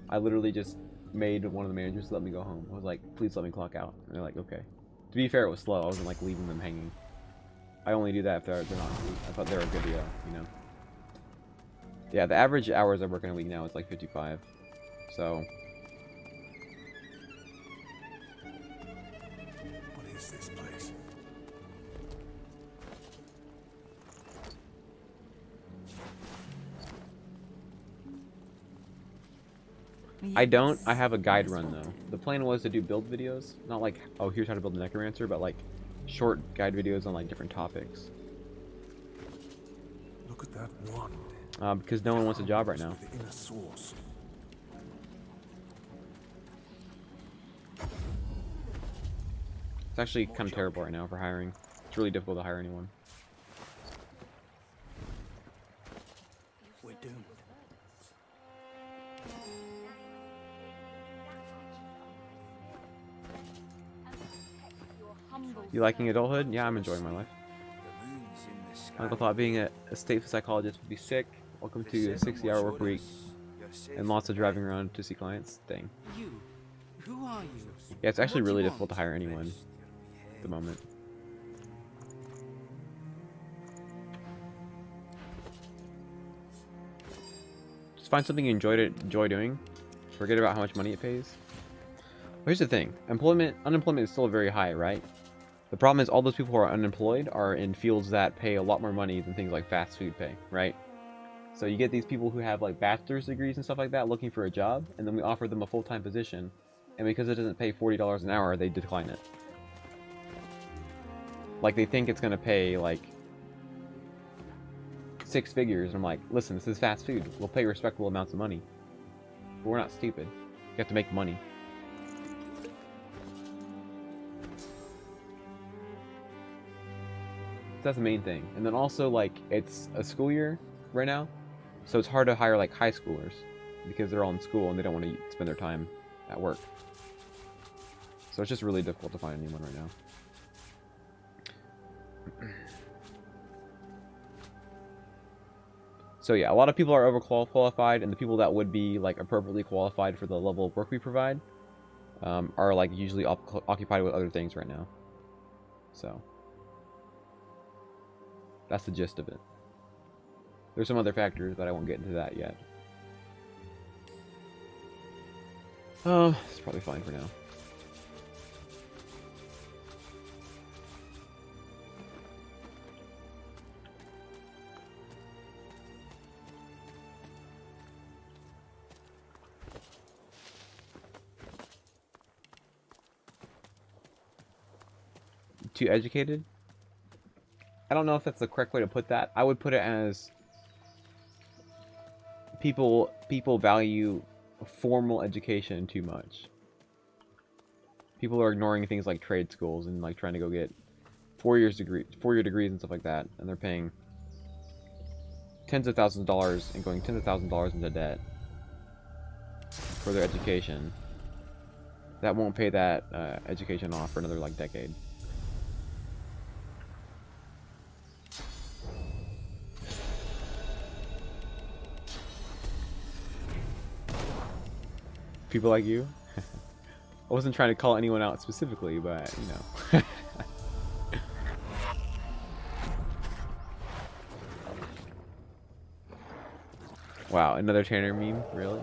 I literally just made one of the managers let me go home. I was like, please let me clock out. And they're like, okay. To be fair, it was slow, I wasn't like leaving them hanging. I only do that if they're not... I thought they were a good deal, you know? Yeah, the average hours I work in a week now is like 55. So... What is this place? I have a guide run though. The plan was to do build videos, not like, oh, here's how to build a necromancer, but like short guide videos on like different topics. Look at that wand. Because no one wants a job right now. With the inner source. It's actually kind of terrible right now for hiring. It's really difficult to hire anyone. We're doomed. You liking adulthood? Yeah, I'm enjoying my life. Uncle thought being a state psychologist would be sick. Welcome to a 60-hour work week and lots of driving around to see clients. Dang. You. Who are you? Yeah, it's actually What do you really want? difficult to hire anyone at the moment. Just find something you enjoy doing. Forget about how much money it pays. Here's the thing. Unemployment is still very high, right? The problem is all those people who are unemployed are in fields that pay a lot more money than things like fast food pay, right? So you get these people who have like bachelor's degrees and stuff like that looking for a job, and then we offer them a full-time position, and because it doesn't pay $40 an hour, they decline it. Like they think it's gonna pay like 6 figures, and I'm like, listen, this is fast food. We'll pay respectable amounts of money. But we're not stupid. You have to make money. That's the main thing. And then also, like, it's a school year right now, so it's hard to hire like high schoolers because they're all in school and they don't want to spend their time at work. So it's just really difficult to find anyone right now. So yeah, a lot of people are overqualified, and the people that would be like appropriately qualified for the level of work we provide are like usually occupied with other things right now. So that's the gist of it. There's some other factors, but I won't get into that yet. Oh, it's probably fine for now. Too educated? I don't know if that's the correct way to put that. I would put it as people value formal education too much. People are ignoring things like trade schools and like trying to go get 4-year degrees and stuff like that, and they're paying tens of thousands of dollars and going tens of thousands of dollars into debt for their education. That won't pay that education off for another like decade. People like you. I wasn't trying to call anyone out specifically, but you know. Wow, another Tanner meme, really?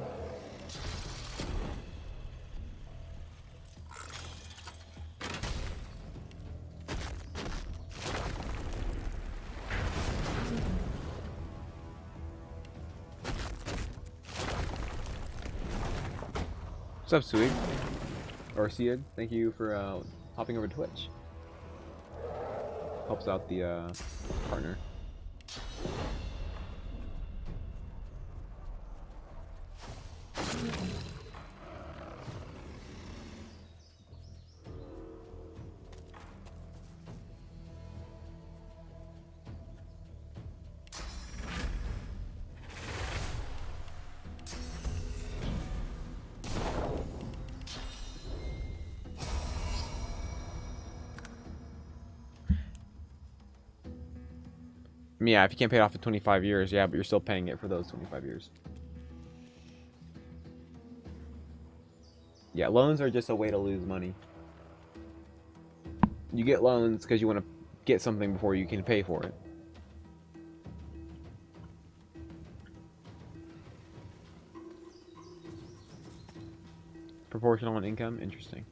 What's up, Suig? Or Sia, thank you for hopping over to Twitch. Helps out the partner. Yeah, if you can't pay it off in 25 years, yeah, but you're still paying it for those 25 years. Yeah, loans are just a way to lose money. You get loans because you want to get something before you can pay for it. Proportional on income? Interesting.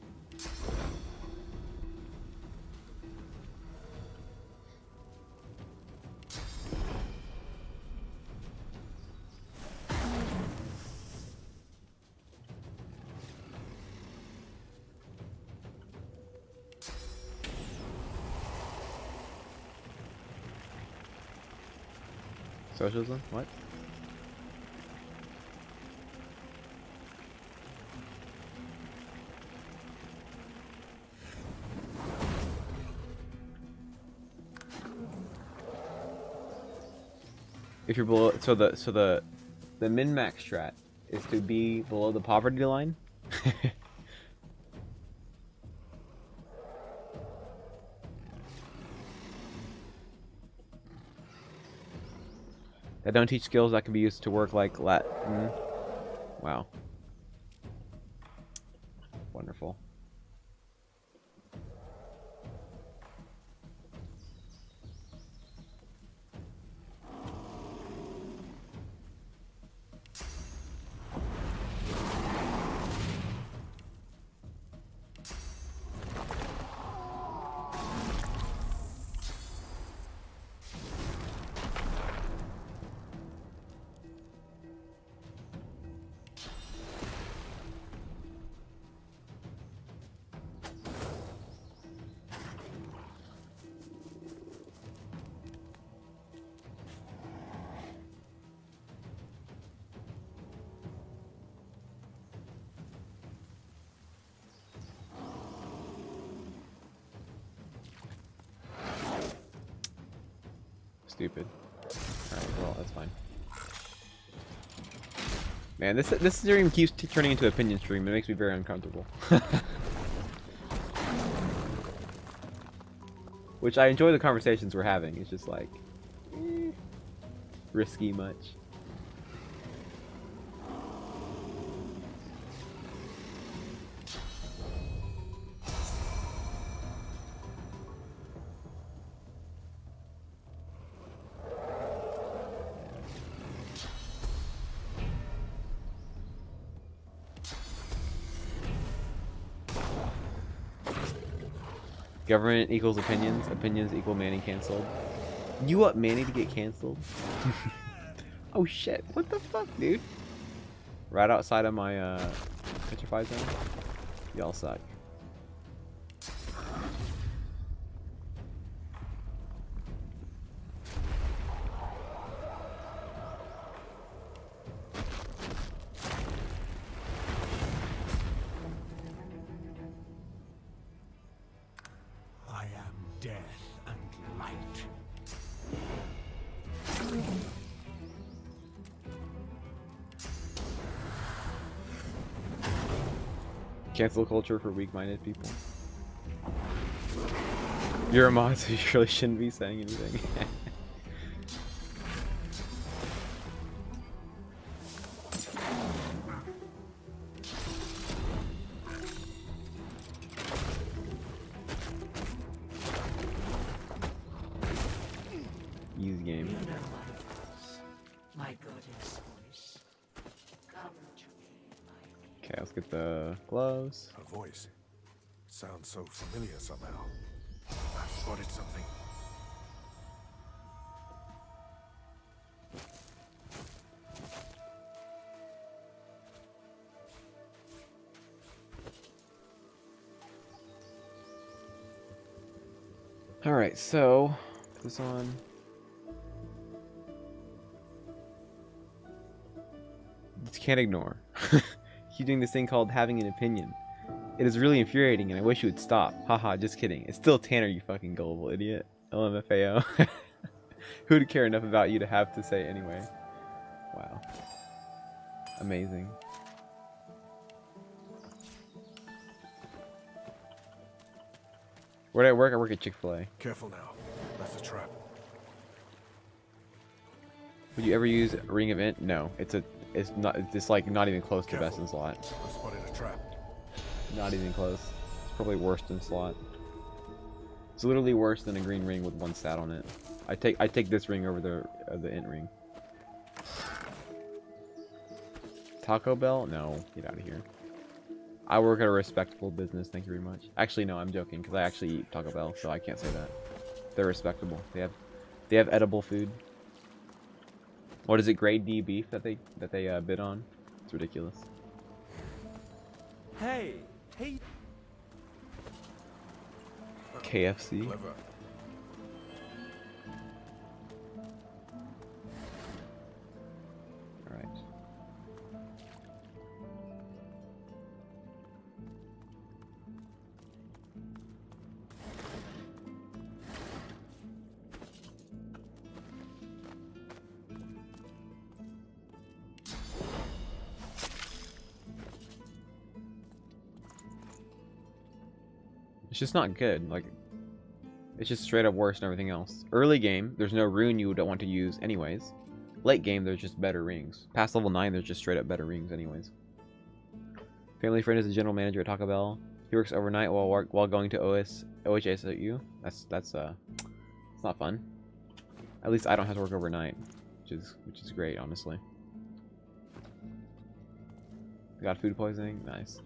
Socialism? What? If you're below, so the min-max strat is to be below the poverty line. That don't teach skills that can be used to work like Latin. Wow. Wonderful. Stupid. Alright, well, that's fine. Man, this stream keeps turning into an opinion stream. It makes me very uncomfortable. Which I enjoy the conversations we're having. It's just like... risky much. Government equals opinions. Opinions equal Manny canceled. You want Manny to get canceled? Oh shit! What the fuck, dude? Right outside of my petrified zone. Y'all suck. Cancel culture for weak-minded people. You're a mod, so you really shouldn't be saying anything. Easy game. You know my voice, my goddess voice. Come to me, my Okay, let's get the gloves. Her voice sounds so familiar somehow. I've spotted something. Alright, so put this on. Just can't ignore. Keep doing this thing called having an opinion. It is really infuriating and I wish you would stop. Haha, just kidding. It's still Tanner, you fucking gullible idiot. LMFAO. Who'd care enough about you to have to say anyway? Wow. Amazing. Where do I work? I work at Chick-fil-A. Careful now. That's a trap. Would you ever use Ring of Int? No. It's like not even close to best in slot. I spotted a trap. Not even close. It's probably worse than slot. It's literally worse than a green ring with one stat on it. I take this ring over the int ring. Taco Bell? No, get out of here. I work at a respectable business. Thank you very much. Actually, no, I'm joking because I actually eat Taco Bell, so I can't say that. They're respectable. They have edible food. What is it? Grade D beef that they bid on? It's ridiculous. Hey. KFC. Clever. All right. It's just not good. Like, it's just straight up worse than everything else. Early game, there's no rune you don't want to use anyways. Late game, there's just better rings. Past level 9, there's just straight up better rings anyways. Family friend is the general manager at Taco Bell. He works overnight while going to OHSU. That's it's not fun. At least I don't have to work overnight, which is great, honestly. Got food poisoning? Nice.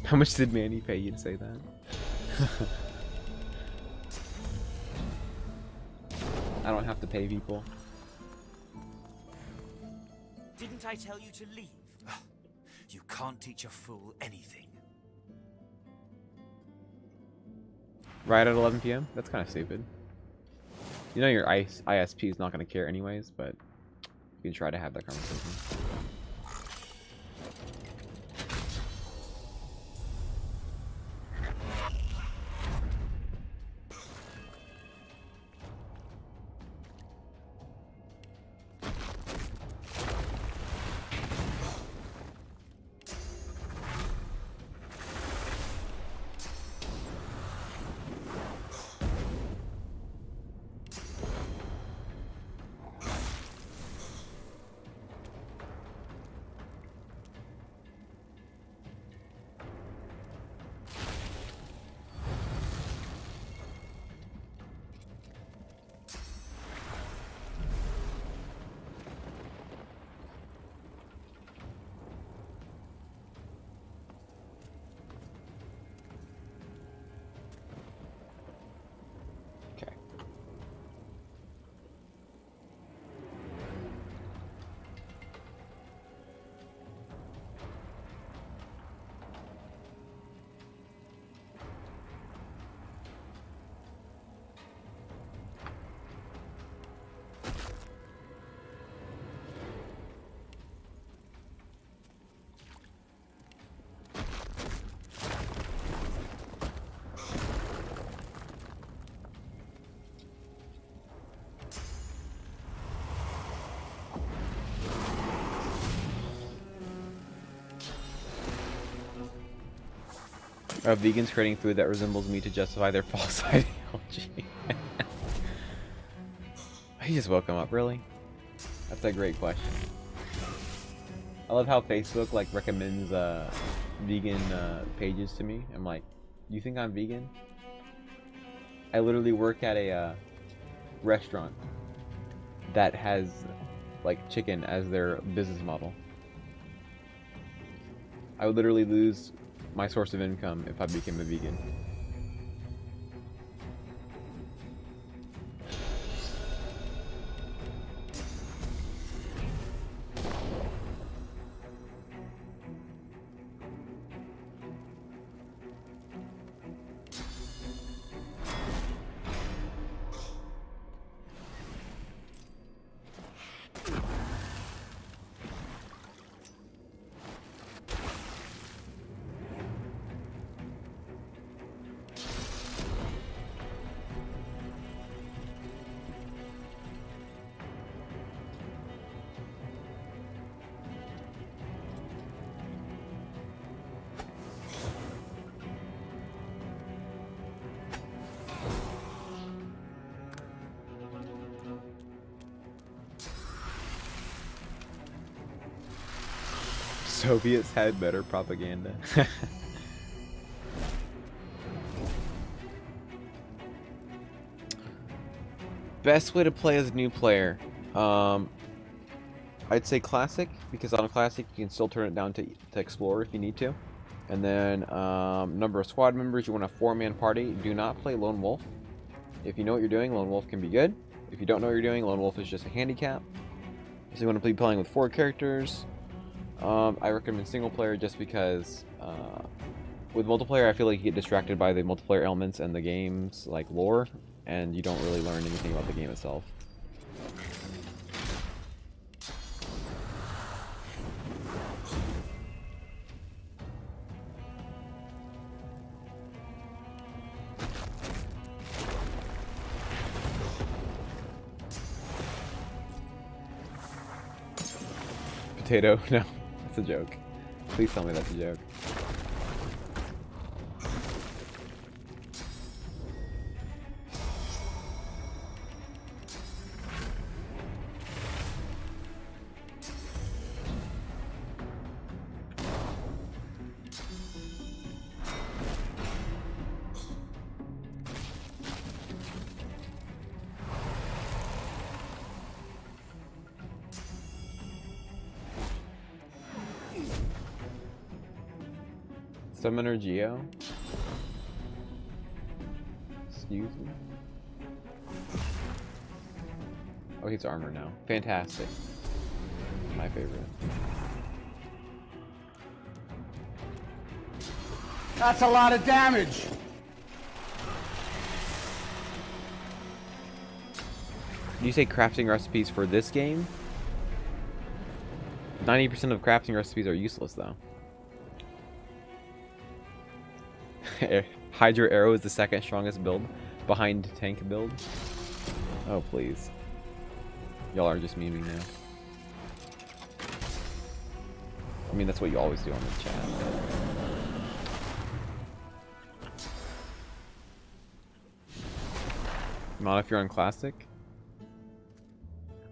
How much did Manny pay you to say that? I don't have to pay people. Didn't I tell you to leave? You can't teach a fool anything. Right at 11 p.m.? That's kind of stupid. You know your ISP is not going to care anyways, but you can try to have that conversation. Vegans creating food that resembles meat to justify their false ideology. He just woke him up, really? That's a great question. I love how Facebook like recommends vegan pages to me. I'm like, you think I'm vegan? I literally work at a restaurant that has like chicken as their business model. I would literally lose my source of income if I became a vegan. Soviets had better propaganda. Best way to play as a new player. I'd say classic, because on a classic you can still turn it down to explore if you need to. And then number of squad members, you want a 4-man party. Do not play lone wolf. If you know what you're doing, lone wolf can be good. If you don't know what you're doing, lone wolf is just a handicap. So you want to be playing with 4 characters. I recommend single player just because with multiplayer I feel like you get distracted by the multiplayer elements and the game's like lore, and you don't really learn anything about the game itself. Potato? No, that's a joke. Please tell me that's a joke. Summoner Geo? Excuse me? Oh, he's armor now. Fantastic. My favorite. That's a lot of damage. Do you say crafting recipes for this game? 90% of crafting recipes are useless though. Hydro Arrow is the second strongest build, behind tank build. Oh please. Y'all are just memeing now. I mean, that's what you always do on the chat. Not if you're on Classic.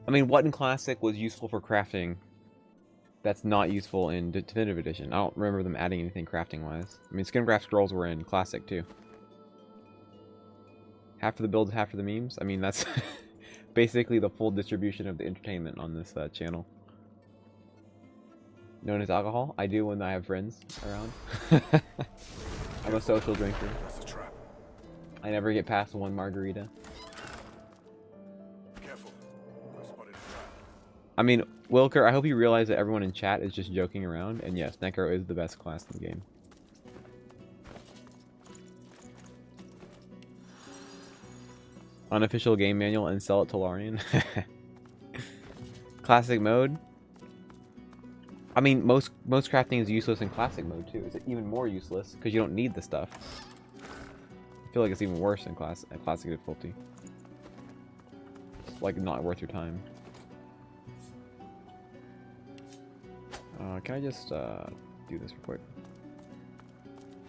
I mean, what in Classic was useful for crafting that's not useful in Definitive Edition? I don't remember them adding anything crafting-wise. I mean, skin-graph scrolls were in Classic, too. Half of the builds, half of the memes? I mean, that's basically the full distribution of the entertainment on this channel. Known as alcohol? I do when I have friends around. I'm a social drinker. I never get past one margarita. I mean, Wilker, I hope you realize that everyone in chat is just joking around, and yes, Necro is the best class in the game. Unofficial game manual and sell it to Larian. Classic mode. I mean, most crafting is useless in classic mode too. It's even more useless because you don't need the stuff. I feel like it's even worse in classic difficulty. It's like not worth your time. Can I just do this real quick?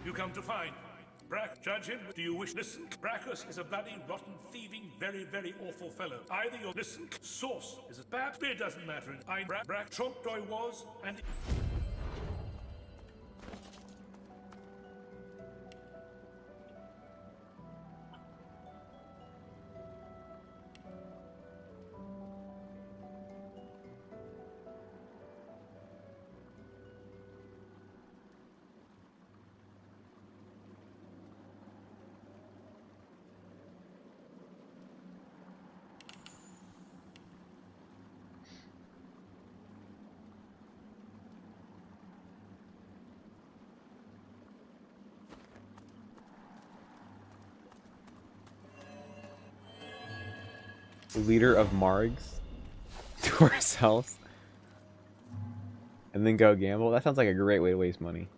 You come to find Brack, judge him. Do you wish? Listen, Brackus is a bloody, rotten, thieving, very, very awful fellow. Either you're listen, Source is a bad, beer doesn't matter. I Brack, Chompdoy was, and Leader of Margs to ourselves. And then go gamble. That sounds like a great way to waste money.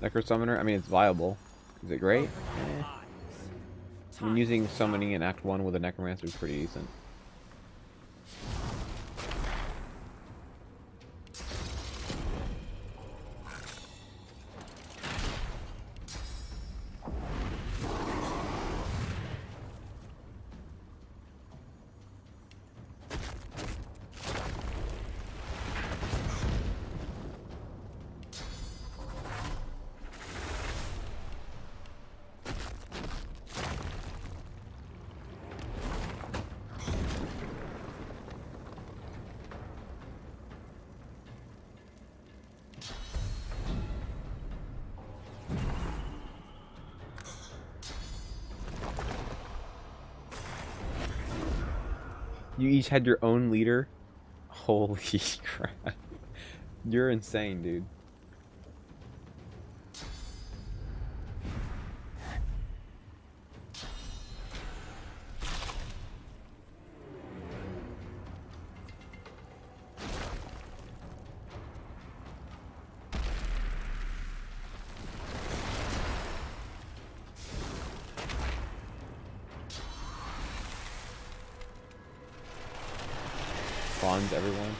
Necro Summoner, I mean, it's viable. Is it great? Eh. I mean, using summoning in Act 1 with a Necromancer is pretty decent. You each had your own leader? Holy crap. You're insane, dude. Bonds everyone.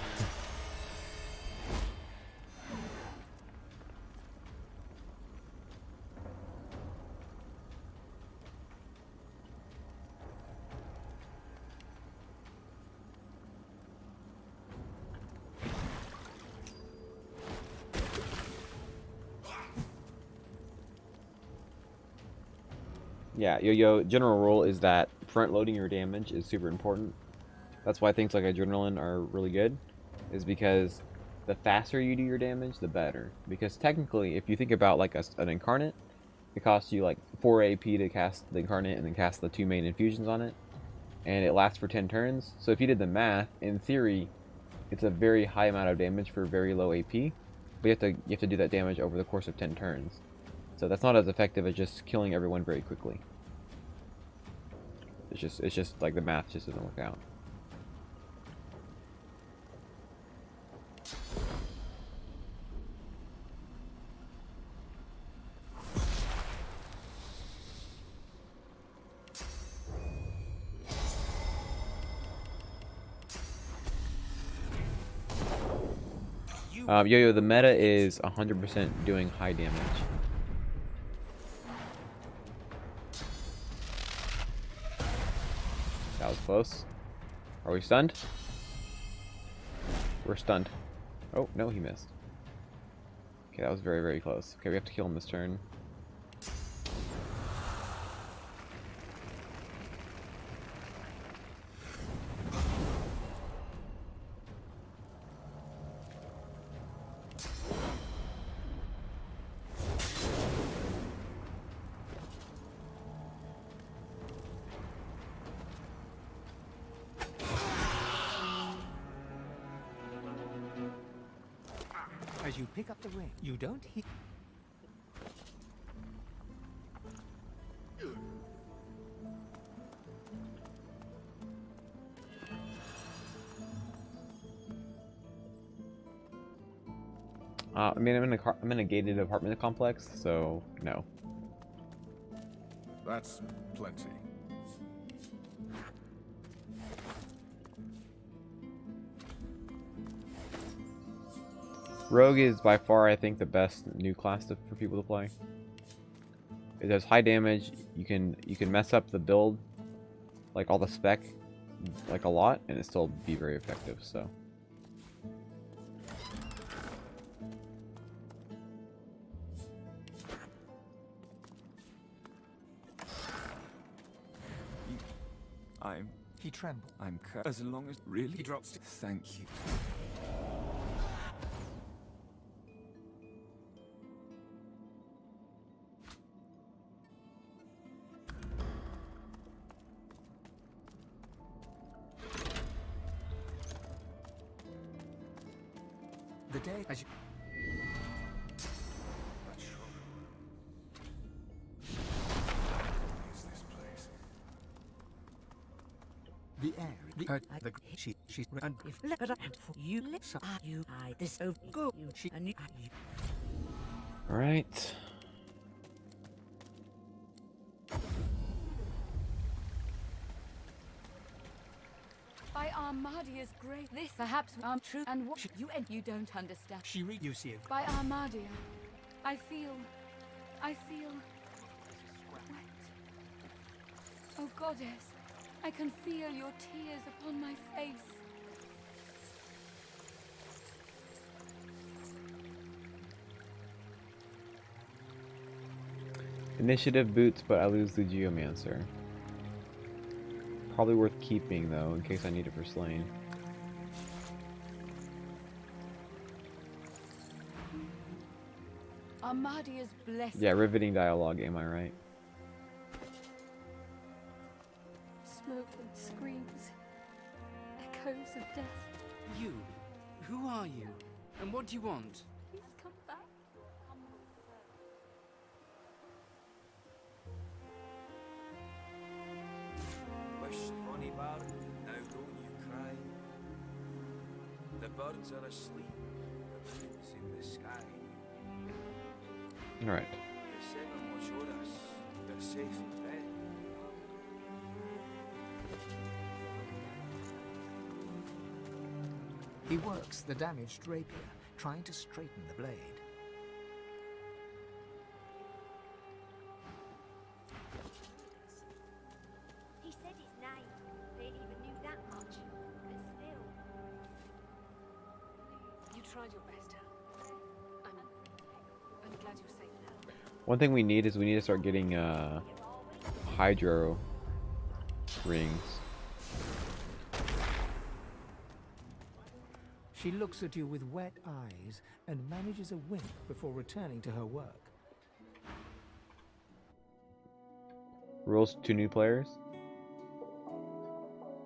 Yeah, yo-yo, general rule is that front loading your damage is super important. That's why things like Adrenaline are really good, is because the faster you do your damage, the better. Because technically, if you think about like an Incarnate, it costs you like 4 AP to cast the Incarnate and then cast the 2 main infusions on it, and it lasts for 10 turns. So if you did the math, in theory, it's a very high amount of damage for very low AP, but you have to do that damage over the course of 10 turns. So that's not as effective as just killing everyone very quickly. It's just like the math just doesn't work out. Yo-yo, the meta is 100% doing high damage. That was close. Are we stunned? We're stunned. Oh, no, he missed. Okay, that was very, very close. Okay, we have to kill him this turn. As you pick up the ring, you don't hit. I mean, I'm in a gated apartment complex, so no. That's plenty. Rogue is by far, I think, the best new class for people to play. It does high damage. You can mess up the build, like all the spec, like a lot, and it still be very effective. So. He trembles. As long as... Really? He drops to... Thank you. The day as you... Not sure. Is this place? The air, she, and if and for you, you, I, this over, go, you, she, and you, All right. By Armadia's grace, this perhaps true, and what you don't understand. she read you see it. By Armadia, I feel wet. Oh goddess, I can feel your tears upon my face. Initiative boots, but I lose the Geomancer. Probably worth keeping though, in case I need it for Slain. Armadia's blessing. Yeah, riveting dialogue, am I right? Smoke and screams. Echoes of death. You? Who are you? And what do you want? Please come back. Wish Bonnie Bard, now don't you cry. The birds are asleep, the moon's in the sky. Alright. The seven watch o'er us, they're safe in bed. He works the damaged rapier, trying to straighten the blade. He said his name. They even knew that much. But still. You tried your best, Hal. I'm glad you're safe now. One thing we need is we need to start getting hydro rings. She looks at you with wet eyes and manages a wink before returning to her work. Rules to new players.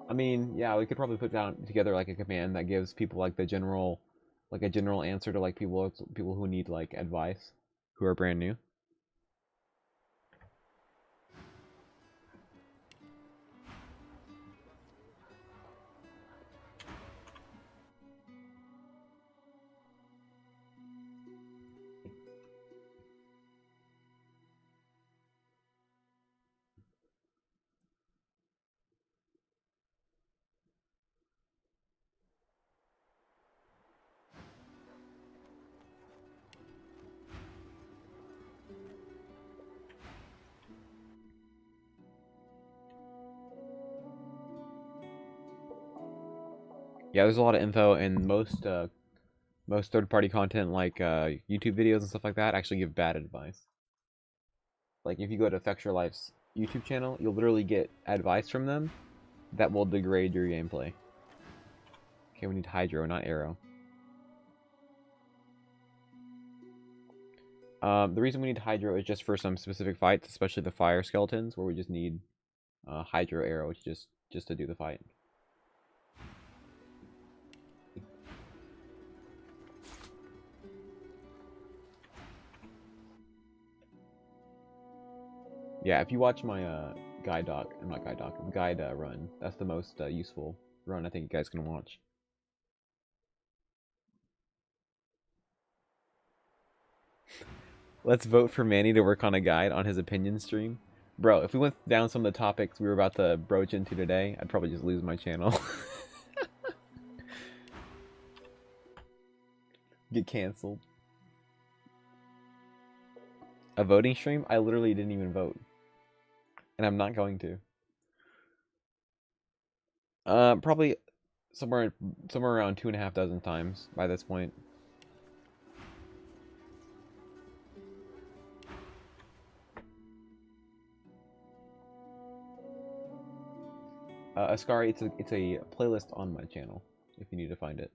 I mean, yeah, we could probably put down together like a command that gives people like the general, like a general answer to like people who need like advice, who are brand new. Yeah, there's a lot of info, and most third-party content like YouTube videos and stuff like that actually give bad advice. Like if you go to Affect Your Life's YouTube channel, you'll literally get advice from them that will degrade your gameplay. Okay, we need Hydro, not Arrow. The reason we need Hydro is just for some specific fights, especially the fire skeletons, where we just need Hydro Arrow to just to do the fight. Yeah, if you watch my guide run, that's the most useful run I think you guys can watch. Let's vote for Manny to work on a guide on his opinion stream. Bro, if we went down some of the topics we were about to broach into today, I'd probably just lose my channel. Get canceled. A voting stream? I literally didn't even vote. And I'm not going to. Probably somewhere around 2.5 dozen times by this point. Ascari, it's a playlist on my channel if you need to find it.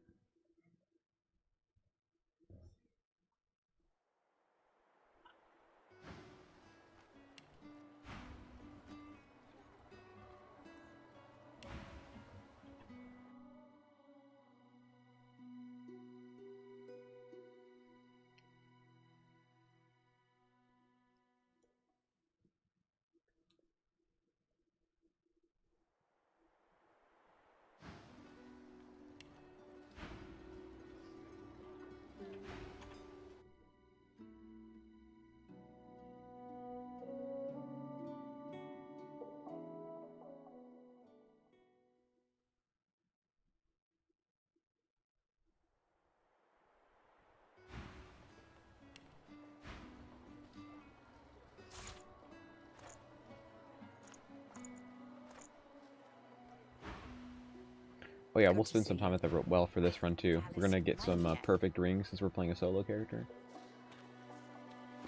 Oh yeah, we'll spend some time at the well for this run too. We're gonna get some perfect rings since we're playing a solo character.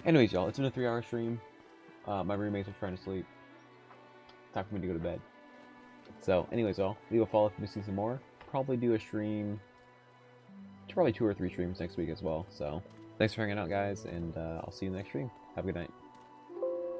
Anyways, y'all, it's been a 3-hour stream. My roommates are trying to sleep. Time for me to go to bed. So, anyways, y'all, leave a follow if you see some more. Probably do a stream. Probably 2 or 3 streams next week as well. So, thanks for hanging out, guys, and I'll see you in the next stream. Have a good night.